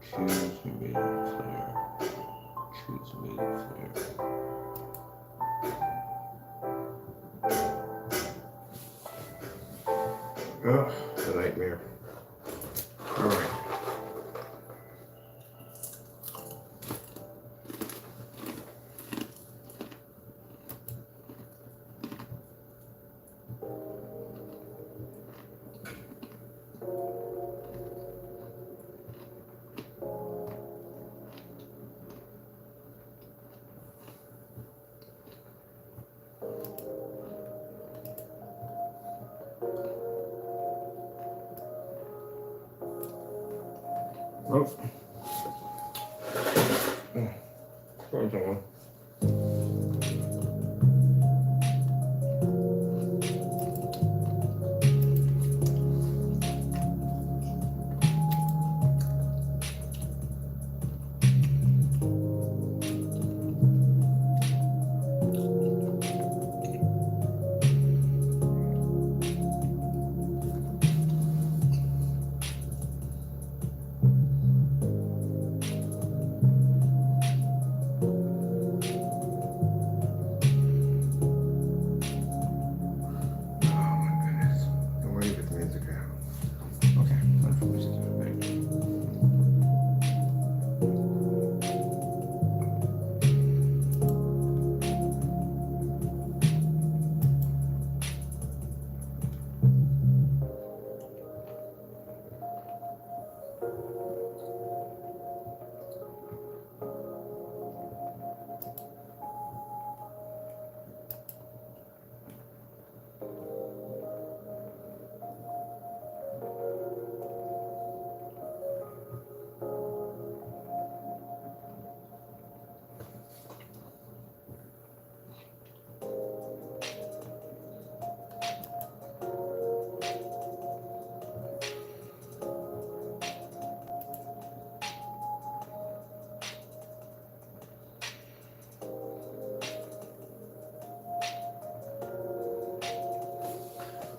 Choose mid flare. Choose mid flare. Oh, it's a nightmare. All right. Oh. Close that one.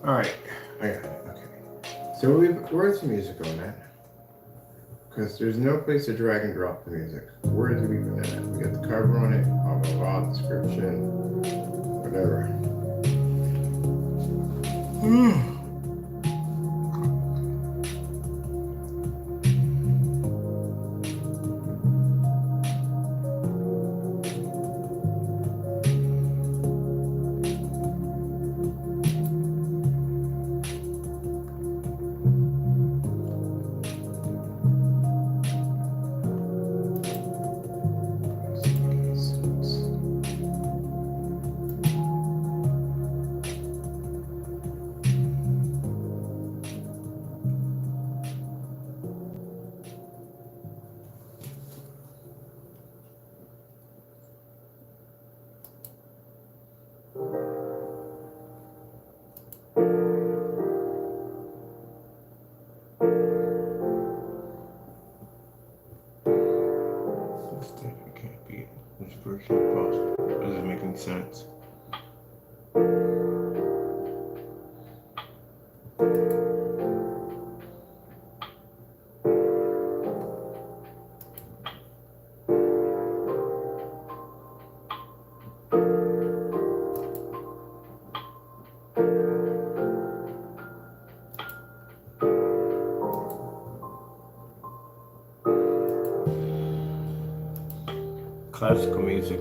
All right, I got it. Okay. So where's the music on that? Because there's no place to drag and drop the music. Where do we put that at? We got the cover on it, blah blah blah, description, whatever. It can't be this version possible. This isn't making sense. Classical music.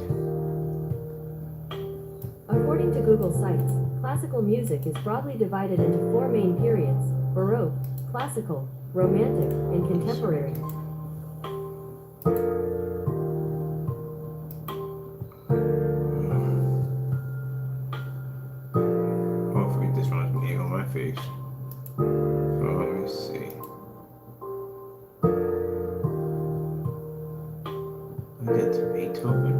According to Google Sites, classical music is broadly divided into four main periods: Baroque, Classical, Romantic, and Contemporary.
Hopefully this one's an egg on my face. So let me see. I get to Beethoven.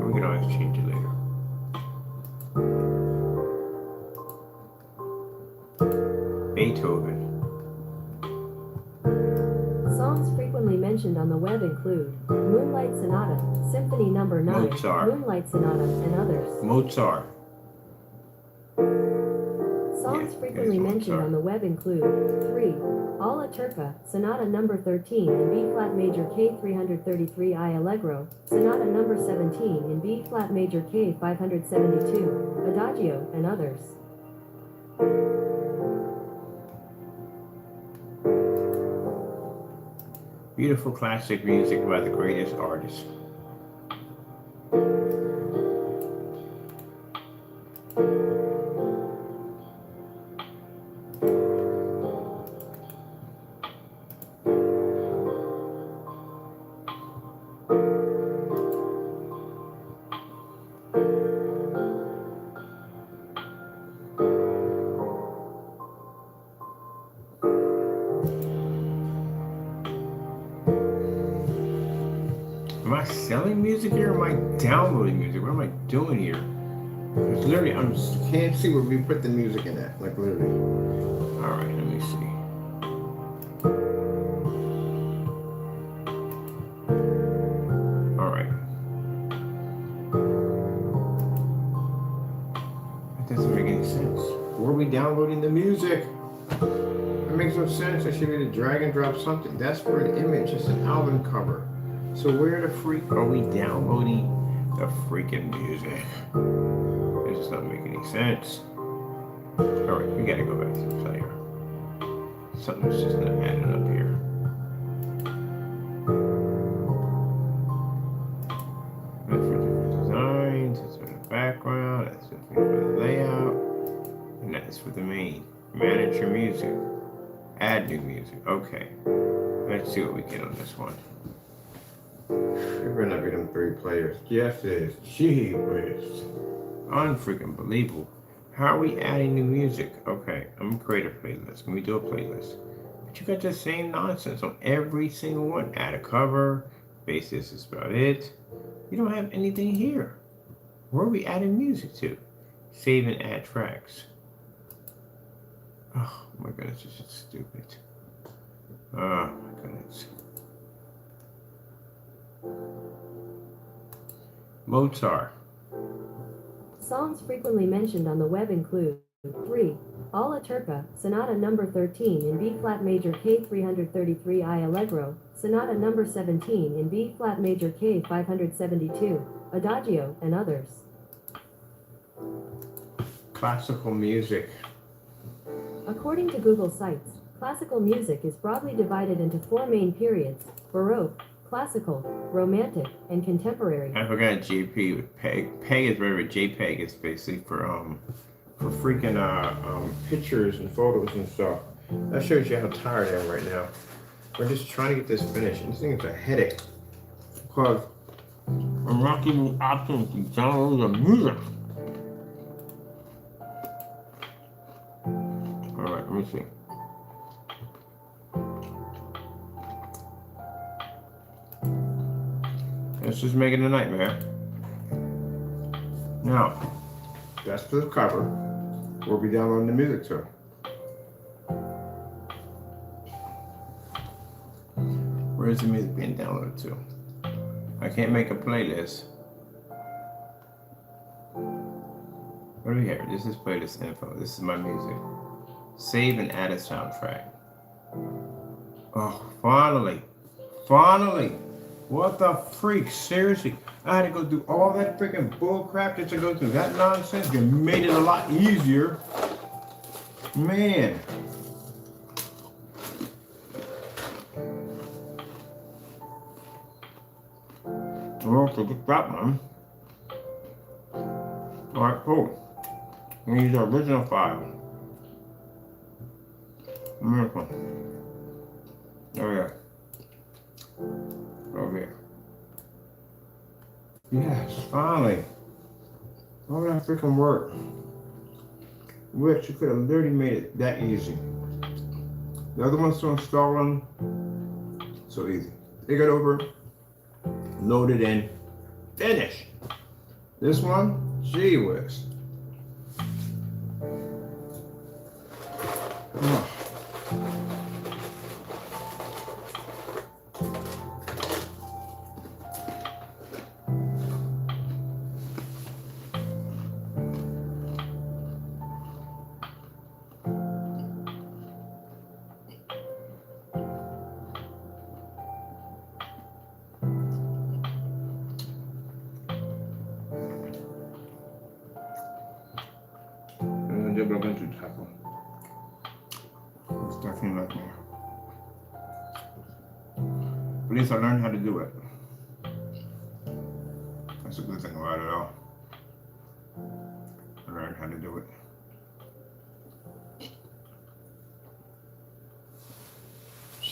We can always change it later. Beethoven.
Songs frequently mentioned mentioned on the web include Moonlight Sonata, Symphony No. 9,
Mozart.
Moonlight Sonata, and others.
Mozart.
Songs
Yeah,
frequently
there's
mentioned
Mozart.
on the web include 3. Alla Turca, Sonata No. 13 in B-flat major K333 I Allegro, Sonata No. 17 in B-flat major K572, Adagio, and others.
Beautiful classic music by the greatest artists. Am I selling music here or am I downloading music? What am I doing here? Because literally, can't see where we put the music in at. Like literally. Alright, let me see. Alright. That doesn't make any sense. Where are we downloading the music? That makes no sense. I should be able to drag and drop something. That's for an image, just an album cover. So where the freak are we downloading the freaking music? This does not make any sense. Alright, we gotta go back to the player. Something's just not adding up here. That's for different designs, that's for the background, that's for the layout, and that's for the main. Manage your music. Add new music. Okay. Let's see what we get on this one. It better not be them 3 players. Yes, it is. Gee whiz. Unfreaking believable. How are we adding new music? Okay, I'm gonna create a playlist. Can we do a playlist? But you got the same nonsense on every single one. Add a cover. Basis is about it. You don't have anything here. Where are we adding music to? Save and add tracks. Oh my goodness, this is stupid. Oh my goodness. Mozart.
Songs frequently mentioned on the web include 3. Alla Turca, Sonata No. 13 in B-flat major K333 I Allegro, Sonata No. 17 in B-flat major K572, Adagio, and others.
Classical music.
According to Google Sites, classical music is broadly divided into 4 main periods: Baroque, Classical, Romantic, and Contemporary.
I forgot JP with PEG. PEG is whatever JPEG is basically for freaking pictures and photos and stuff. That shows you how tired I am right now. We're just trying to get this finished. And this thing is a headache because I'm not giving options to download the music. All right, let me see. This is making a nightmare. Now, that's for the cover. We'll be downloading the music to. Where is the music being downloaded to? I can't make a playlist. What do we have? This is playlist info. This is my music. Save and add a soundtrack. Oh, finally. Finally. What the freak? Seriously? I had to go through all that freaking bull crap just to go through that nonsense. You made it a lot easier. Man. Well, forget that one. Alright, cool. We use the original file. This one. Oh yeah. Over here. Yes, finally. All that freaking work. Which you could have literally made it that easy. The other one's still installing. So easy. Take it over. Load it in. Finish. This one, gee whiz. Oh. de bloquer tout ça. It's definitely like more. At least I learned how to do it. That's a good thing about it all. I learned how to do it.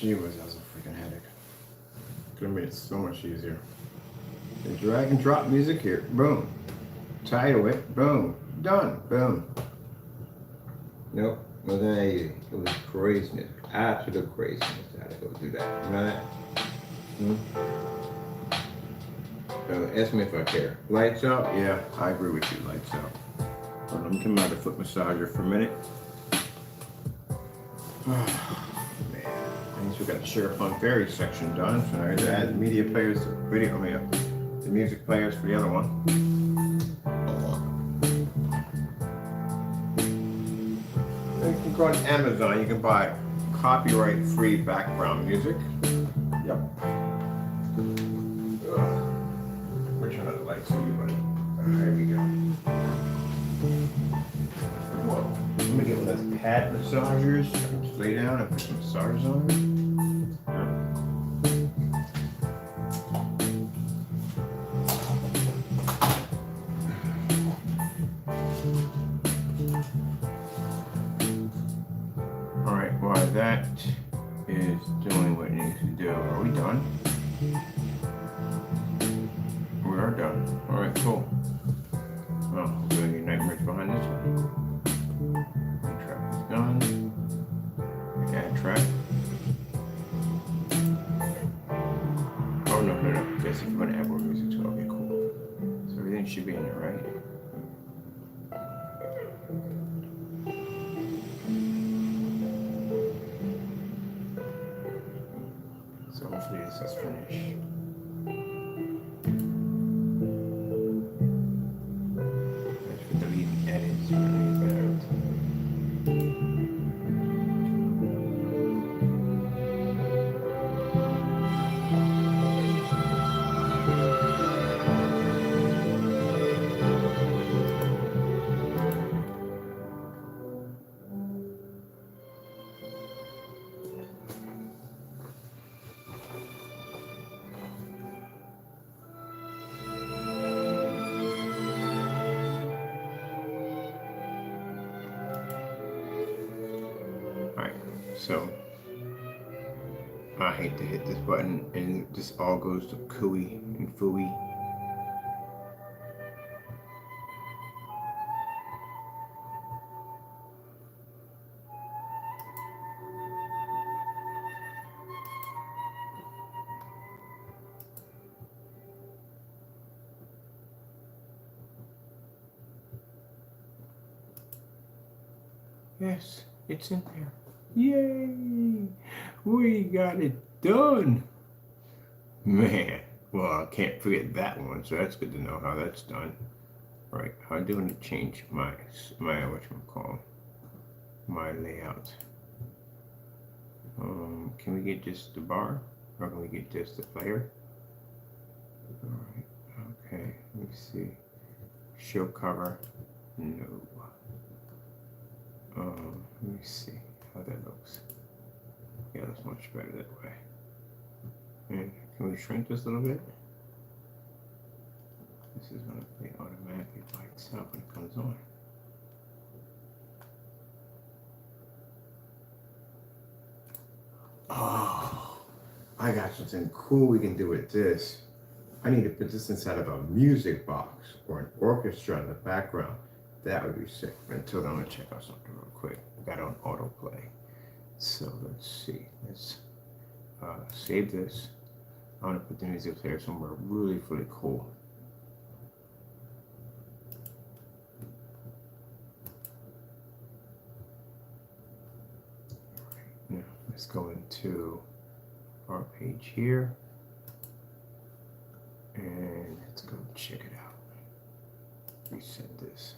That was a freaking headache. Could have made it so much easier. And drag and drop music here. Boom. Title it. Boom. Done. Boom. Nope. Wasn't that easy. It was craziness. Absolute craziness. I had to go do that. You know that? Ask me if I care. Lights out? Yeah, I agree with you. Lights out. Hold on, let me come out of the foot massager for a minute. We got the Sheriff on Ferry section done, so now I gotta add the media players, the music players for the other one. Then you can go on Amazon, you can buy copyright-free background music. Yep. Which one of the lights are you, buddy? There we go. Whoa. Let me get one of those pad massagers. I can just lay down and put some massage on. That is doing what it needs to do. Are we done? We are done. All right, cool. Well, we're doing any nightmares behind this one. Track is done. Add track. Oh, no. Guess if I'm going to add more music to it, okay, cool. So everything should be in there, right? Hopefully this is finished. That's for deleting edits. So I hate to hit this button and this all goes to cooey and fooey. Yes, it's in there. Yay! We got it done! Man, well, I can't forget that one, so that's good to know how that's done. All right, how do I want to change my whatchamacallit, my layout? Can we get just the bar, or can we get just the player? All right, okay, let me see. Show cover, no. Let me see how that looks. Yeah, that's much better that way. And can we shrink this a little bit? This is going to play automatically by itself when it comes on. Oh, I got something cool we can do with this. I need to put this inside of a music box or an orchestra in the background. That would be sick. Until then, I'm going to check out something real quick. I got it on autoplay. So let's see. Let's save this. I want to put the music player somewhere really cool. Now, let's go into our page here. And let's go check it out. Reset this.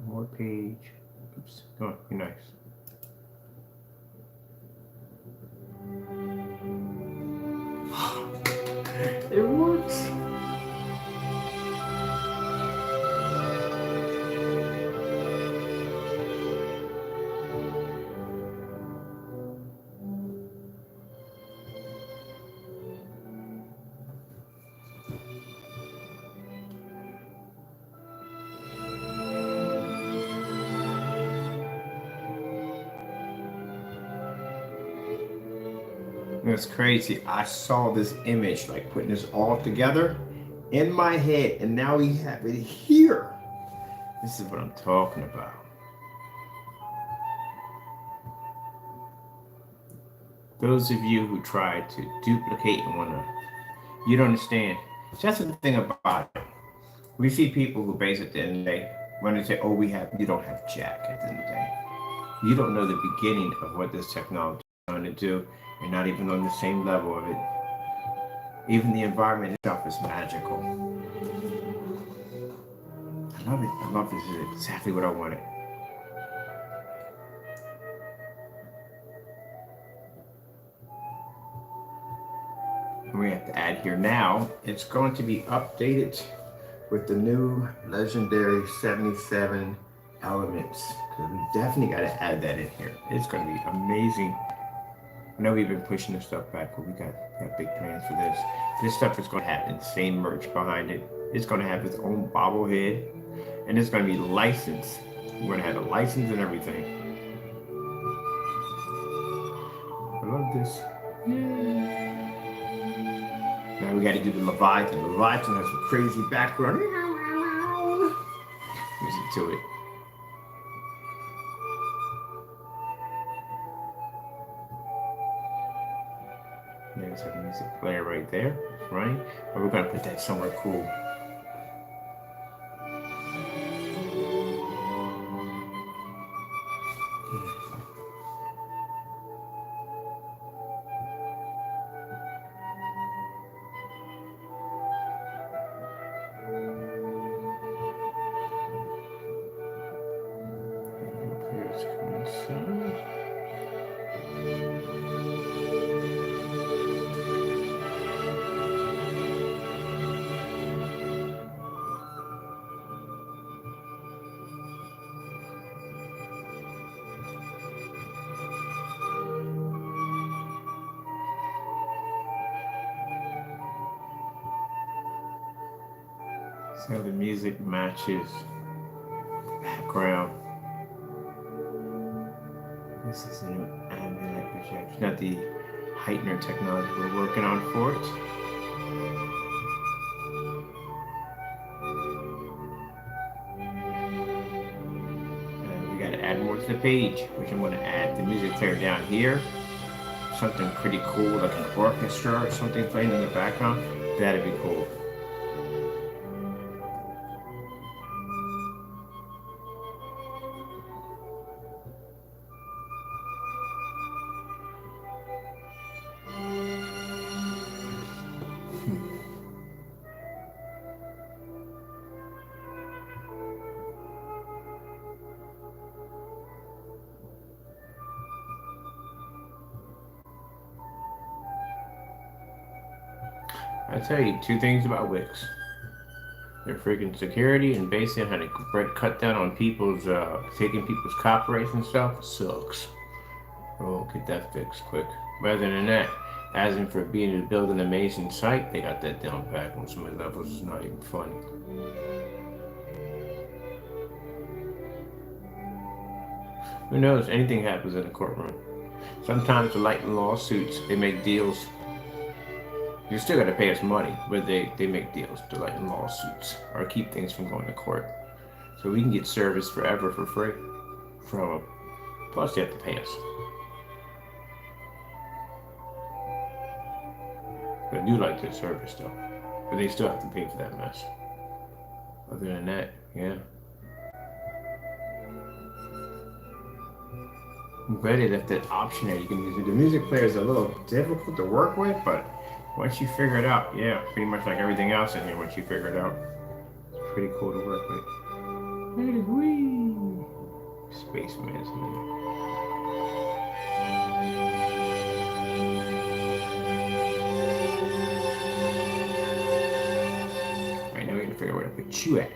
More page. Oops. Come on, be nice. It works. It's crazy. I saw this image, like putting this all together in my head, and now we have it here. This is what I'm talking about. Those of you who try to duplicate and want to, you don't understand. That's the thing about it. We see people who base at the end of the day, when they say, oh, you don't have jack at the end of the day. You don't know the beginning of what this technology is trying to do. You're not even on the same level of it. Even the environment itself is magical. I love it. I love this. This is exactly what I wanted. And we have to add here now, it's going to be updated with the new legendary 77 elements. Because we definitely got to add that in here. It's going to be amazing. I know we've been pushing this stuff back, but we got big plans for this. This stuff is going to have insane merch behind it. It's going to have its own bobblehead, and it's going to be licensed. We're going to have a license and everything. I love this. Now we got to do the Leviathan. The Leviathan has some crazy background. Listen to it. There's a music player right there, right? But we're gonna put that somewhere cool. So the music matches the background. This is a new ambient projection, not the heightener technology we're working on for it. And we got to add more to the page, which I'm going to add the music player down here. Something pretty cool, like an orchestra or something playing in the background. That'd be cool. I tell you two things about Wix. Their freaking security and basically how to cut down on people's, taking people's copyrights and stuff sucks. Oh, get that fixed quick. Rather than that, as in for being able to build an amazing site, they got that down pat on some of the levels. It's not even funny. Who knows? Anything happens in a courtroom. Sometimes the light lawsuits, they make deals. You still got to pay us money, but they make deals to lighten lawsuits or keep things from going to court. So we can get service forever for free from them. Plus they have to pay us. But I do like their service though. But they still have to pay for that mess. Other than that, yeah. I'm glad they left that option there. You can use it. The music player is a little difficult to work with, but once you figure it out, yeah, pretty much like everything else in here, once you figure it out, it's pretty cool to work with. Spaceman's man. Right now we gotta figure out where to put you at.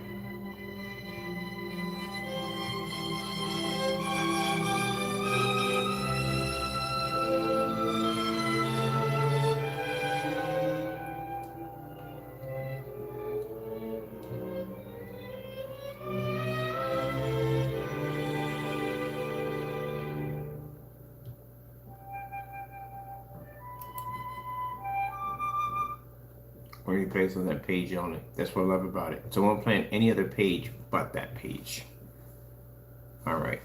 Only plays on that page only. That's what I love about it. So I won't play on any other page but that page. All right.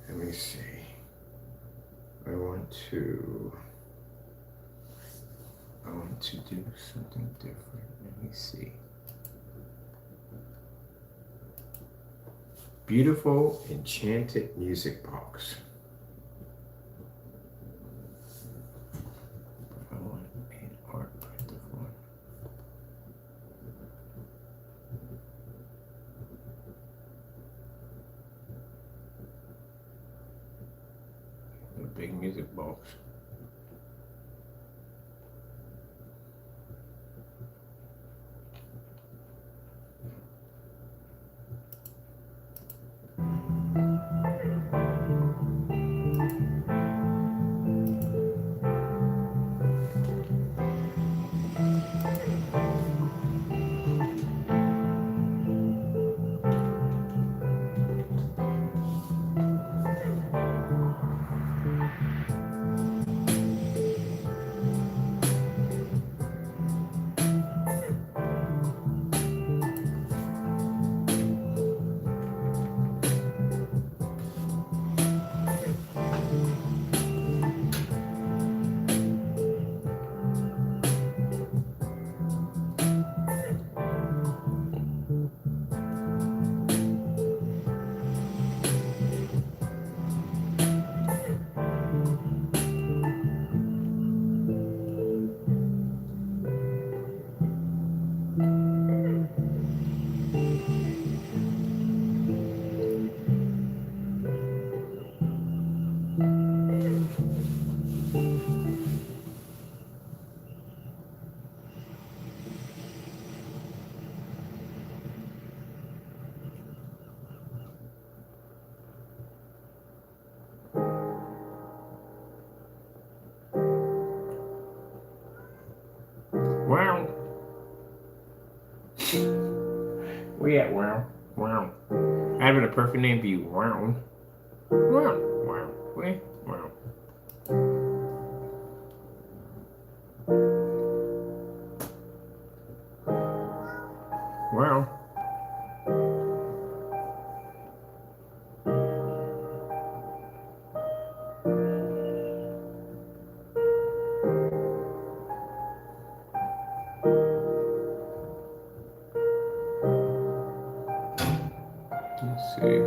Let me see. I want to do something different. Let me see. Beautiful enchanted music box. I want an art printer one. A big music box. Wow. Where you at, wow? Wow. Having a perfect name for you. Wow. Wow. Wow. Where? Wow. Wow. Let's see.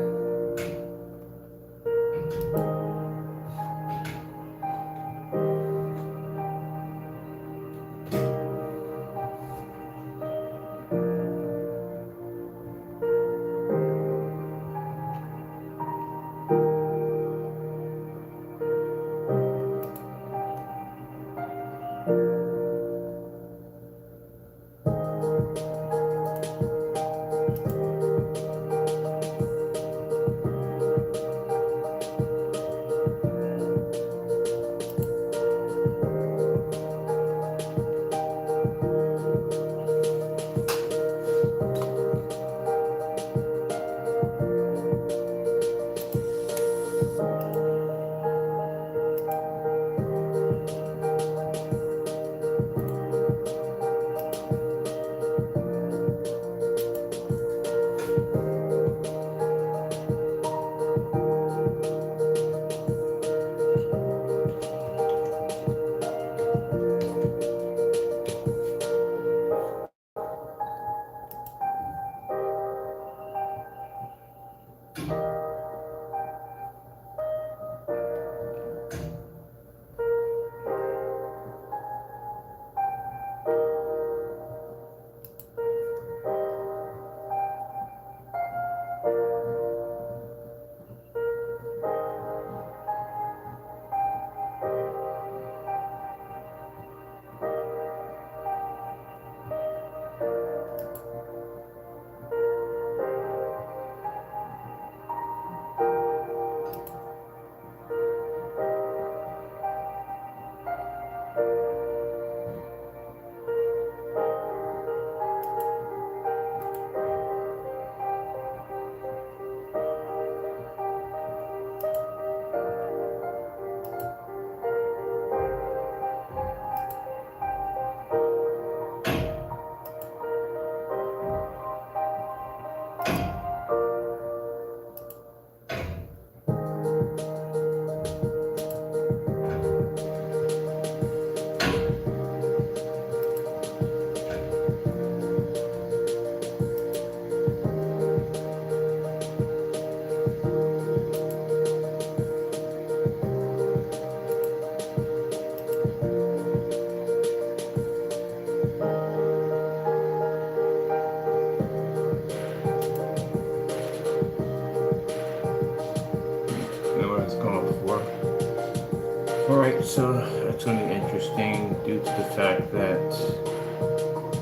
Alright, so that's going to be interesting due to the fact that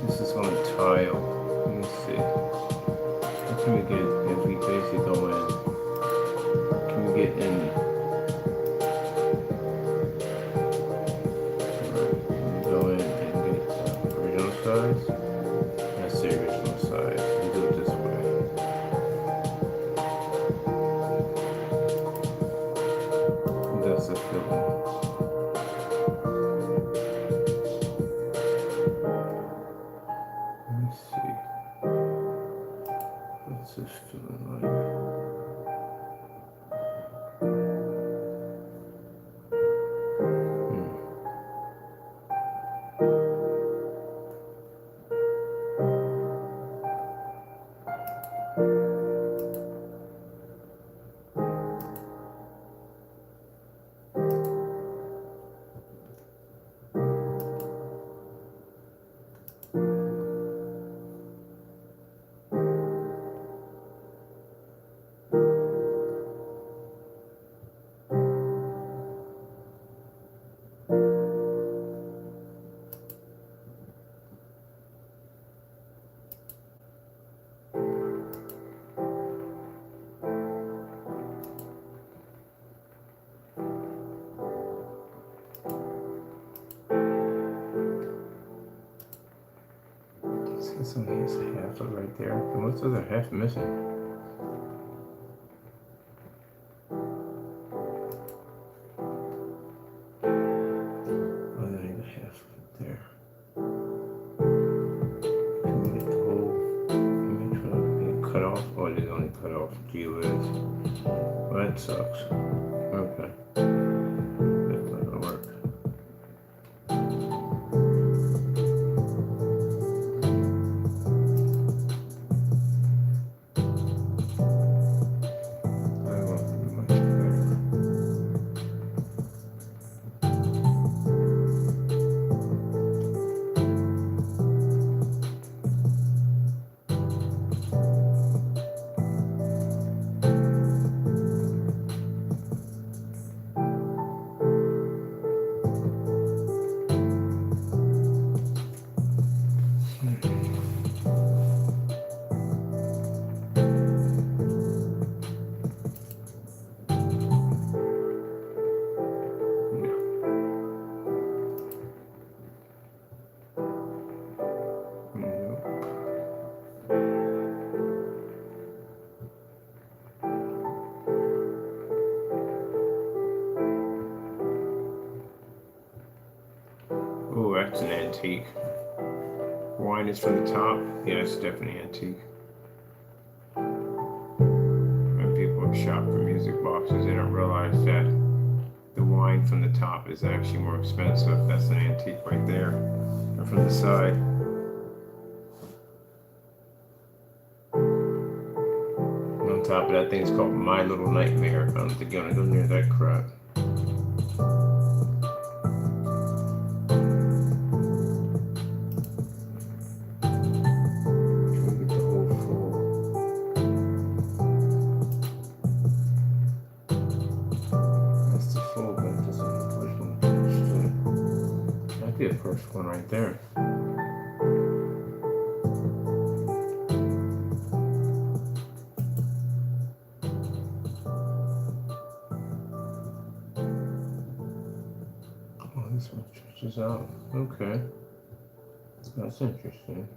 this is on tile. Let me see. What can we get if we basically go in? Can we get in? Alright, go in and get the original size. That's the original size. We do it this way. That's the filling. Let me see. What's this feeling like? This only has half of right there. And what's the other half missing? Oh, there you go, half of it there. Can we get the whole image from cut off? Oh, it is only cut off. Gee whiz. Well, that sucks. Okay. That's not gonna work. Oh, that's an antique. Wine is from the top. Yeah, it's definitely antique. When people shop for music boxes, they don't realize that the wine from the top is actually more expensive. That's an antique right there. And from the side. And on top of that thing's called My Little Nightmare. I don't think you're gonna go near that crap. First one right there. Oh, this one stretches out. Okay. That's interesting.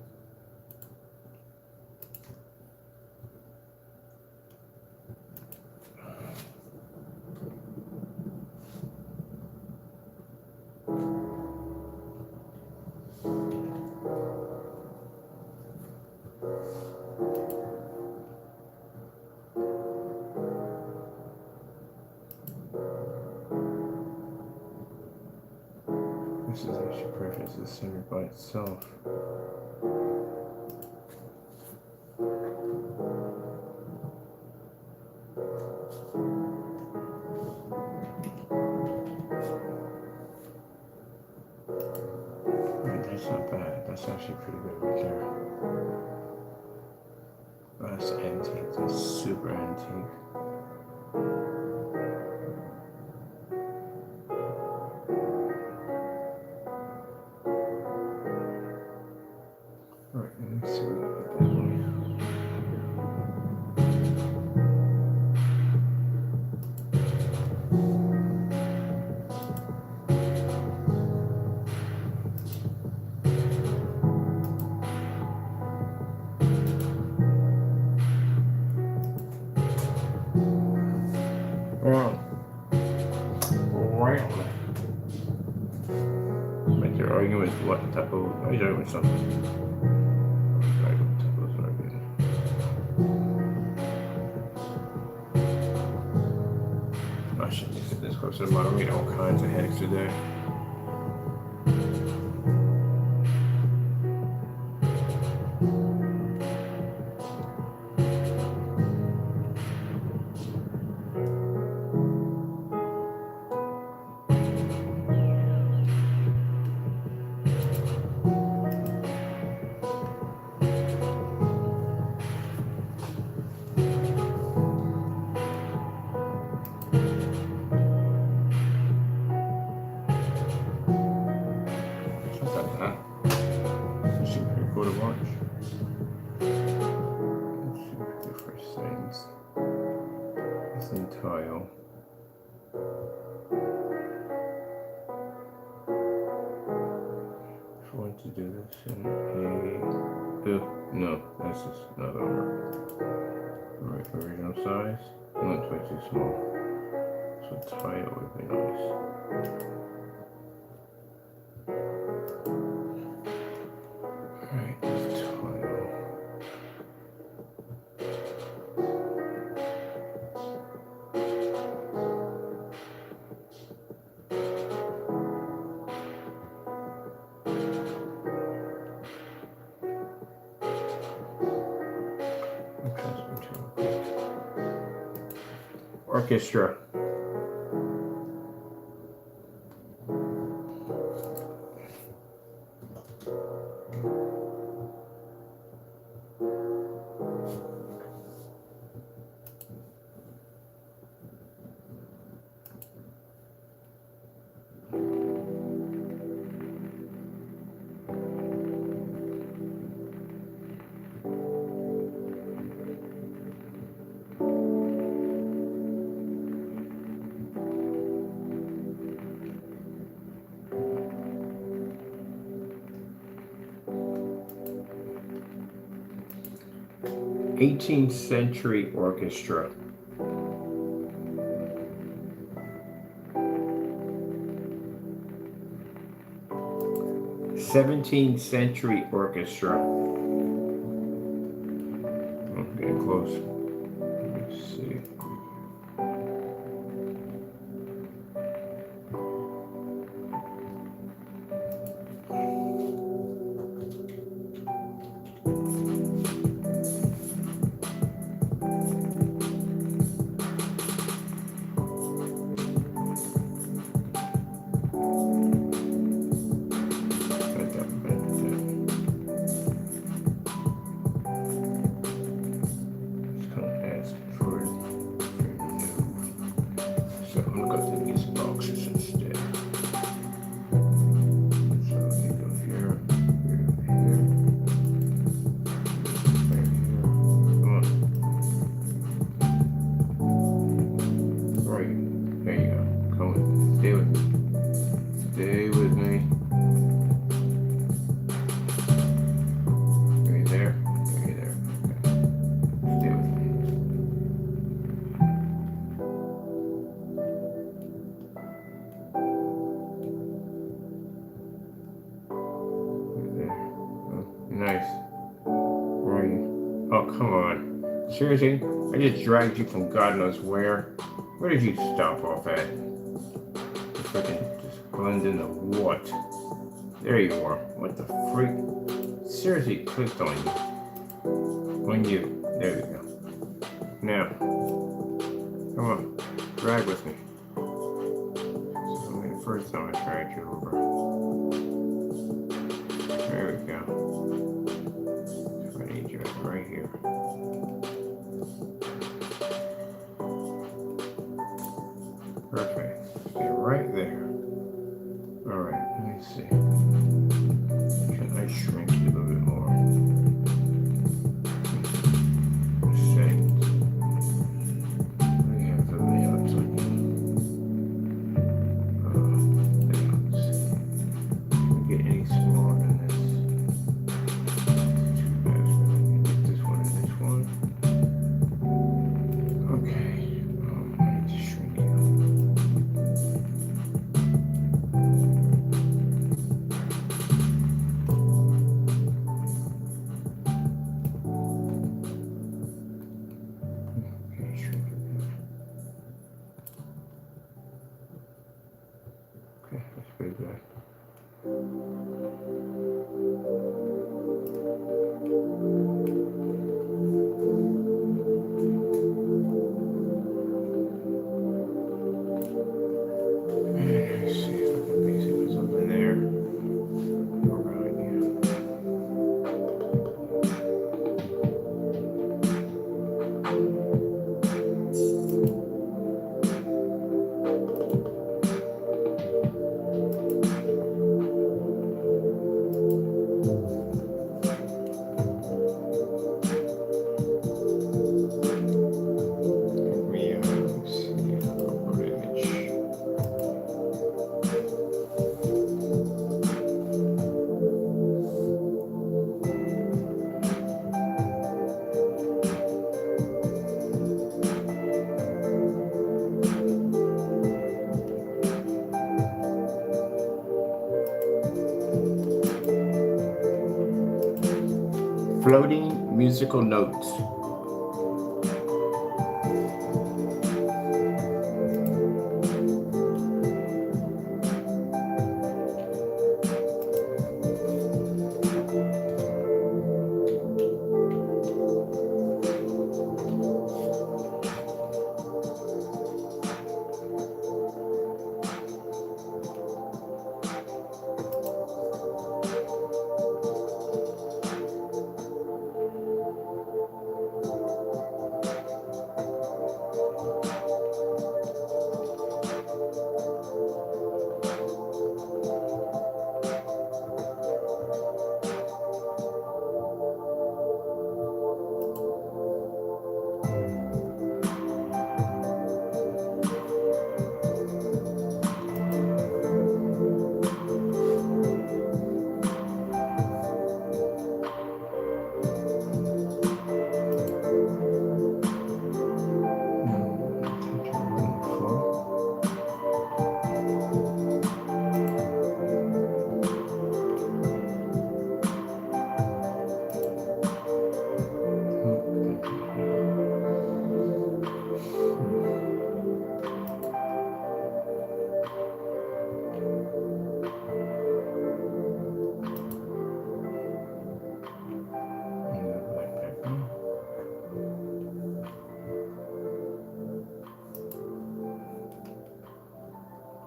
This is actually perfect as a singer by itself. Right, that's not bad. That's actually pretty good right there. That's antique. That's super antique. But they're arguing with what type of, oh, he's arguing with something. I shouldn't be sitting this close to the model. We get all kinds of headaches today. Tile. If I want to do this in no, this is not over. Right, original size. No, it's way too small. So tile would be nice. Alright, this tile. Orchestra. 18th century orchestra. '17th century orchestra. Oh, getting close. Let's see. Nice. Where are you? Oh, come on. Seriously? I just dragged you from God knows where. Where did you stop off at? If I can just blend in the what? There you are. What the freak? Seriously, clicked on you. On you. There we go. Now, come on. Drag with me. So, the first time I dragged you over. There we go. Right here. Perfect. Stay right there. Alright, let me see. Can I shrink it a little bit more? Let's see. We have the layouts on layouts. Can we get any smaller than this? Okay, I need to shrink it. pretty good. Let's see if I can basically something there. All right, let's see, image. Floating musical notes.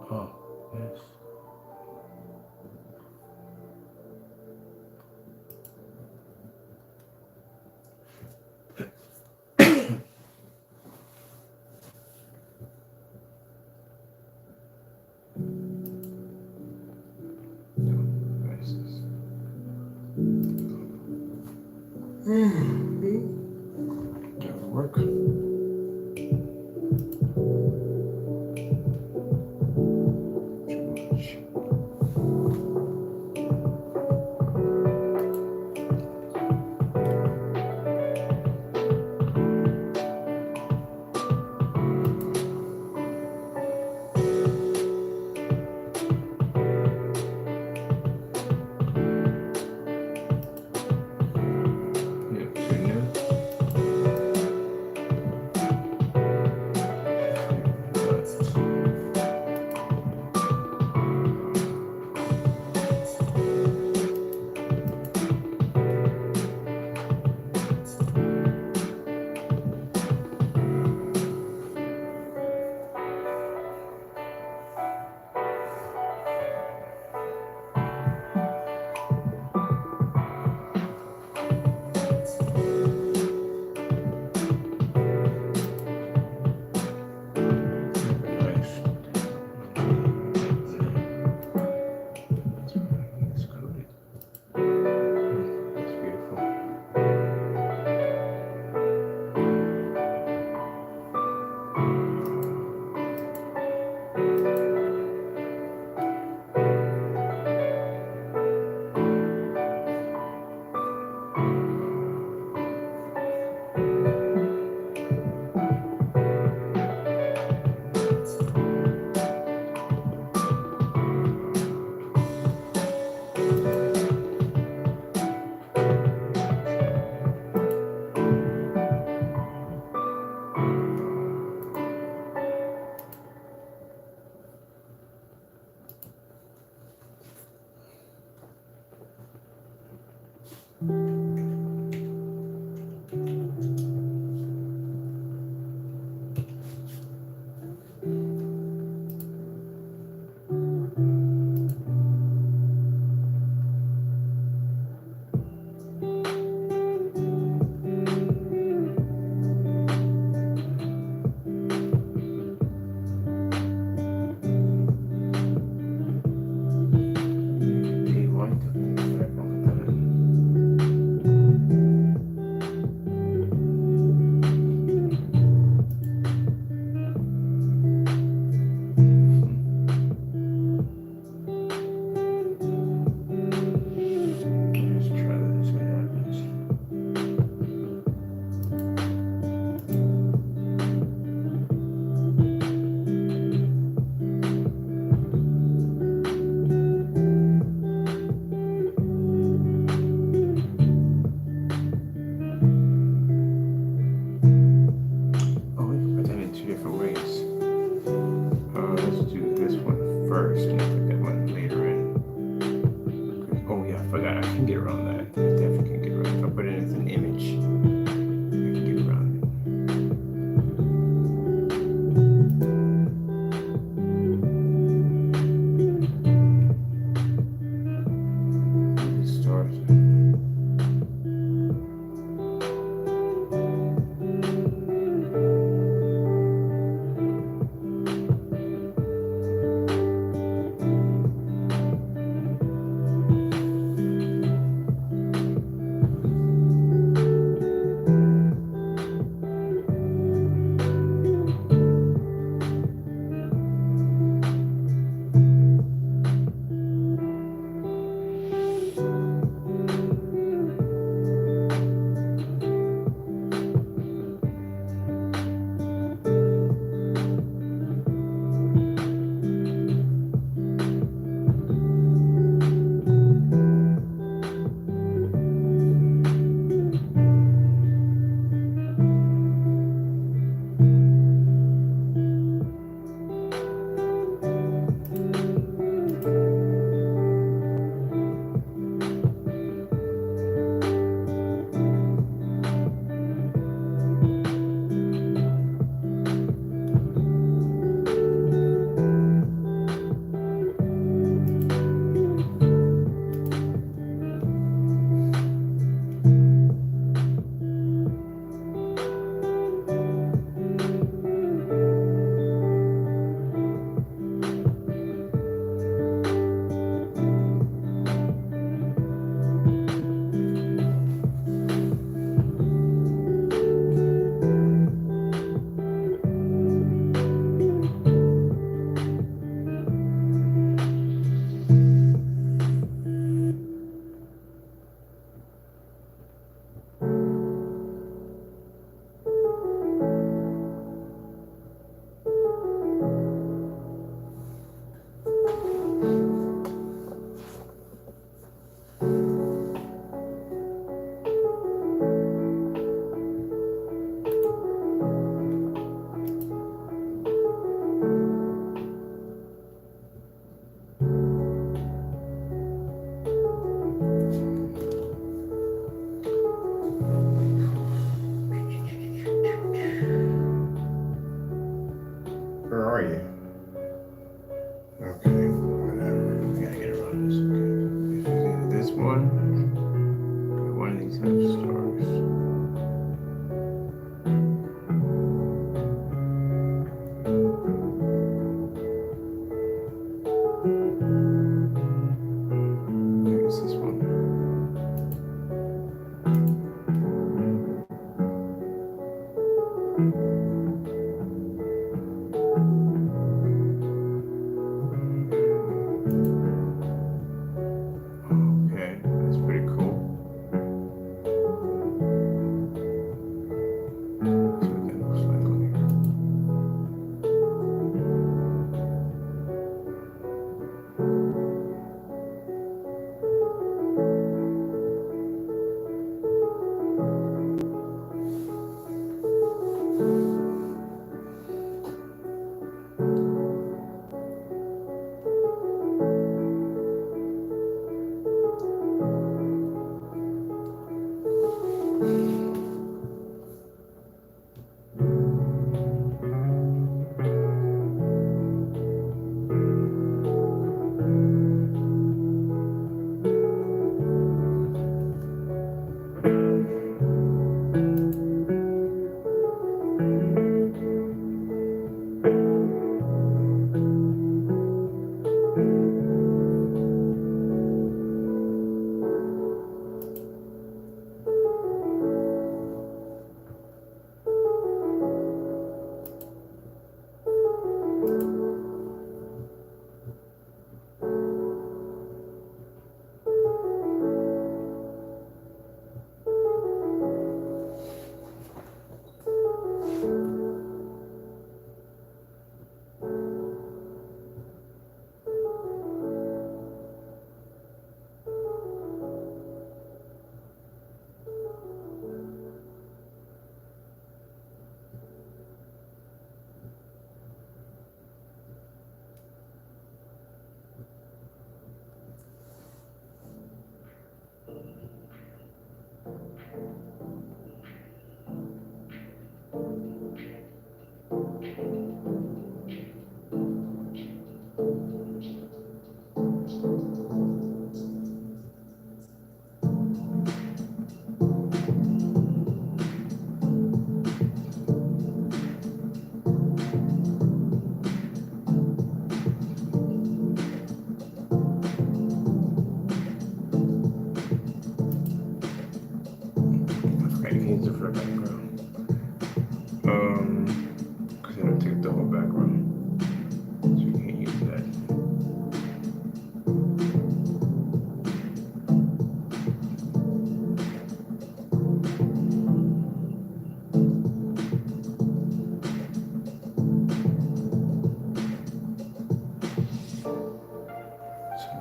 Oh, yes. That'll work. Too much. Yes.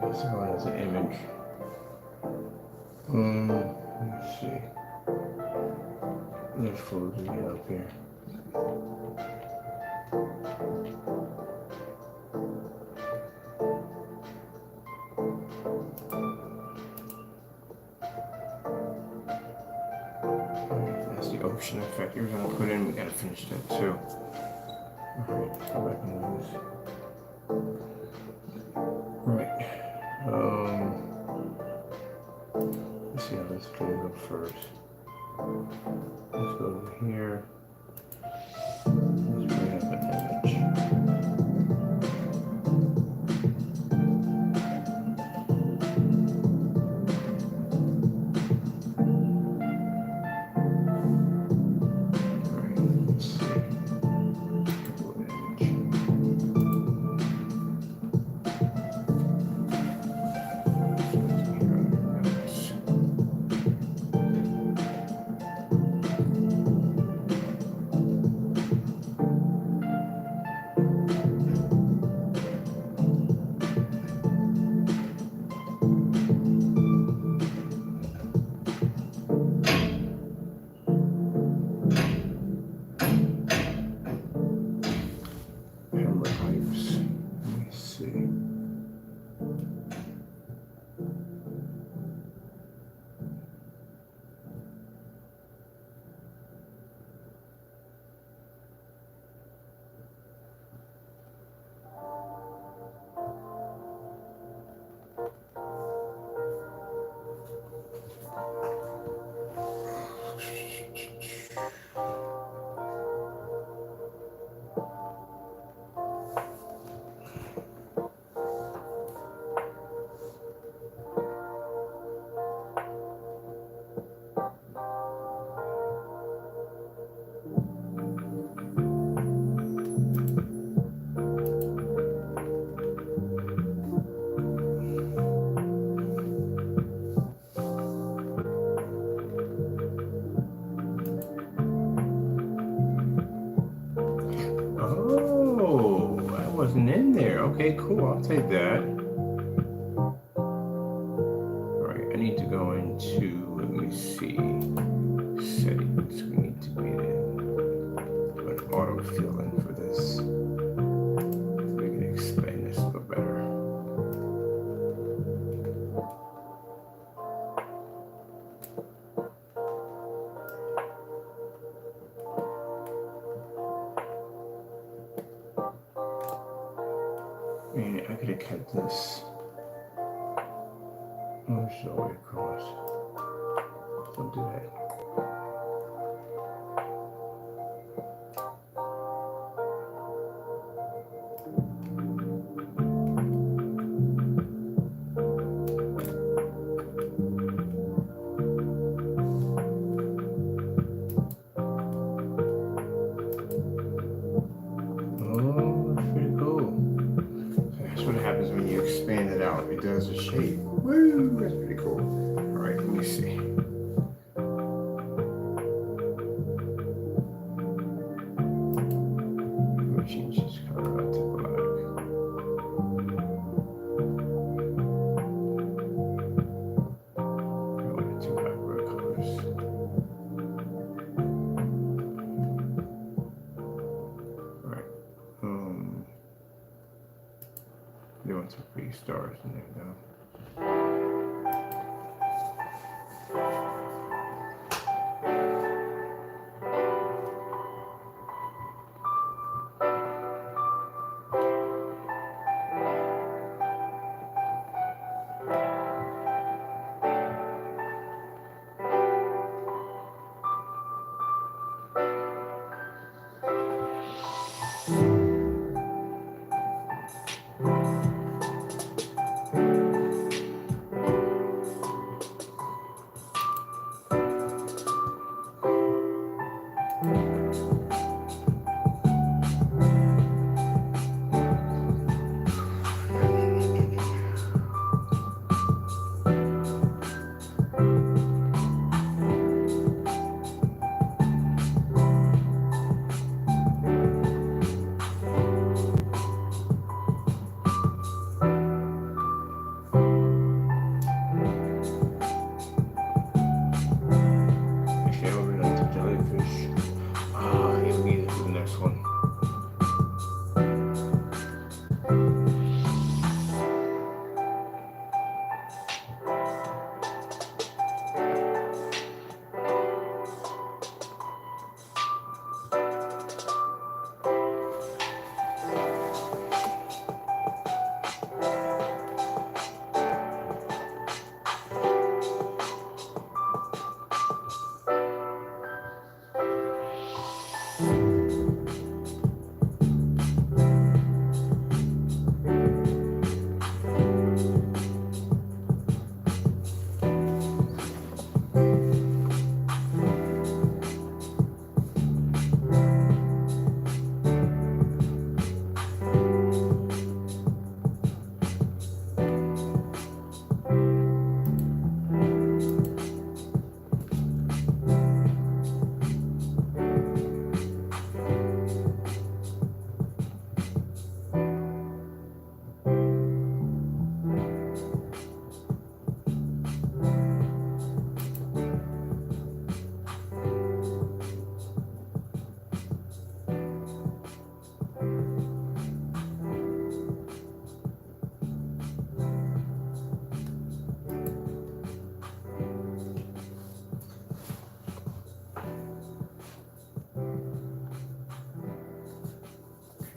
Let's go as an image. Let's see. There's photos we get up here. That's the ocean effect you're gonna put in. We gotta finish that too. Alright, go back and lose. Right. Let's see how this plays up first. Let's go over here. Let's bring up an image. Wasn't in there. Okay, cool. I'll take that. All right, I need to go into, let me see, settings. We need to be in an auto fill in for this. We can expand this a little better. And I could have kept this almost all the way across. Don't do that. It does a shape. Woo, that's pretty cool. All right, let me see. Let me change this color out to black. I want it to background colors. All right. You want some pretty stars in there now.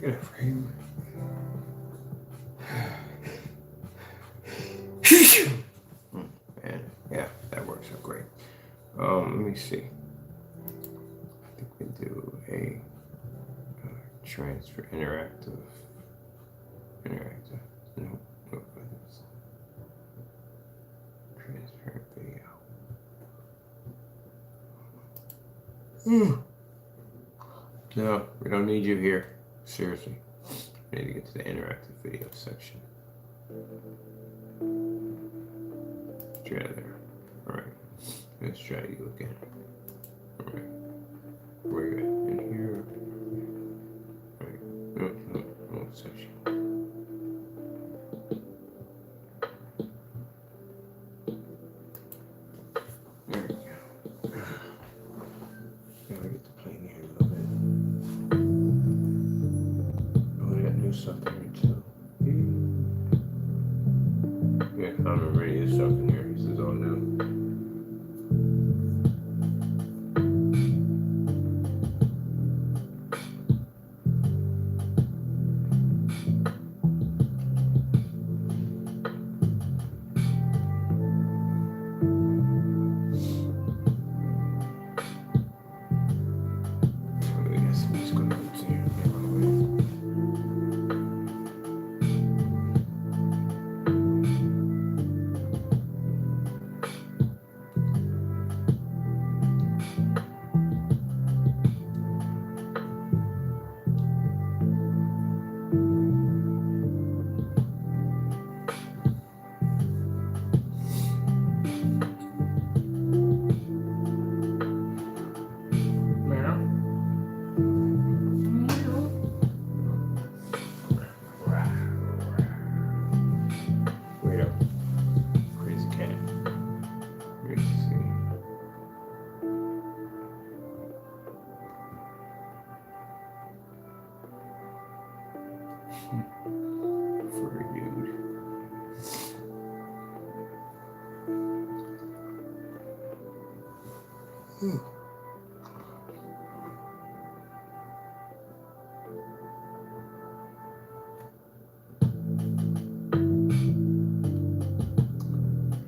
Get a frame. And yeah, that works out great. Let me see. I think we do a transfer interactive. No, transparent video. No, we don't need you here. Seriously. We need to get to the interactive video section. Try there. Alright. Let's try you again. Alright. Where are you at? In here. Alright. No section. There we go. Now we get to play in here a little bit. Oh, we got new stuff in here too. Yeah, I remember any of this stuff in here. This is all new.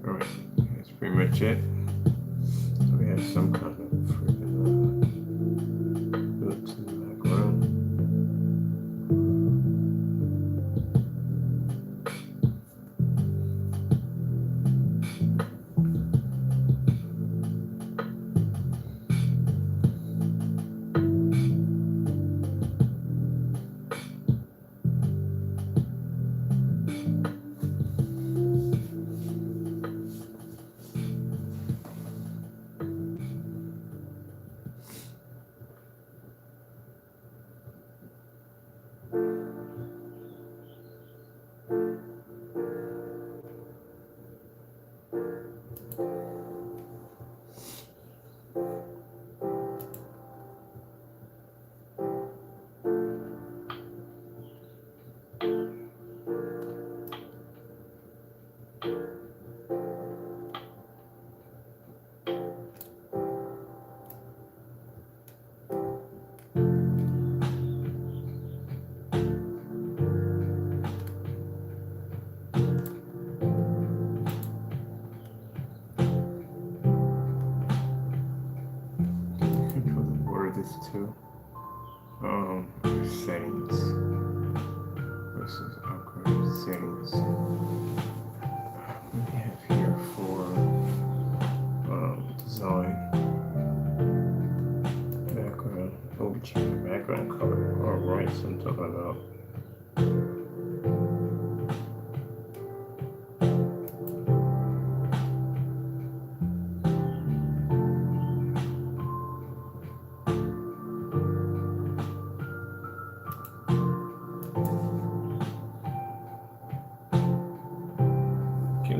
Alright, that's pretty much it. So we have some kind of freaking looks in the background. This too. Settings versus upgrade settings. We have here for design background. Oh, we change the background color. All right, so I'm talking about.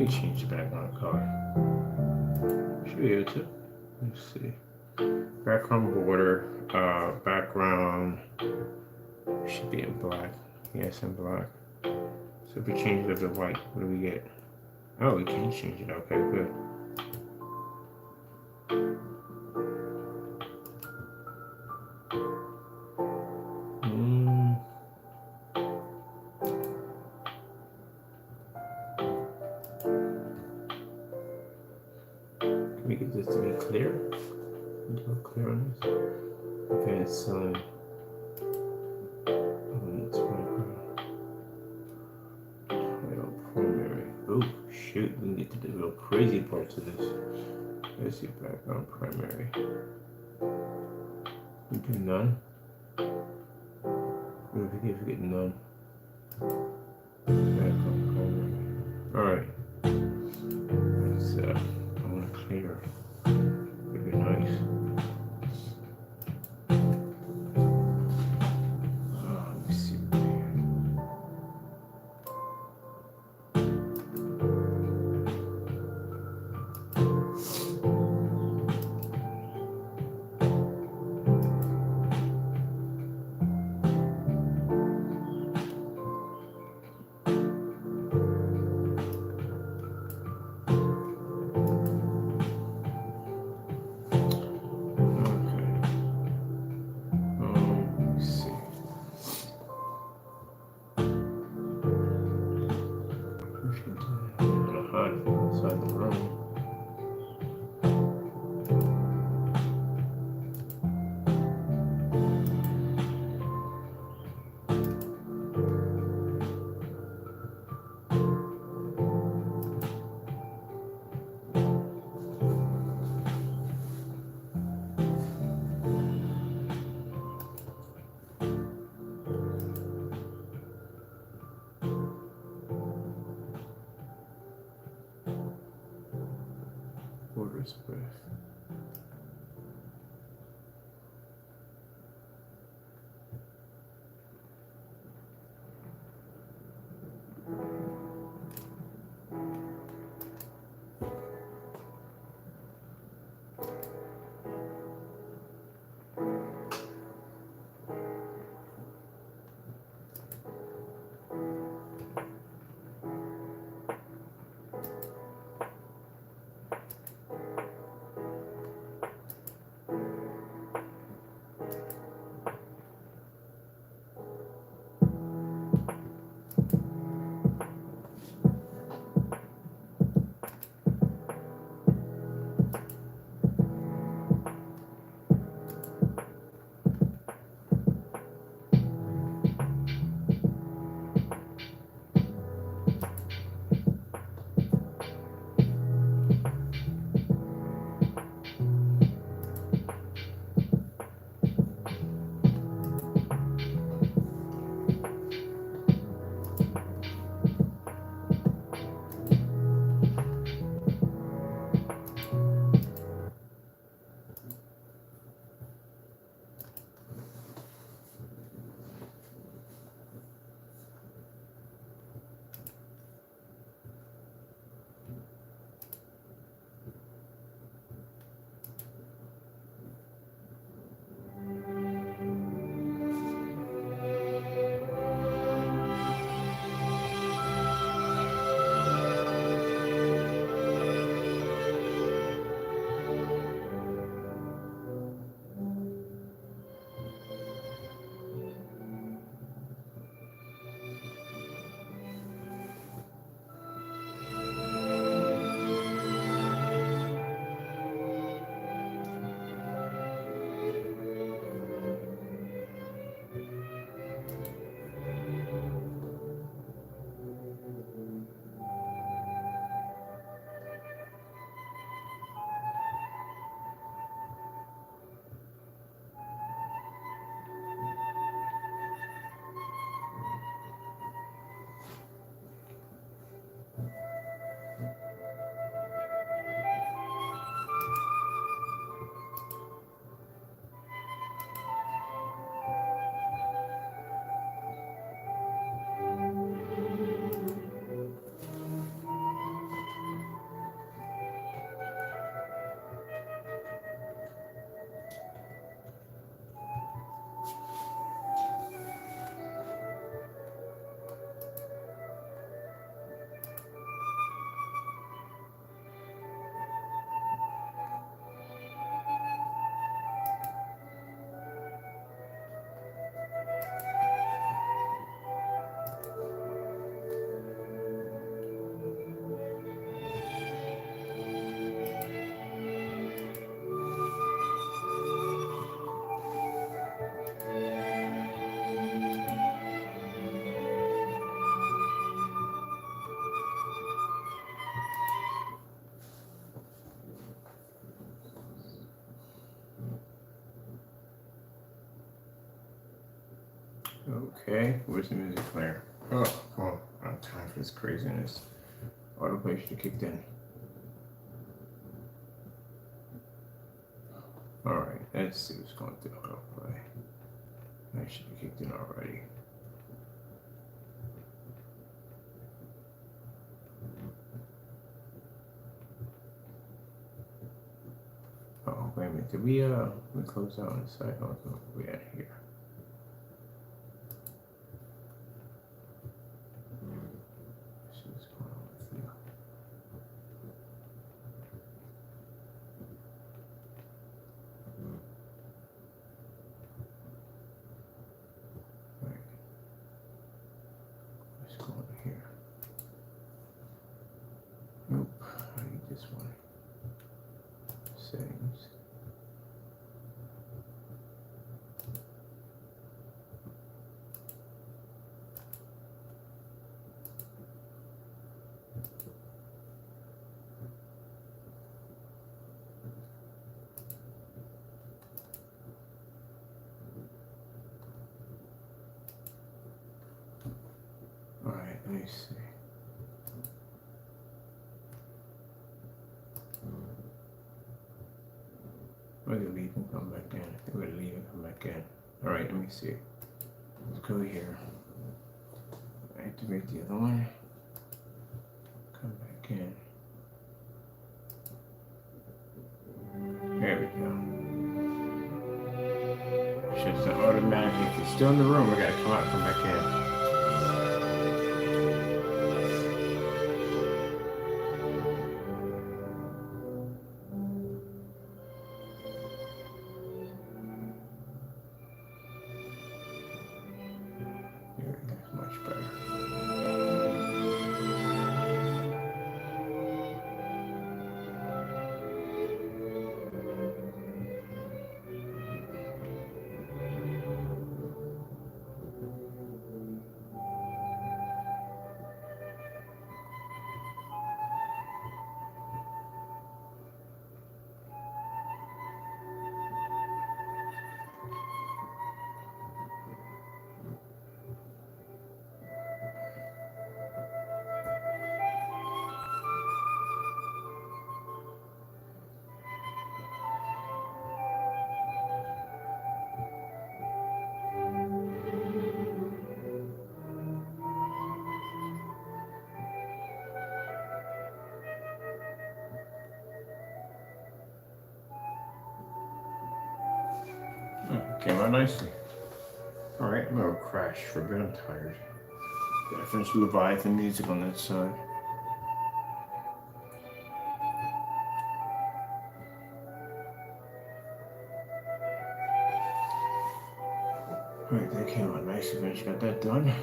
Change the background color. Should be able to. Let's see. Background border. Background should be in black. Yes, in black. So if we change it to white, what do we get? Oh, we can change it. Okay, good. get this to be clear. Clear on this. Okay, it's selling. It's primary. Oh shoot, we can get to the real crazy parts of this. Let's see, background primary. We do none. We forget none. Background primary. Alright. Let's I want to clear. Would be nice. Let me see here. Inside the room. Quarters breath. Okay, where's the music player? Oh, come on. I don't have time for this craziness. Autoplay should have kicked in. Alright, let's see what's going through autoplay. That should have kicked in already. Oh, wait a minute. Did we close out on the side? Oh, no, we had here. See what's going on with you. Right. Let's go over here. Nope. I need this one. Settings. All right, let me see. We're gonna leave and come back in. I think we're gonna leave and come back in. All right, let me see. Let's go here. Activate the other one. Come back in. There we go. Shuts down automatically. If it's still in the room, we gotta come out and come back in. There, that's much better. Came out nicely. All right, I'm gonna crash for a bit. I'm tired. Gotta finish Leviathan music on that side. All right, that came out nice. Eventually got that done.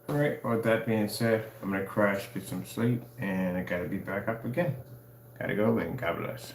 All right, with that being said, I'm gonna crash, get some sleep, and I gotta be back up again. Gotta go, and God bless.